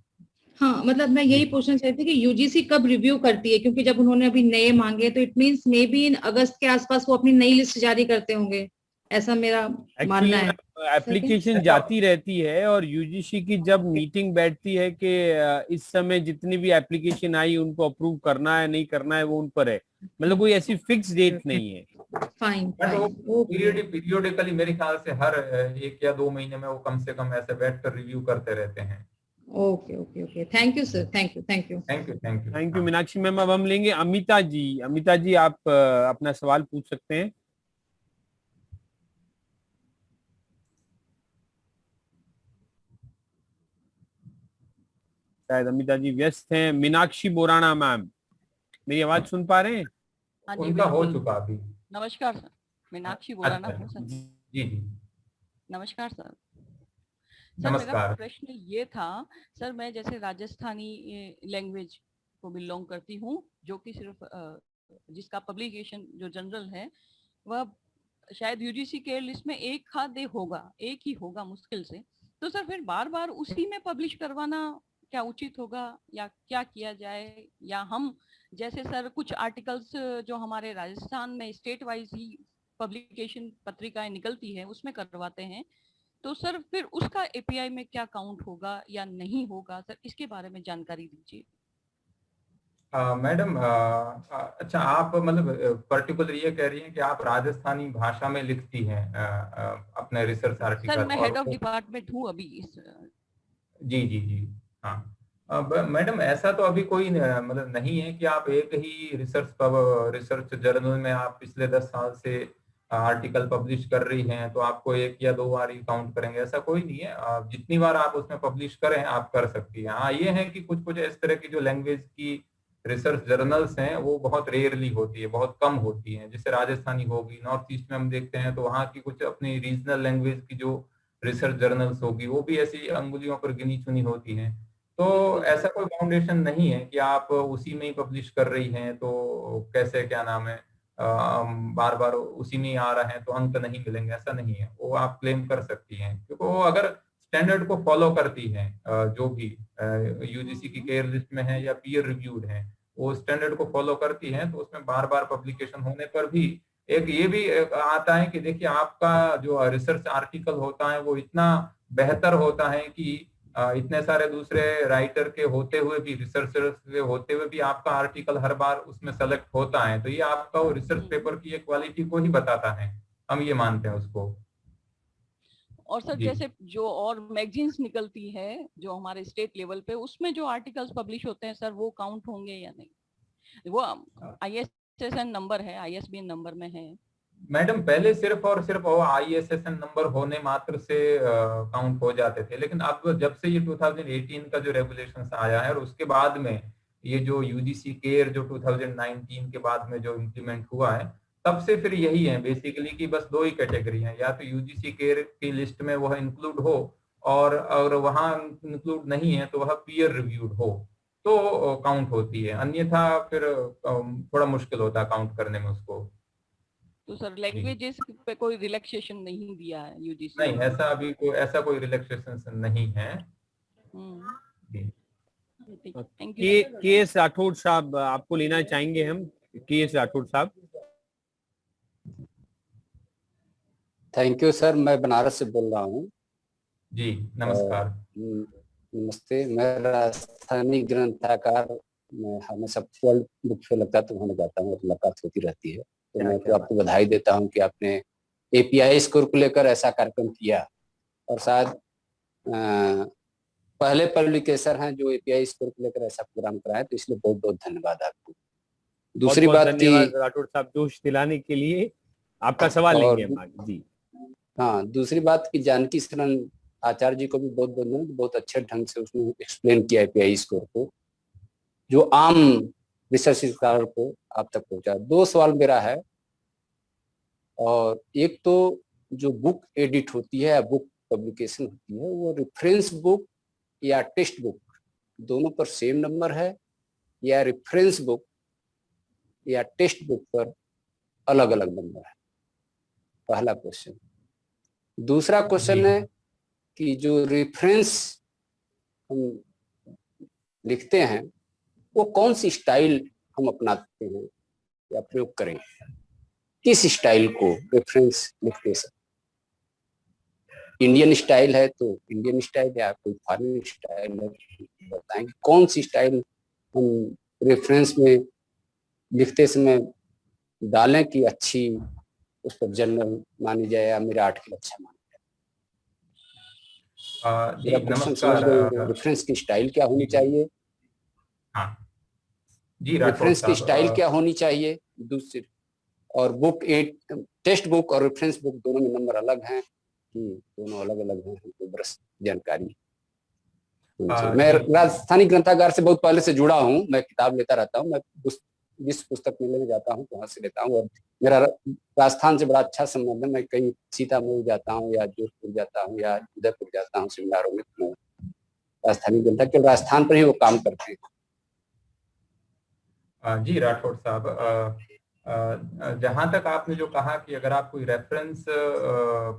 हाँ, मतलब मैं यही पूछना चाहती थी कि यूजीसी कब रिव्यू करती है, क्योंकि जब उन्होंने अभी नए मांगे तो it means maybe in August के आसपास वो अपनी नई लिस्ट जारी करते होंगे, ऐसा मेरा मानना है। एप्लीकेशन जाती रहती है और यूजीसी की जब मीटिंग बैठती है कि इस समय जितनी भी एप्लीकेशन आई उनको अप्रूव करना है नहीं करना है, वो उन पर है, मतलब कोई ऐसी फिक्स डेट नहीं है। फाइन बट वो फाइन, पीरियोडिकली मेरे ख्याल से हर 1 या 2 महीने में वो कम से कम ऐसे बैठकर रिव्यू करते रहते हैं। Okay okay okay, thank you sir, thank you thank you thank you thank you thank you Meenakshi ma'am. अब हम लेंगे अमिता जी। अमिता जी आप अपना सवाल पूछ सकते हैं। शायद अमिता जी व्यस्त हैं। मीनाक्षी बोराना मैम, मेरी आवाज सुन पा रहे हैं? हाँ जी, उनका हो बिल्कुल। चुका अभी। नमस्कार सर, मीनाक्षी बोराना अच्छा हूँ सर। जी जी नमस्कार सर। सर मेरा नमस्कार। प्रश्न ये था, सर मैं जैसे राजस्थानी लैंग्वेज को बिलोंग करती हूँ, जो कि सिर्फ जिसका पब्लिकेशन जो जनरल है वह शायद यूजीसी के लिस्ट में एक आधे होगा, एक ही होगा मुश्किल से। तो सर फिर बार बार उसी में पब्लिश करवाना क्या उचित होगा, या क्या किया जाए, या हम जैसे सर कुछ आर्टिकल्स जो हमारे राजस्थान में स्टेट वाइज ही पब्लिकेशन पत्रिकाएं निकलती है उसमें करवाते हैं, तो सर फिर उसका एपीआई में क्या काउंट होगा या नहीं होगा, सर इसके बारे में जानकारी दीजिए। मैडम अच्छा, आप मतलब पर्टिकुलर ये कह रही हैं कि आप राजस्थानी भाषा में लिखती हैं अपने रिसर्च सर आर्टिकल मैं हेड ऑफ और डिपार्टमेंट हूँ अभी इस जी जी जी हाँ। अब मैडम ऐसा तो अभी कोई मतलब नहीं है कि आप एक ही रिसर्च जर्नल में आप पिछले 10 साल से आर्टिकल पब्लिश कर रही हैं तो आपको 1 या 2 बार ही काउंट करेंगे, ऐसा कोई नहीं है। जितनी बार आप उसमें पब्लिश करें आप कर सकती हैं। हाँ, ये है कि कुछ कुछ इस तरह की जो लैंग्वेज की रिसर्च जर्नल्स हैं वो बहुत रेयरली होती है, बहुत कम होती हैं। जैसे राजस्थानी होगी, नॉर्थ ईस्ट में हम देखते हैं तो वहाँ की कुछ अपनी रीजनल लैंग्वेज की जो रिसर्च जर्नल्स होगी वो भी ऐसी अंगुलियों पर गिनी चुनी होती हैं। तो ऐसा कोई फाउंडेशन नहीं है कि आप उसी में ही पब्लिश कर रही हैं तो कैसे, क्या नाम है, बार बार उसी में ही आ रहा है तो अंक नहीं मिलेंगे, ऐसा नहीं है। वो आप क्लेम कर सकती हैं क्योंकि वो अगर स्टैंडर्ड को फॉलो करती हैं, जो भी यूजीसी की केयर लिस्ट में है या पीयर रिव्यूड है, वो स्टैंडर्ड को फॉलो करती हैं तो उसमें बार बार पब्लिकेशन होने पर भी एक ये भी आता है कि देखिए आपका जो रिसर्च आर्टिकल होता है वो इतना बेहतर होता है कि इतने सारे दूसरे राइटर के होते हुए भी, रिसर्चर के होते हुए भी आपका आर्टिकल हर बार उसमें सेलेक्ट होता है, तो ये आपका वो रिसर्च पेपर की एक क्वालिटी को ही बताता है, हम ये मानते हैं उसको। और सर जैसे जो और मैगजीन्स निकलती है जो हमारे स्टेट लेवल पे, उसमें जो आर्टिकल्स पब्लिश होते हैं सर वो काउंट होंगे या नहीं? वो आईएसएसएन नंबर है, आईएसबीएन नंबर में है मैडम। पहले सिर्फ और सिर्फ वो आईएसएसएन नंबर होने मात्र से काउंट हो जाते थे, लेकिन अब जब से ये 2018 का जो रेगुलेशंस आया है और उसके बाद में ये जो यूजीसी केयर जो 2019 के बाद में जो इम्प्लीमेंट हुआ है, तब से फिर यही है बेसिकली कि बस 2 ही कैटेगरी हैं, या तो यूजीसी केयर की लिस्ट में वह इंक्लूड हो और अगर वहां इंक्लूड नहीं है तो वह पीयर रिव्यूड हो तो काउंट होती है, अन्यथा फिर थोड़ा मुश्किल होता है काउंट करने में उसको। तो सर लैंग्वेजेस पे कोई रिलैक्सेशन नहीं दिया है यूजीसी? नहीं, ऐसा कोई रिलैक्सेशन नहीं है। के एस राठौड़ साहब आपको लेना चाहेंगे हम। के एस राठौड़ साहब। थैंक यू सर, मैं बनारस से बोल रहा हूँ। जी नमस्कार। नमस्ते। मैं राजस्थानी ग्रंथकार, मैं हमेशा वर्ल्ड बुक फेयर लगता है तो वहाँ जाता हूँ, मुलाकात होती रहती है। तो मैं तो आपको बधाई देता हूँ कि आपने एपीआई स्कोर को लेकर ऐसा कार्यक्रम किया, और शायद पहले पब्लिकेशन है जो एपीआई स्कोर को लेकर ऐसा प्रोग्राम कराए, तो इसलिए बहुत बहुत धन्यवाद आपको। दूसरी बात धन्यवाद राठौड़ साहब जोश दिलाने के लिए। आपका सवाल लेंगे हम आगे जी। हाँ, दूसरी बात की जानकी शरण आचार्य जी को भी बहुत बहुत बहुत अच्छे ढंग से उसने एक्सप्लेन किया एपीआई स्कोर को, जो आम रिसर्च स्कॉलर को आप तक पहुंचा। 2 सवाल मेरा है, और एक तो जो बुक एडिट होती है, बुक पब्लिकेशन होती है, वो रेफरेंस बुक या टेक्स्ट बुक दोनों पर सेम नंबर है, या रेफरेंस बुक या टेक्स्ट बुक पर अलग अलग नंबर है? पहला क्वेश्चन। दूसरा क्वेश्चन है कि जो रेफरेंस हम लिखते हैं वो कौन सी स्टाइल हम अपनाते हैं या प्रयोग करें, किस स्टाइल को रेफरेंस लिखते हैं। इंडियन स्टाइल है तो इंडियन स्टाइल या कोई फॉरेन स्टाइल है, बताएंगे कौन सी स्टाइल हम रेफरेंस में लिखते समय डालें कि अच्छी उस पर जनरल मानी जाए या मेरा आर्टिकल अच्छा माना जाए। नमस्कार। रेफरेंस की स्टाइल क्या होनी चाहिए? हाँ जी, रेफरेंस की स्टाइल क्या होनी चाहिए दूसरी, और बुक टेक्स्ट बुक और रेफरेंस बुक दोनों में नंबर अलग हैं कि दोनों अलग अलग हैं, तो बस जानकारी। मैं राजस्थानी ग्रंथागार से बहुत पहले से जुड़ा हूँ, मैं किताब लेता रहता हूँ, मैं जिस पुस्तक मेले में जाता हूँ वहां से लेता हूँ, और मेरा राजस्थान से बड़ा अच्छा संबंध है। मैं कहीं सीतामढ़ी जाता हूँ या जोधपुर जाता हूँ या उदयपुर जाता हूँ सेमिनारों में, तो राजस्थानी ग्रंथागार केवल राजस्थान पर ही वो काम करते हैं। जी राठौड़ साहब, जहां तक आपने जो कहा कि अगर आप कोई रेफरेंस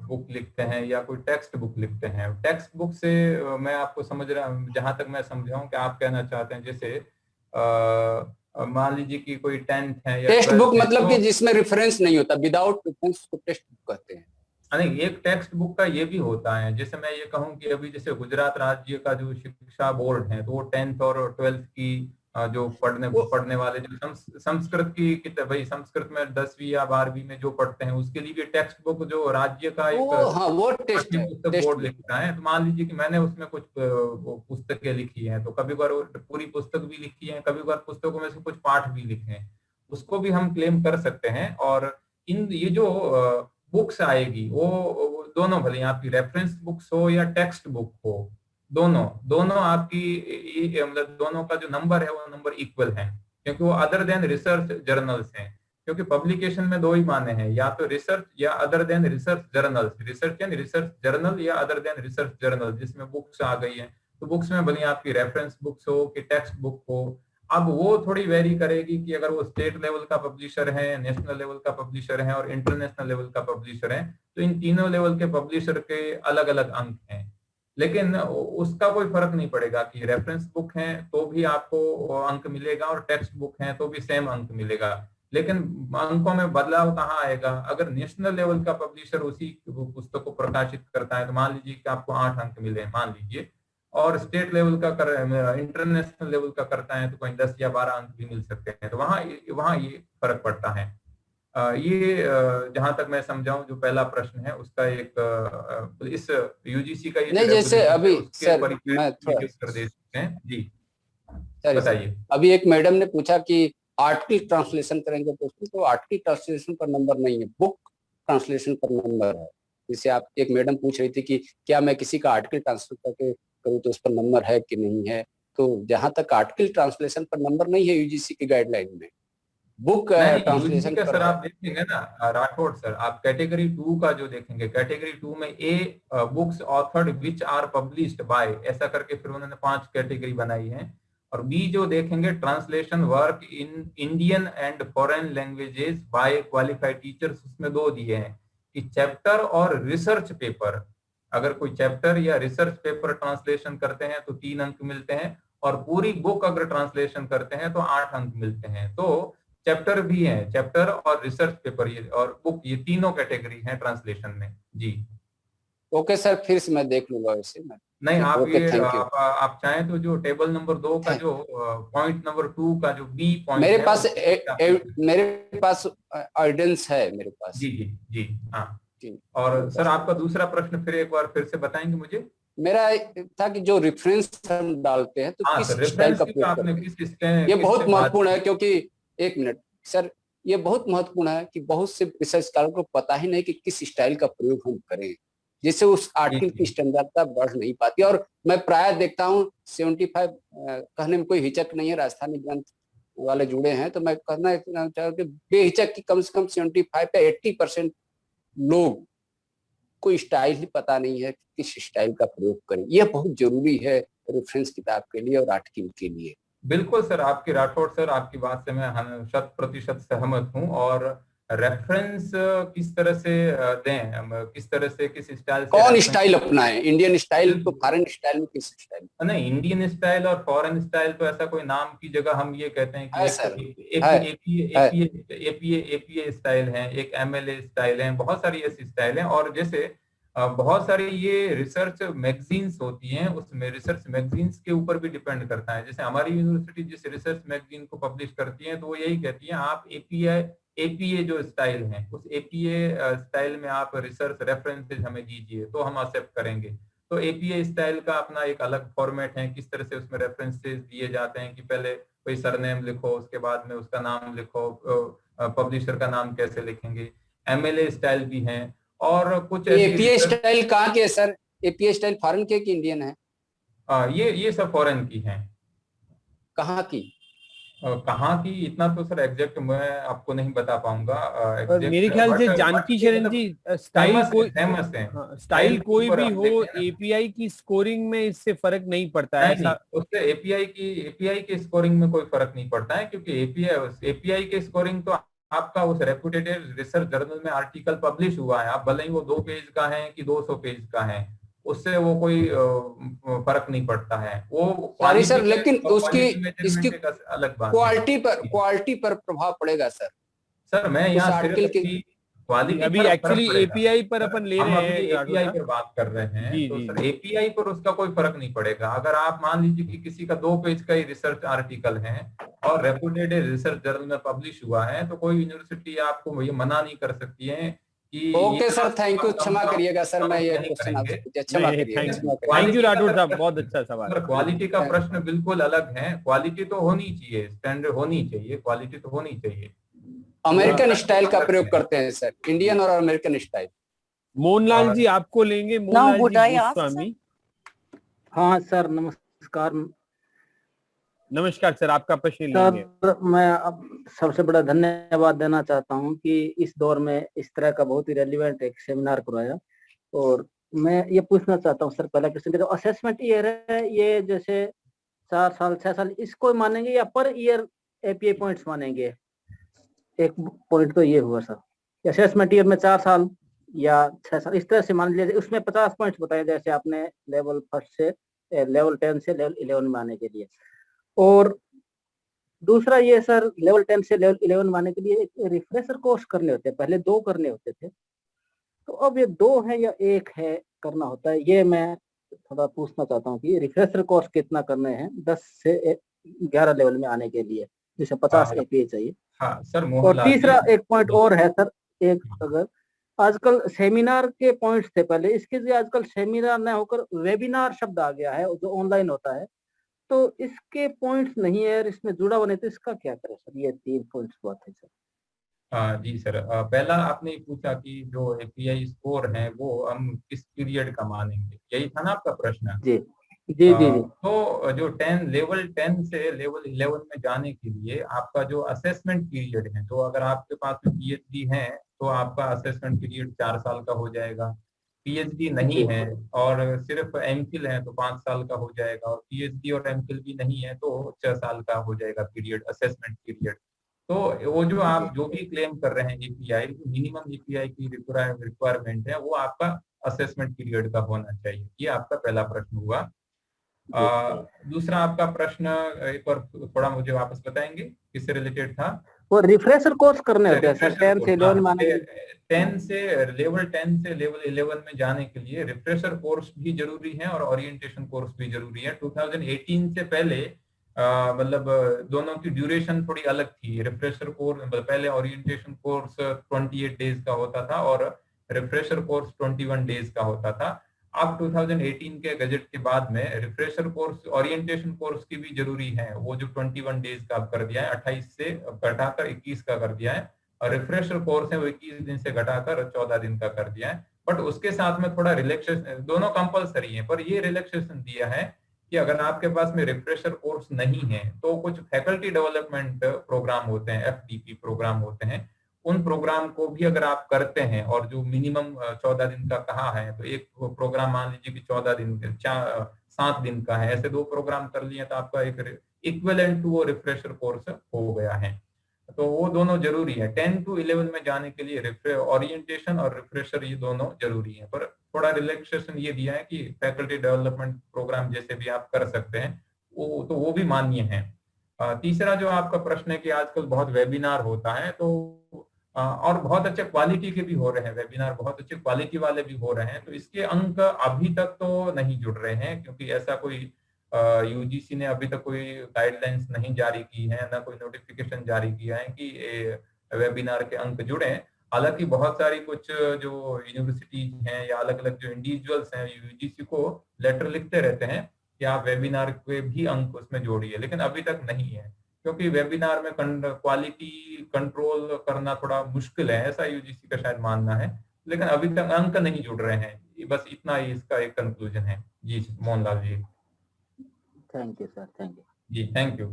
बुक लिखते हैं या कोई टेक्स्ट बुक लिखते हैं, टेक्स्ट बुक से मैं आपको समझ रहा हूँ, जहां तक मैं समझा हूँ कि आप कहना चाहते हैं जैसे मान लीजिए कि कोई 10th है या टेक्स्ट बुक मतलब कि जिसमें रेफरेंस नहीं होता, विदाउट रेफरेंस को टेक्स्ट बुक कहते हैं। नहीं, एक टेक्स्ट बुक का ये भी होता है, जैसे मैं ये कहूँ कि अभी जैसे गुजरात राज्य का जो शिक्षा बोर्ड है, तो वो 10th और 12th की जो पढ़ने वाले जो संस्कृत की किताब, भाई संस्कृत में 10वीं या 12वीं में जो पढ़ते हैं उसके लिए भी टेक्स्ट बुक जो राज्य का एक वो टेक्स्ट बोर्ड लिखता है। तो मान लीजिए कि मैंने उसमें कुछ पुस्तकें लिखी हैं, तो कभी बार पूरी पुस्तक भी लिखी है, कभी बार पुस्तकों में से कुछ पाठ भी लिखे हैं, उसको भी हम क्लेम कर सकते हैं। और ये जो बुक्स आएगी वो दोनों, भले आपकी रेफरेंस बुक्स हो या टेक्स्ट बुक हो, दोनों आपकी मतलब दोनों का जो नंबर है वो नंबर इक्वल है, क्योंकि वो अदर देन रिसर्च जर्नल्स हैं। क्योंकि पब्लिकेशन में दो ही माने हैं, या तो रिसर्च या other than research journals. Research यानी रिसर्च जर्नल या अदर देन रिसर्च जर्नल, जिसमें बुक्स आ गई है। तो बुक्स में भले आपकी रेफरेंस बुक्स हो कि टेक्स्ट बुक हो, अब वो थोड़ी वेरी करेगी कि अगर वो स्टेट लेवल का पब्लिशर है, नेशनल लेवल का पब्लिशर है और इंटरनेशनल लेवल का पब्लिशर है, तो इन तीनों लेवल के पब्लिशर के अलग अलग अंक हैं। लेकिन उसका कोई फर्क नहीं पड़ेगा कि रेफरेंस बुक है तो भी आपको अंक मिलेगा और टेक्स्ट बुक है तो भी सेम अंक मिलेगा। लेकिन अंकों में बदलाव कहाँ आएगा? अगर नेशनल लेवल का पब्लिशर उसी पुस्तक को प्रकाशित करता है तो मान लीजिए कि आपको 8 अंक मिले, मान लीजिए, और स्टेट लेवल का इंटरनेशनल लेवल का करता है तो कोई 10 या 12 अंक भी मिल सकते हैं। तो वहाँ ये फर्क पड़ता है। ये जहां तक मैं समझाऊं, जो पहला प्रश्न है उसका एक इस यूजीसी का ये नहीं, जैसे अभी सर मैं कर दे सकते हैं जी, बताइए। अभी एक मैडम ने पूछा कि आर्टिकल ट्रांसलेशन करेंगे तो आर्टिकल ट्रांसलेशन पर नंबर नहीं है, बुक ट्रांसलेशन पर नंबर है। जैसे आप एक मैडम पूछ रही थी कि क्या मैं किसी का आर्टिकल ट्रांसलेट करके करूँ तो उस पर नंबर है कि नहीं है, तो जहां तक आर्टिकल ट्रांसलेशन पर नंबर नहीं है यूजीसी की गाइडलाइन में, बुक ट्रांसलेशन का सर आप देखेंगे ना राठौड़ सर, आप कैटेगरी 2 का जो देखेंगे, कैटेगरी 2 में A books authored which are published by, ऐसा करके फिर उन्होंने 5 कैटेगरी बनाई है। और बी जो देखेंगे, translation work in Indian and foreign languages bye qualified teachers, उसमें 2 दिए हैं कि चैप्टर और रिसर्च पेपर। अगर कोई चैप्टर या रिसर्च पेपर ट्रांसलेशन करते हैं तो 3 अंक मिलते हैं, और पूरी बुक अगर ट्रांसलेशन करते हैं तो 8 अंक मिलते हैं। तो चैप्टर भी है, चैप्टर और रिसर्च पेपर ये और बुक, ये तीनों कैटेगरी हैं ट्रांसलेशन में जी। ओके सर, फिर से मैं देख लूंगा वैसे। नहीं, आप ये आप चाहें तो जो टेबल नंबर 2 का जो पॉइंट नंबर 2 का जो बी पॉइंट मेरे पास एविडेंस है मेरे पास। जी जी जी हाँ। और सर आपका दूसरा प्रश्न फिर एक बार फिर से बताएंगे मुझे। मेरा था कि जो रेफरेंस हम डालते हैं तो किस स्टाइल का प्रयोग करते हैं, ये बहुत महत्वपूर्ण है। क्योंकि एक मिनट सर, ये बहुत महत्वपूर्ण है कि बहुत से रिसर्चकारों को पता ही नहीं कि किस स्टाइल का प्रयोग हम करें, जिससे उस आर्टिकल की स्टैंडर्डता बढ़ नहीं पाती। और मैं प्राय देखता हूँ 75 कहने में कोई हिचक नहीं है, राजस्थानी ग्रंथ वाले जुड़े हैं तो मैं कहना चाहूँ कि बेहिचक की कम से कम 75 या 80% लोग कोई स्टाइल ही पता नहीं है, किस स्टाइल का प्रयोग करें। यह बहुत जरूरी है रेफरेंस किताब के लिए और आर्टिकल के लिए। बिल्कुल सर, आपकी राठौड़ सर, आपकी बात से मैं 100% सहमत हूँ। और रेफरेंस किस तरह से दें, किस तरह से, किस स्टाइल से, कौन स्टाइल अपनाएं, इंडियन स्टाइल तो फॉरेन स्टाइल में किस स्टाइल? नहीं, इंडियन स्टाइल और फॉरेन स्टाइल तो ऐसा कोई नाम की जगह हम ये कहते हैं कि है सर, एपीए स्टाइल है, एक एमएलए स्टाइल है, बहुत सारी ऐसी स्टाइल हैं। और जैसे बहुत सारी ये रिसर्च मैगजीन्स होती हैं, उसमें रिसर्च मैगजीन्स के ऊपर भी डिपेंड करता है। जैसे हमारी यूनिवर्सिटी जिस रिसर्च मैगजीन को पब्लिश करती है तो वो यही कहती है आप एपीए जो स्टाइल है उस एपीए स्टाइल में आप रिसर्च रेफरेंसेज हमें दीजिए तो हम एक्सेप्ट करेंगे। तो एपीए स्टाइल का अपना एक अलग फॉर्मेट है, किस तरह से उसमें रेफरेंसेज दिए जाते हैं कि पहले कोई सरनेम लिखो, उसके बाद में उसका नाम लिखो, पब्लिशर का नाम कैसे लिखेंगे। एमएलए स्टाइल भी हैं और कुछ एपीए स्टाइल कहाँ के सर? एपीए स्टाइल फॉरेन के कि इंडियन है? ये सब फॉरेन की हैं। कहाँ की? कहाँ की इतना तो सर एग्जैक्ट मैं आपको नहीं बता पाऊंगा। मेरे ख्याल से जानकी शरण जी स्टाइल कोई फेमस है, स्टाइल कोई भी हो, एपीआई की स्कोरिंग में इससे फर्क नहीं पड़ता है ऐसा? उससे एपीआई की स्कोरिंग में कोई फर्क नहीं पड़ता है, क्योंकि एपीआई की स्कोरिंग तो आपका उस रेप्यूटेड रिसर्च जर्नल में आर्टिकल पब्लिश हुआ है, आप भले ही वो 2 पेज का है कि 200 पेज का है, उससे वो कोई फर्क नहीं पड़ता है। वो सॉरी सर, लेकिन उसकी इसकी अलग बात, क्वालिटी पर प्रभाव पड़ेगा सर। सर मैं यहाँ क्वालिटी अभी एक्चुअली एपीआई पर अपन ले रहे हैं, एपीआई पर बात कर रहे हैं, तो सर एपीआई पर उसका कोई फर्क नहीं पड़ेगा। अगर आप मान लीजिए कि किसी का 2 पेज का ही रिसर्च आर्टिकल है और रेप्यूटेड रिसर्च जर्नल में पब्लिश हुआ है तो कोई यूनिवर्सिटी आपको ये मना नहीं कर सकती है कि ओके सर, थैंक यू, क्षमा करिएगा सर, मैं ये क्वेश्चन आपसे पूछा, क्षमा करिएगा। थैंक यू राठौर साहब, बहुत अच्छा सवाल। क्वालिटी का प्रश्न बिल्कुल अलग है, क्वालिटी तो होनी चाहिए, स्टैंडर्ड होनी चाहिए, क्वालिटी तो होनी चाहिए। अमेरिकन स्टाइल का प्रयोग करते हैं सर, इंडियन और अमेरिकन स्टाइल। मोहनलाल जी आपको लेंगे, मोहनलाल जी गोस्वामी। हाँ सर, नमस्कार। नमस्कार सर, आपका प्रश्न लेंगे। सर मैं अब सबसे बड़ा धन्यवाद देना चाहता हूं कि इस दौर में इस तरह का बहुत ही रेलिवेंट एक सेमिनार करवाया। और मैं ये पूछना चाहता हूं सर, पहला क्वेश्चन जो असेसमेंट ईयर है, ये जैसे 4 साल 6 साल इसको मानेंगे या पर ईयर एपीआई पॉइंट्स मानेंगे? एक पॉइंट तो ये हुआ सर, असेसमेंट ईयर में 4 साल या 6 साल इस तरह से मान लीजिए। उसमें 50 पॉइंट्स बताए जैसे आपने लेवल 1 से लेवल 10 से लेवल 11 में आने के लिए। और दूसरा ये सर, लेवल 10 से लेवल 11 में आने के लिए एक रिफ्रेशर कोर्स करने होते हैं, पहले 2 करने होते थे, तो अब ये 2 है या 1 है करना होता है, ये मैं थोड़ा पूछना चाहता हूँ कि रिफ्रेशर कोर्स कितना करने हैं 10 से 11 लेवल में आने के लिए, जिसे 50 एपीआई चाहिए। हाँ सर, और तीसरा एक पॉइंट और है सर, एक अगर आजकल सेमिनार के पॉइंट्स थे पहले, इसके लिए आजकल सेमिनार न होकर वेबिनार शब्द आ गया है जो ऑनलाइन होता है, तो इसके पॉइंट्स नहीं है, इसमें जुड़ा बने, तो इसका क्या करें सर? ये 3 पॉइंट्स बात है सर। जी सर, पहला आपने पूछा कि जो एपीआई स्कोर है वो हम किस पीरियड का मानेंगे, यही था ना आपका प्रश्न? जी जी जी जी। तो जो लेवल 10 से लेवल 11 में जाने के लिए आपका जो असेसमेंट पीरियड है, तो अगर आपके पास में पीएचडी है तो आपका असेसमेंट पीरियड 4 साल का हो जाएगा। पीएचडी नहीं है और सिर्फ एमफिल है तो 5 साल का हो जाएगा, और पीएचडी और एमफिल भी नहीं है तो 6 साल का हो जाएगा पीरियड, असेसमेंट पीरियड। तो वो जो आप जो भी क्लेम कर रहे हैं एपीआई, मिनिमम एपीआई की रिक्वायरमेंट है वो आपका असेसमेंट पीरियड का होना चाहिए। ये आपका पहला प्रश्न हुआ। दूसरा आपका प्रश्न एक बार थोड़ा मुझे वापस बताएंगे, किससे रिलेटेड था? वो रिफ्रेशर कोर्स करने होते हैं सर, 10 से 11 में 10 से लेवल 10 से लेवल 11 में जाने के लिए रिफ्रेशर कोर्स भी जरूरी है और ओरिएंटेशन कोर्स भी जरूरी है। 2018 से पहले मतलब दोनों की ड्यूरेशन थोड़ी अलग थी। रिफ्रेशर कोर्स पहले ओरिएंटेशन कोर्स 28 डेज का होता था और रिफ्रेशर कोर्स 21 डेज का होता था। अब 2018 के गजट के बाद में रिफ्रेशर कोर्स ओरिएंटेशन कोर्स की भी जरूरी है, वो जो 21 डेज का कर दिया है, 28 से घटाकर 21 का कर दिया है, और रिफ्रेशर कोर्स है वो 21 दिन से घटाकर 14 दिन का कर दिया है। बट उसके साथ में थोड़ा रिलैक्सेशन, दोनों कंपलसरी है, पर ये रिलैक्सेशन दिया है कि अगर आपके पास में रिफ्रेशर कोर्स नहीं है तो कुछ फैकल्टी डेवलपमेंट प्रोग्राम होते हैं, एफडीपी प्रोग्राम होते हैं, उन प्रोग्राम को भी अगर आप करते हैं और जो मिनिमम 14 दिन का कहा है, तो एक प्रोग्राम मान लीजिए कि 14 दिन 7 दिन का है, ऐसे 2 प्रोग्राम कर लिए तो आपका एक इक्विवेलेंट टू वो रिफ्रेशर कोर्स हो गया है। तो वो दोनों जरूरी है। 10 to 11 में जाने के लिए ओरिएंटेशन और रिफ्रेशर ये दोनों जरूरी है, पर थोड़ा रिलैक्सेशन ये दिया है कि फैकल्टी डेवलपमेंट प्रोग्राम जैसे भी आप कर सकते हैं, वो भी मान्य है। तीसरा जो आपका प्रश्न है कि आजकल बहुत वेबिनार होता है, तो और बहुत अच्छे क्वालिटी के भी हो रहे हैं वेबिनार, बहुत अच्छे क्वालिटी वाले भी हो रहे हैं, तो इसके अंक अभी तक तो नहीं जुड़ रहे हैं, क्योंकि ऐसा कोई यूजीसी ने अभी तक कोई गाइडलाइंस नहीं जारी की है, ना कोई नोटिफिकेशन जारी किया है कि वेबिनार के अंक जुड़े। हालांकि बहुत सारी कुछ जो यूनिवर्सिटीज हैं या अलग अलग जो इंडिविजुअल्स हैं यूजीसी को लेटर लिखते रहते हैं कि आप वेबिनार के भी अंक उसमें जोड़िए, लेकिन अभी तक नहीं है, क्योंकि वेबिनार में क्वालिटी कंट्रोल करना थोड़ा मुश्किल है, ऐसा यूजीसी का शायद मानना है, लेकिन अभी तक अंक नहीं जुड़ रहे हैं। बस इतना ही इसका एक कंक्लूजन है। जी Mohanlal ji. Thank you sir, thank you जी, thank you.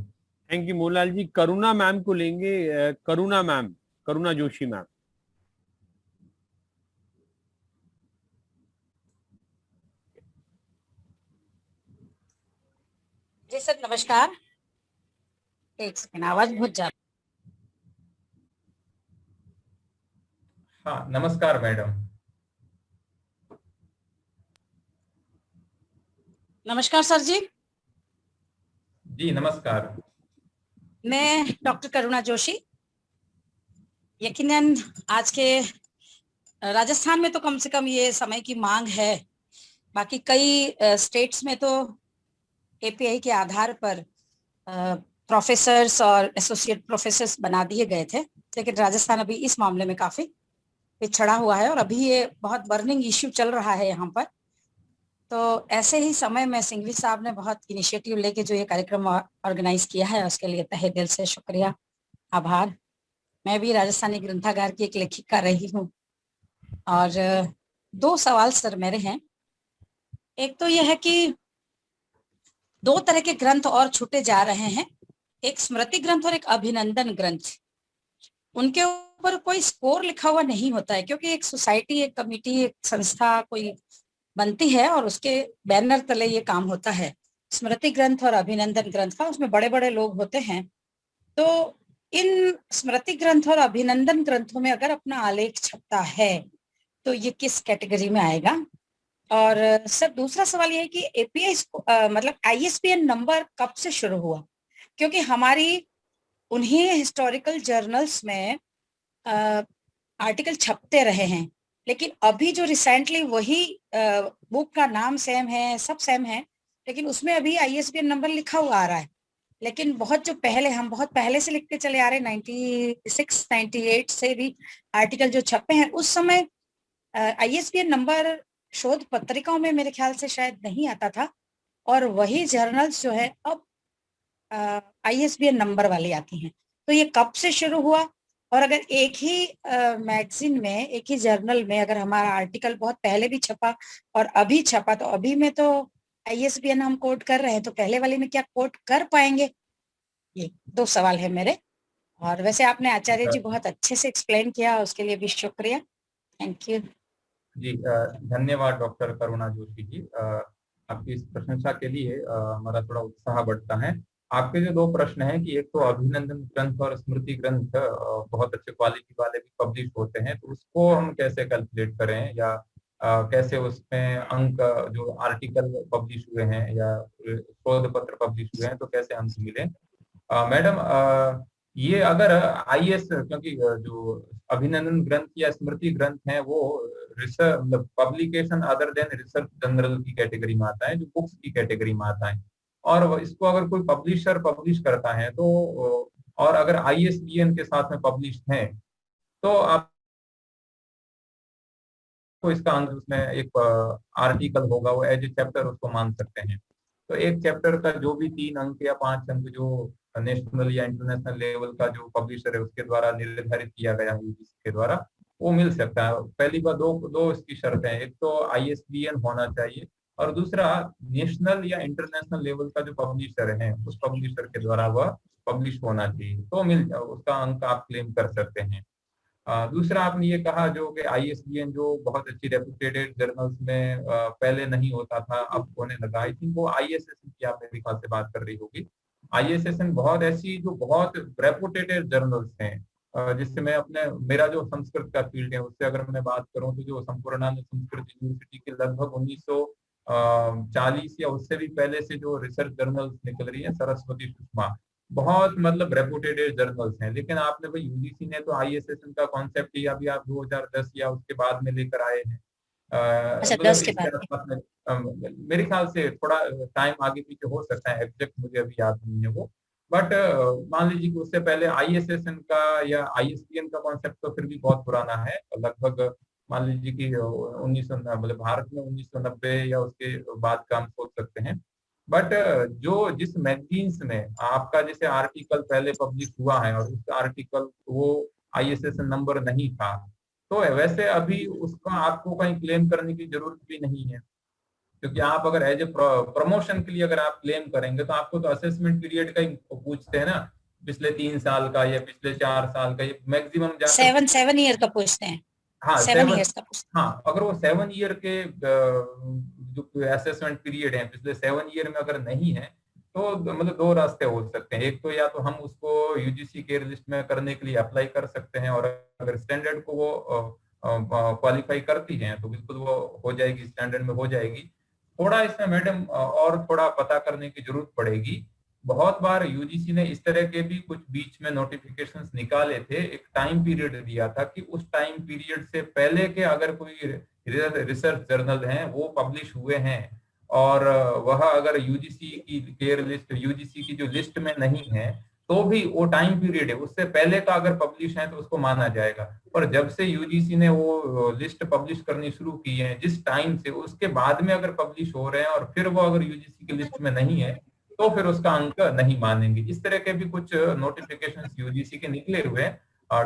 Thank you Mohanlal ji. Karuna ma'am को लेंगे, करुणा मैम, करुणा जोशी मैम। जी सर नमस्कार। एक सेकंड, आवाज बहुत ज्यादा। हाँ नमस्कार मैडम। नमस्कार सर जी। जी नमस्कार। मैं डॉक्टर करुणा जोशी। यकीनन आज के राजस्थान में तो कम से कम ये समय की मांग है, बाकी कई स्टेट्स में तो एपीआई के आधार पर प्रोफेसर्स और एसोसिएट प्रोफेसर्स बना दिए गए थे, लेकिन राजस्थान अभी इस मामले में काफी पिछड़ा हुआ है और अभी ये बहुत बर्निंग इश्यू चल रहा है यहाँ पर। तो ऐसे ही समय में सिंघवी साहब ने बहुत इनिशिएटिव लेके जो ये कार्यक्रम ऑर्गेनाइज किया है, उसके लिए तहे दिल से शुक्रिया, आभार। मैं भी राजस्थानी ग्रंथागार की एक लेखिका रही हूँ और 2 सवाल सर मेरे हैं। एक तो यह है कि 2 तरह के ग्रंथ और छूटे जा रहे हैं, एक स्मृति ग्रंथ और एक अभिनंदन ग्रंथ। उनके ऊपर कोई स्कोर लिखा हुआ नहीं होता है, क्योंकि एक सोसाइटी, एक कमेटी, एक संस्था कोई बनती है और उसके बैनर तले ये काम होता है। स्मृति ग्रंथ और अभिनंदन ग्रंथ का, उसमें बड़े बड़े लोग होते हैं। तो इन स्मृति ग्रंथ और अभिनंदन ग्रंथों में अगर अपना आलेख छपता है तो ये किस कैटेगरी में आएगा? और सर दूसरा सवाल ये है कि एपीआई मतलब आईएसबीएन नंबर कब से शुरू हुआ? क्योंकि हमारी उन्हीं हिस्टोरिकल जर्नल्स में आर्टिकल छपते रहे हैं, लेकिन अभी जो रिसेंटली वही बुक का नाम सेम है, सब सेम है, लेकिन उसमें अभी आईएसबीएन नंबर लिखा हुआ आ रहा है। लेकिन बहुत जो पहले, हम बहुत पहले से लिखते चले आ रहे हैं, 96, 98 से भी आर्टिकल जो छपे हैं, उस समय आईएसबीएन नंबर शोध पत्रिकाओं में मेरे ख्याल से शायद नहीं आता था, और वही जर्नल्स जो है अब आईएसबीएन नंबर वाली आती हैं। तो ये कब से शुरू हुआ? और अगर एक ही मैगजीन में, एक ही जर्नल में अगर हमारा आर्टिकल बहुत पहले भी छपा और अभी छपा, तो अभी में तो आईएसबीएन हम कोट कर रहे हैं, तो पहले वाले में क्या कोट कर पाएंगे? ये 2 सवाल है मेरे। और वैसे आपने आचार्य जी बहुत अच्छे से एक्सप्लेन किया, उसके लिए भी शुक्रिया। थैंक यू जी। धन्यवाद डॉक्टर करुणा जोशी जी, आपकी इस प्रशंसा के लिए हमारा थोड़ा उत्साह बढ़ता है। आपके जो 2 प्रश्न हैं कि एक तो अभिनंदन ग्रंथ और स्मृति ग्रंथ बहुत अच्छे क्वालिटी वाले भी पब्लिश होते हैं, तो उसको हम कैसे कैलकुलेट करें, या कैसे उसमें अंक, जो आर्टिकल पब्लिश हुए हैं या शोध पत्र पब्लिश हुए हैं, तो कैसे अंक मिले? मैडम ये अगर आईएस, क्योंकि जो अभिनंदन ग्रंथ या स्मृति ग्रंथ है वो रिसर्च, मतलब publication other than research journal की कैटेगरी में आता है, जो बुक्स की कैटेगरी में आता है, और इसको अगर कोई पब्लिशर पब्लिश करता है तो, और अगर आईएसबीएन के साथ में पब्लिश है, तो आप तो इसका अंक उसमें एक आर्टिकल होगा, वो एज ए चैप्टर उसको मान सकते हैं। तो एक चैप्टर का जो भी 3 अंक या 5 अंक जो नेशनल या इंटरनेशनल लेवल का जो पब्लिशर है उसके द्वारा निर्धारित किया गया है यूजीसी के द्वारा, वो मिल सकता है। पहली बार दो इसकी शर्तें हैं, एक तो आईएसबीएन होना चाहिए, और दूसरा नेशनल या इंटरनेशनल लेवल का जो पब्लिशर है उस पब्लिशर के द्वारा वह पब्लिश होना चाहिए, तो उसका अंक आप क्लेम कर सकते हैं। दूसरा आपने ये कहा जो कि आईएसबीएन जो बहुत अच्छी रेपुटेटेड जर्नल्स में पहले नहीं होता था, अब होने लगा। आई थिंक वो आईएसएस की आप मेरे ख्याल से बात कर रही होगी। ISSN बहुत ऐसी जो बहुत रेपुटेटेड जर्नल्स हैं, जिससे मैं अपने मेरा जो संस्कृत का फील्ड है उससे अगर मैं बात करूं तो जो संपूर्णानंद संस्कृत यूनिवर्सिटी के लगभग 1940 या उससे भी पहले से जो रिसर्च जर्नल्स निकल रही है, सरस्वती सुषमा, बहुत मतलब रेपुटेटेड जर्नल्स हैं। लेकिन आपने भाई यूजीसी ने तो ISSN का कॉन्सेप्ट ही अभी आप 2010 या उसके बाद में लेकर आए हैं। अच्छा, मतलब 10 के बाद इसके आसपास में, मेरे ख्याल से थोड़ा टाइम आगे पीछे हो सकता है, एग्जैक्ट मुझे अभी याद नहीं है वो। बट मान लीजिए कि उससे पहले ISSN का या ISBN का कॉन्सेप्ट तो फिर भी बहुत पुराना है, लगभग मान लीजिए कि 1900 मतलब भारत में 1990 या उसके बाद का हम सोच सकते हैं। बट जो जिस मैगजीन्स में आपका जैसे आर्टिकल पहले पब्लिश हुआ है और उस आर्टिकल वो ISSN नंबर नहीं था, तो वैसे अभी उसका आपको कहीं क्लेम करने की जरूरत भी नहीं है, क्योंकि आप अगर एज ए प्रमोशन के लिए अगर आप क्लेम करेंगे तो आपको तो असेसमेंट पीरियड का ही पूछते हैं ना, पिछले 3 साल का या पिछले 4 साल का, ये मैक्सिमम जाकर 7 ईयर का पूछते हैं। हाँ 7 ईयर्स का पूछते हाँ, अगर वो 7 ईयर के जो असेसमेंट पीरियड है पिछले 7 ईयर में अगर नहीं है तो मतलब 2 रास्ते हो सकते हैं। एक तो या तो हम उसको यूजीसी केयर लिस्ट में करने के लिए अप्लाई कर सकते हैं, और अगर स्टैंडर्ड को वो क्वालिफाई करती हैं तो बिल्कुल वो हो जाएगी, स्टैंडर्ड में हो जाएगी। थोड़ा इसमें मैडम और थोड़ा पता करने की जरूरत पड़ेगी। बहुत बार यूजीसी ने इस तरह के भी कुछ बीच में नोटिफिकेशंस निकाले थे, एक टाइम पीरियड दिया था कि उस टाइम पीरियड से पहले के अगर कोई रिसर्च जर्नल हैं वो पब्लिश हुए हैं और वह अगर यूजीसी की केयर लिस्ट, यूजीसी की जो लिस्ट में नहीं है, तो भी वो टाइम पीरियड है उससे पहले का अगर पब्लिश है तो उसको माना जाएगा। पर जब से यूजीसी ने वो लिस्ट पब्लिश करनी शुरू की है जिस टाइम से, उसके बाद में अगर पब्लिश हो रहे हैं और फिर वो अगर यूजीसी की लिस्ट में नहीं है तो फिर उसका अंक नहीं मानेंगे। इस तरह के भी कुछ नोटिफिकेशंस यूजीसी के निकले हुए हैं।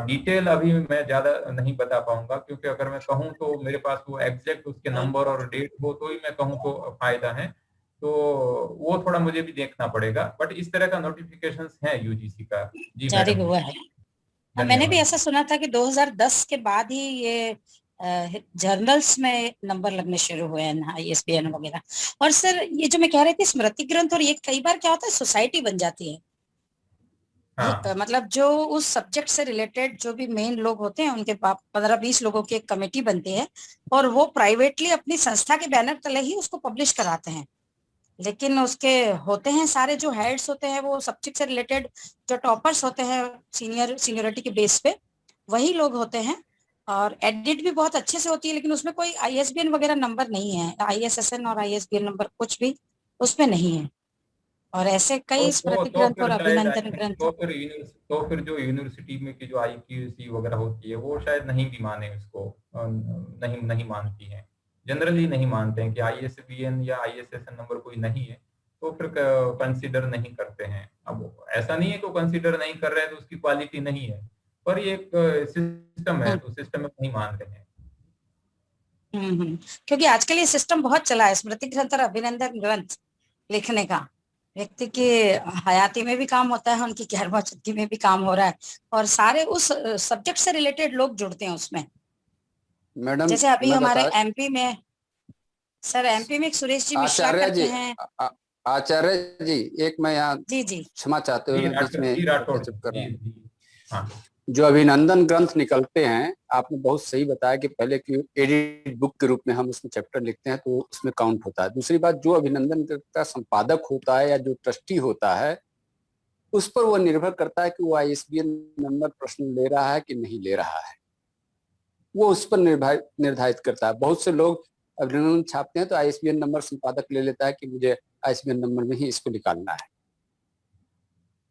डिटेल अभी मैं ज्यादा नहीं बता पाऊंगा, क्योंकि अगर मैं कहूँ तो मेरे पास वो एग्जैक्ट उसके नंबर और डेट हो तो ही मैं कहूँ तो फायदा है, तो वो थोड़ा मुझे भी देखना पड़ेगा। बट इस तरह का नोटिफिकेशंस है यूजीसी का। जी जारी मैडम, हुआ है। मैंने भी ऐसा सुना था कि 2010 के बाद ही ये जर्नल्स में नंबर लगने शुरू हुए हैं, ISBN वगैरह। और सर ये जो मैं कह रही थी स्मृति ग्रंथ, और ये कई बार क्या होता है सोसाइटी बन जाती है। हाँ। मतलब जो उस सब्जेक्ट से रिलेटेड जो भी मेन लोग होते हैं उनके 15-20 लोगों की एक कमेटी बनती है और वो प्राइवेटली अपनी संस्था के बैनर तले ही उसको पब्लिश कराते हैं। लेकिन उसके होते हैं सारे जो हेड्स होते हैं वो सब्जेक्ट से रिलेटेड जो टॉपर्स होते हैं सीनियरिटी के बेस पे वही लोग होते हैं, और एडिट भी बहुत अच्छे से होती है, लेकिन उसमें कोई ISBN वगैरह नंबर नहीं है, ISSN और ISBN नंबर कुछ भी उसमें नहीं है। और ऐसे कई स्मृति ग्रंथ और अभिनंदन ग्रंथ। तो फिर जो यूनिवर्सिटी में की जो IQAC वगैरह होती है वो शायद नहीं भी माने उसको, नहीं मानती हैं, जनरली नहीं मानते हैं कि ISBN या ISSN नंबर कोई नहीं है, तो फिर कंसीडर नहीं करते हैं। अब ऐसा नहीं है कि कंसीडर नहीं कर रहे हैं तो उसकी क्वालिटी नहीं है, पर ये एक सिस्टम है तो सिस्टम में नहीं मान रहे हैं। क्योंकि आजकल ये सिस्टम बहुत चला है, स्मृति ग्रंथ और अभिनंदन ग्रंथ लिखने का। व्यक्ति के हयाती में भी काम होता है, उनकी 11वीं में भी काम हो रहा है, और सारे उस सब्जेक्ट से रिलेटेड लोग जुड़ते हैं उसमें। मैडम जैसे अभी हमारे MP में, सर MP में एक सुरेश जी मिश्रा करते हैं। आचार्य जी, एक मैं यहाँ जी क्षमा चाहते हुए बीच में हाँ। जो अभिनंदन ग्रंथ निकलते हैं, आपने बहुत सही बताया कि पहले की एडिट बुक के रूप में हम उसमें चैप्टर लिखते हैं तो उसमें काउंट होता है। दूसरी बात, जो अभिनंदन ग्रंथ का संपादक होता है या जो ट्रस्टी होता है उस पर वो निर्भर करता है कि वो ISBN नंबर प्रश्न ले रहा है कि नहीं ले रहा है, वो उस पर निर्धारित करता है। बहुत से लोग अभिनंदन छापते हैं तो ISBN नंबर संपादक ले लेता है कि मुझे ISBN नंबर में ही इसको निकालना है,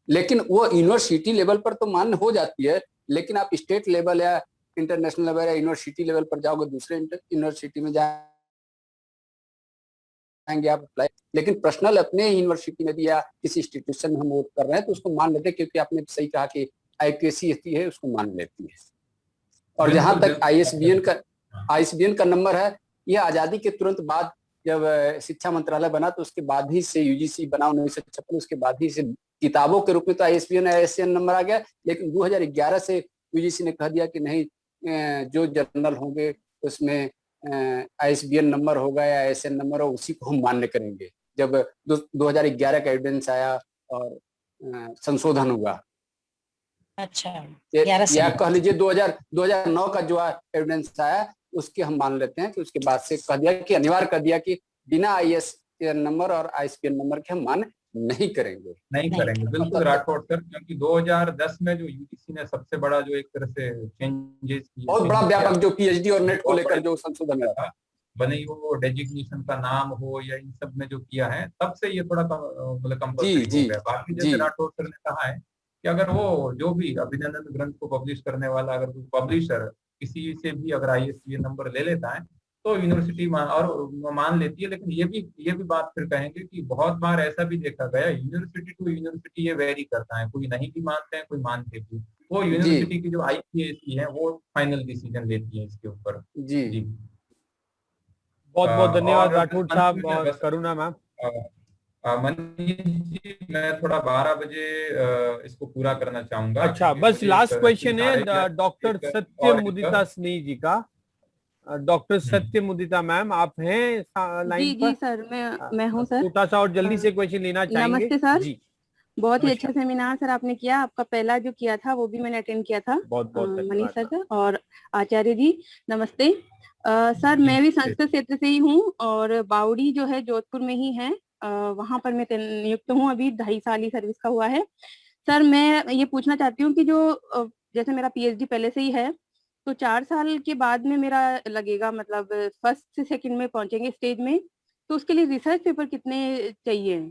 लेकिन वो यूनिवर्सिटी लेवल पर तो मान्य हो जाती है, लेकिन आप स्टेट लेवल या इंटरनेशनल लेवल या यूनिवर्सिटी लेवल पर जाओगे, दूसरे यूनिवर्सिटी में जाएंगे आप अप्लाई, लेकिन पर्सनल अपने यूनिवर्सिटी में भी या किसी इंस्टीट्यूशन में हम वोट कर रहे हैं तो उसको मान लेते हैं, क्योंकि आपने सही कहा कि IQAC है उसको मान लेती है। और जहां तक ISBN का नंबर है, ये आजादी के तुरंत बाद जब शिक्षा मंत्रालय बना तो उसके बाद ही से UGC बना 1956, उसके बाद ही से किताबों के रूप में तो ISBN ISSN नंबर आ गया, लेकिन 2011 से UGC ने कह दिया कि नहीं, जो जर्नल होंगे उसमें ISBN नंबर होगा या ISSN नंबर हो, उसी को हम मान्य करेंगे। जब 2011 का एविडेंस आया और संशोधन हुआ। अच्छा, या कह लीजिए 2009 का जो एविडेंस आया उसके हम मान लेते हैं कि उसके बाद से कह दिया कि अनिवार्य कर दिया कि बिना ISSN नंबर और ISBN नंबर के हम मान्य नहीं करेंगे। बिल्कुल राठौड़ सर, क्योंकि 2010 में जो यूजीसी ने सबसे बड़ा जो एक तरह से चेंजेस किए, बहुत बड़ा व्यापक जो PhD और नेट को लेकर जो संशोधन हुआ, बने वो डेजिग्नेशन का नाम हो या इन सब में जो किया है, तब से ये थोड़ा मतलब कंपल्सरी हो गया। बाकी जैसे राठौड़ सर ने कहा है कि अगर वो जो भी अभिनंदन ग्रंथ को पब्लिश करने वाला अगर कोई पब्लिशर किसी से भी अगर ISBN नंबर ले लेता है तो यूनिवर्सिटी मान लेती है। लेकिन ये भी बात फिर कहेंगे कि बहुत बार ऐसा भी देखा गया, यूनिवर्सिटी टू यूनिवर्सिटी ये वेरी करता है, कोई नहीं भी मानते हैं, कोई मानते भी। वो यूनिवर्सिटी की जो IPAC है वो फाइनल डिसीजन लेती है इसके ऊपर। जी बहुत बहुत धन्यवाद राठौड़ साहब और करुणा मैम। मनीष जी, मैं थोड़ा 12 बजे इसको पूरा करना चाहूंगा। अच्छा, बस लास्ट क्वेश्चन है डॉक्टर सत्य मुदिता स्नेही जी का। डॉक्टर सत्य मुदिता मैम, आप हैं लाइन पर? जी सर, मैं हूं सर। छोटा सा और जल्दी से क्वेश्चन लेना चाहेंगे। नमस्ते सर जी, बहुत ही अच्छा सेमिनार सर आपने किया। आपका पहला जो किया था वो भी मैंने अटेंड किया था। बहुत बहुत मनीष सर और आचार्य जी नमस्ते। सर मैं भी संस्कृत क्षेत्र से ही हूँ और बावड़ी जो है जोधपुर में ही है, वहाँ पर मैं नियुक्त हूँ। अभी 2.5 साल ही सर्विस का हुआ है। सर मैं ये पूछना चाहती हूँ कि जो जैसे मेरा PhD पहले से ही है तो 4 साल के बाद में मेरा लगेगा, मतलब फर्स्ट से सेकंड में पहुंचेंगे स्टेज में, तो उसके लिए रिसर्च पेपर कितने चाहिए?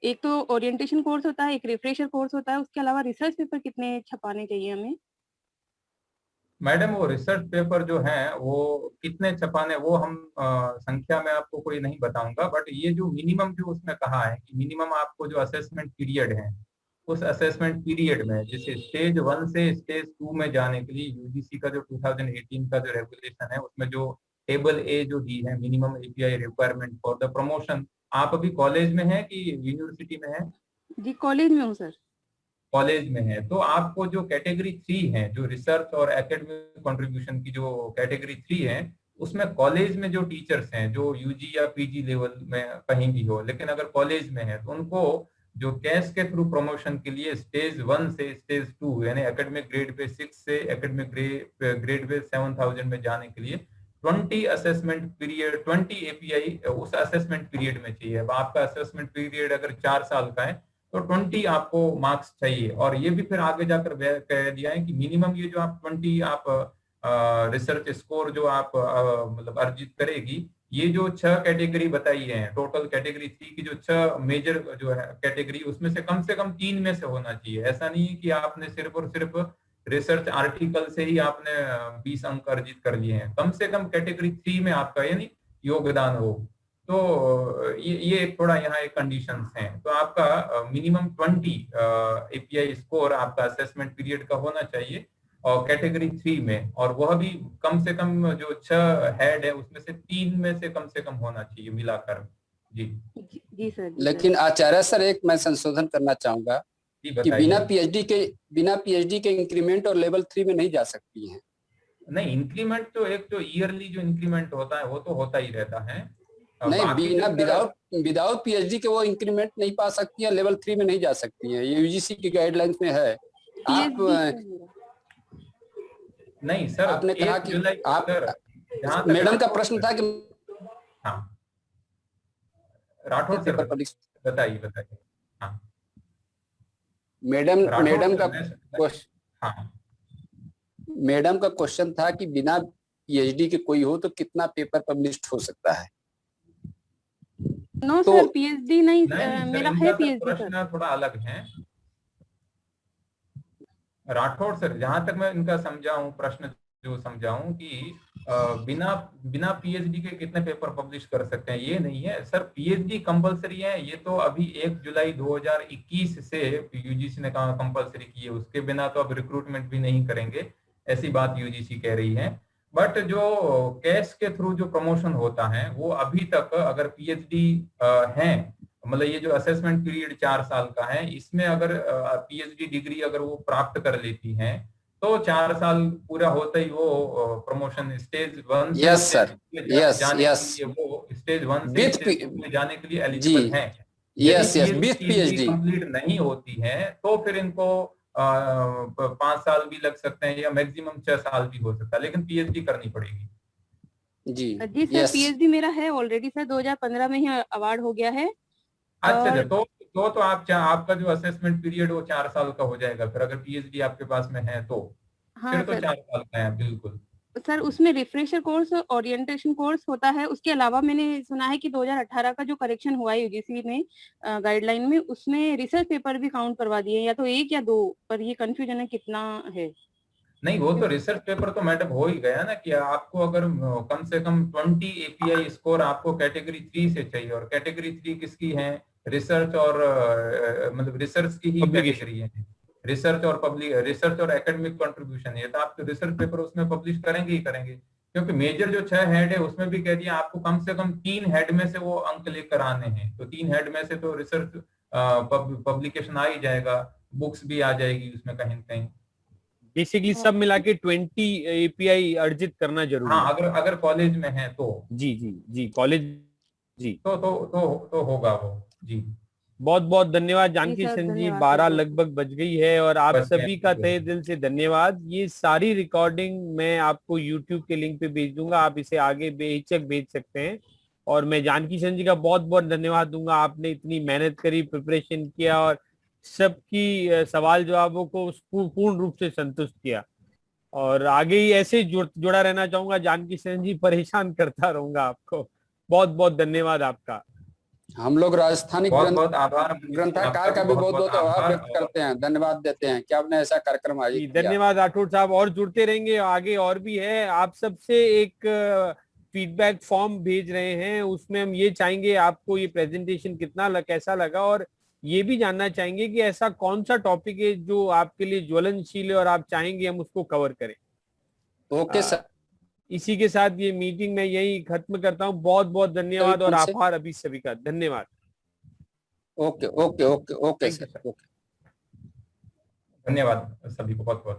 एक तो ओरिएंटेशन कोर्स होता है, एक रिफ्रेशर कोर्स होता है, उसके अलावा रिसर्च पेपर कितने छपाने चाहिए हमें? मैडम वो रिसर्च पेपर जो है वो कितने छपाने, वो हम संख्या में आपको कोई नहीं बताऊंगा, बट ये जो मिनिमम जो उसमें कहा है कि मिनिमम आपको जो असेसमेंट पीरियड है, उस असेसमेंट पीरियड में जैसे स्टेज 1 से स्टेज 2 में जाने के लिए यूजीसी का जो 2018 का जो रेगुलेशन है उसमें जो टेबल A जो दी है minimum API requirement for the promotion. आप अभी कॉलेज में है कि यूनिवर्सिटी में है? जी कॉलेज में हूँ सर। कॉलेज में है तो आपको जो कैटेगरी 3 है, जो रिसर्च और एकेडमिक कंट्रीब्यूशन की जो कैटेगरी 3 है, उसमें कॉलेज में जो टीचर्स हैं जो UG या PG लेवल में कहीं भी हो, लेकिन अगर कॉलेज में है तो उनको जो कैश के थ्रू प्रमोशन के लिए स्टेज 1 से स्टेज 2 यानी एकेडमिक ग्रेड पे 6 से एकेडमिक ग्रेड पे 7000 में जाने के लिए 20 असेसमेंट पीरियड 20 API उस असेसमेंट पीरियड में चाहिए। अब आपका असेसमेंट पीरियड अगर 4 साल का है तो 20 आपको मार्क्स चाहिए। और ये भी फिर आगे जाकर कह दिया है कि मिनिमम ये जो आप 20 आप रिसर्च स्कोर जो आप मतलब अर्जित करेगी, ये जो 6 कैटेगरी बताई है टोटल कैटेगरी 3 की जो 6 मेजर जो है कैटेगरी, उसमें से कम 3 में से होना चाहिए। ऐसा नहीं है कि आपने सिर्फ और सिर्फ रिसर्च आर्टिकल से ही आपने 20 अंक अर्जित कर लिए हैं, कम से कम कैटेगरी 3 में आपका यानी योगदान हो। तो ये थोड़ा यहाँ एक कंडीशंस हैं। तो आपका मिनिमम 20 API स्कोर आपका असेसमेंट पीरियड का होना चाहिए और कैटेगरी 3 में, और वह भी कम से कम जो 6 हेड है उसमें से 3 में से कम होना चाहिए मिलाकर। जी सर। लेकिन आचार्य सर एक मैं संशोधन करना चाहूंगा कि बिना PhD के इंक्रीमेंट और लेवल 3 में नहीं जा सकती हैं। नहीं, इंक्रीमेंट तो एक जो ईयरली जो इंक्रीमेंट होता है वो तो होता ही रहता है। नहीं, बिना विदाउट PhD के वो इंक्रीमेंट नहीं पा सकती है, लेवल 3 में नहीं जा सकती है, ये UGC की गाइडलाइंस में है। आप नहीं सर, आपने कहा कि आप मैडम का प्रश्न था कि हाँ राठौड़ सर बताइए। हाँ मैडम का क्वेश्चन था कि बिना PhD के कोई हो तो कितना पेपर पब्लिश हो सकता है? नो सर, PhD नहीं मेरा है PhD। प्रश्न थोड़ा अलग है राठौड़ सर, जहां तक मैं इनका समझाऊं प्रश्न जो समझाऊं कि बिना PhD के कितने पेपर पब्लिश कर सकते हैं, ये नहीं है सर। PhD कंपलसरी है, ये तो अभी 1 जुलाई 2021 से UGC ने कहा कंपलसरी की है, उसके बिना तो अब रिक्रूटमेंट भी नहीं करेंगे, ऐसी बात UGC कह रही है। बट जो कैश के थ्रू जो प्रमोशन होता है वो अभी तक अगर PhD है, मतलब ये जो असेसमेंट पीरियड 4 साल का है, इसमें अगर PhD डिग्री अगर वो प्राप्त कर लेती हैं तो 4 साल पूरा होता ही वो promotion stage 1 yes sir, yes वो स्टेज 1 से जाने के लिए एलिजिबल है। यस यस 20 PhD कंप्लीट नहीं होती है तो फिर इनको 5 साल भी लग सकते हैं या मैक्सिमम 6 साल भी हो सकता है, लेकिन पीएचडी करनी पड़ेगी। जी सर, पीएचडी मेरा है ऑलरेडी सर, 2015 में ही अवार्ड हो गया है। अच्छा, तो आपका जो असेसमेंट पीरियड वो 4 साल का हो जाएगा फिर, अगर पीएचडी आपके पास में है तो। हाँ फिर तो सर, 4 साल का है बिल्कुल। सर उसमें रिफ्रेशर कोर्स और ओरिएंटेशन कोर्स होता है। उसके अलावा मैंने सुना है कि 2018 का जो करेक्शन हुआ है यूजीसी में गाइडलाइन में, उसमें रिसर्च पेपर भी काउंट करवा दिए, या तो 1 या 2, पर ये कंफ्यूजन है कितना है। नहीं, वो तो रिसर्च पेपर तो मैडम हो ही गया ना कि आपको अगर कम से कम 20 एपीआई स्कोर आपको कैटेगरी 3 से चाहिए, और कैटेगरी 3 किसकी है? रिसर्च और मतलब रिसर्च की ही कैटेगरी है, रिसर्च और एकेडमिक कंट्रीब्यूशन है। तो आप तो रिसर्च पेपर उसमें पब्लिश करेंगे ही करेंगे, क्योंकि मेजर जो 6 हेड है उसमें भी कह दिया आपको कम से कम 3 हेड में से वो अंक लेकर आने हैं। तो 3 हेड में से तो रिसर्च पब्लिकेशन आ ही जाएगा, बुक्स भी आ जाएगी उसमें कहीं न कहीं। बेसिकली सब मिला के 20 एपीआई अर्जित करना जरूरी है। हाँ, अगर कॉलेज में है तो। जी कॉलेज जी तो होगा वो जी। बहुत बहुत धन्यवाद जानकी सिंह जी। 12 लगभग बज गई है और आप सभी का तहे दिल से धन्यवाद। ये सारी रिकॉर्डिंग मैं आपको YouTube के लिंक पे भेज दूंगा, आप इसे आगे बेहिचक भेज सकते हैं। और मैं जानकी सिंह जी का बहुत बहुत धन्यवाद दूंगा, आपने इतनी मेहनत करी, प्रिपरेशन किया और सबकी सवाल जवाबों को पूर्ण रूप से संतुष्ट किया। और आगे ही ऐसे जुड़ा रहना चाहूंगा जानकी सिंह जी, परेशान करता रहूंगा आपको। बहुत बहुत धन्यवाद आपका। हम लोग राजस्थानी बहुत आभार ग्रंथकार का भी बहुत बहुत आभार व्यक्त करते हैं, धन्यवाद देते हैं कि आपने ऐसा कार्यक्रम आयोजित किया। धन्यवाद राठौड़ साहब, और जुड़ते रहेंगे, आगे और भी है। आप सबसे एक फीडबैक फॉर्म भेज रहे हैं, उसमें हम ये चाहेंगे आपको ये प्रेजेंटेशन कैसा लगा, और ये भी जानना चाहेंगे कि ऐसा कौन सा टॉपिक है जो आपके लिए ज्वलनशील है और आप चाहेंगे हम उसको कवर करें। ओके सर, इसी के साथ ये मीटिंग मैं यही खत्म करता हूँ। बहुत बहुत धन्यवाद और आभार अभी सभी का, धन्यवाद। Okay okay okay okay sir, okay धन्यवाद सभी को बहुत बहुत।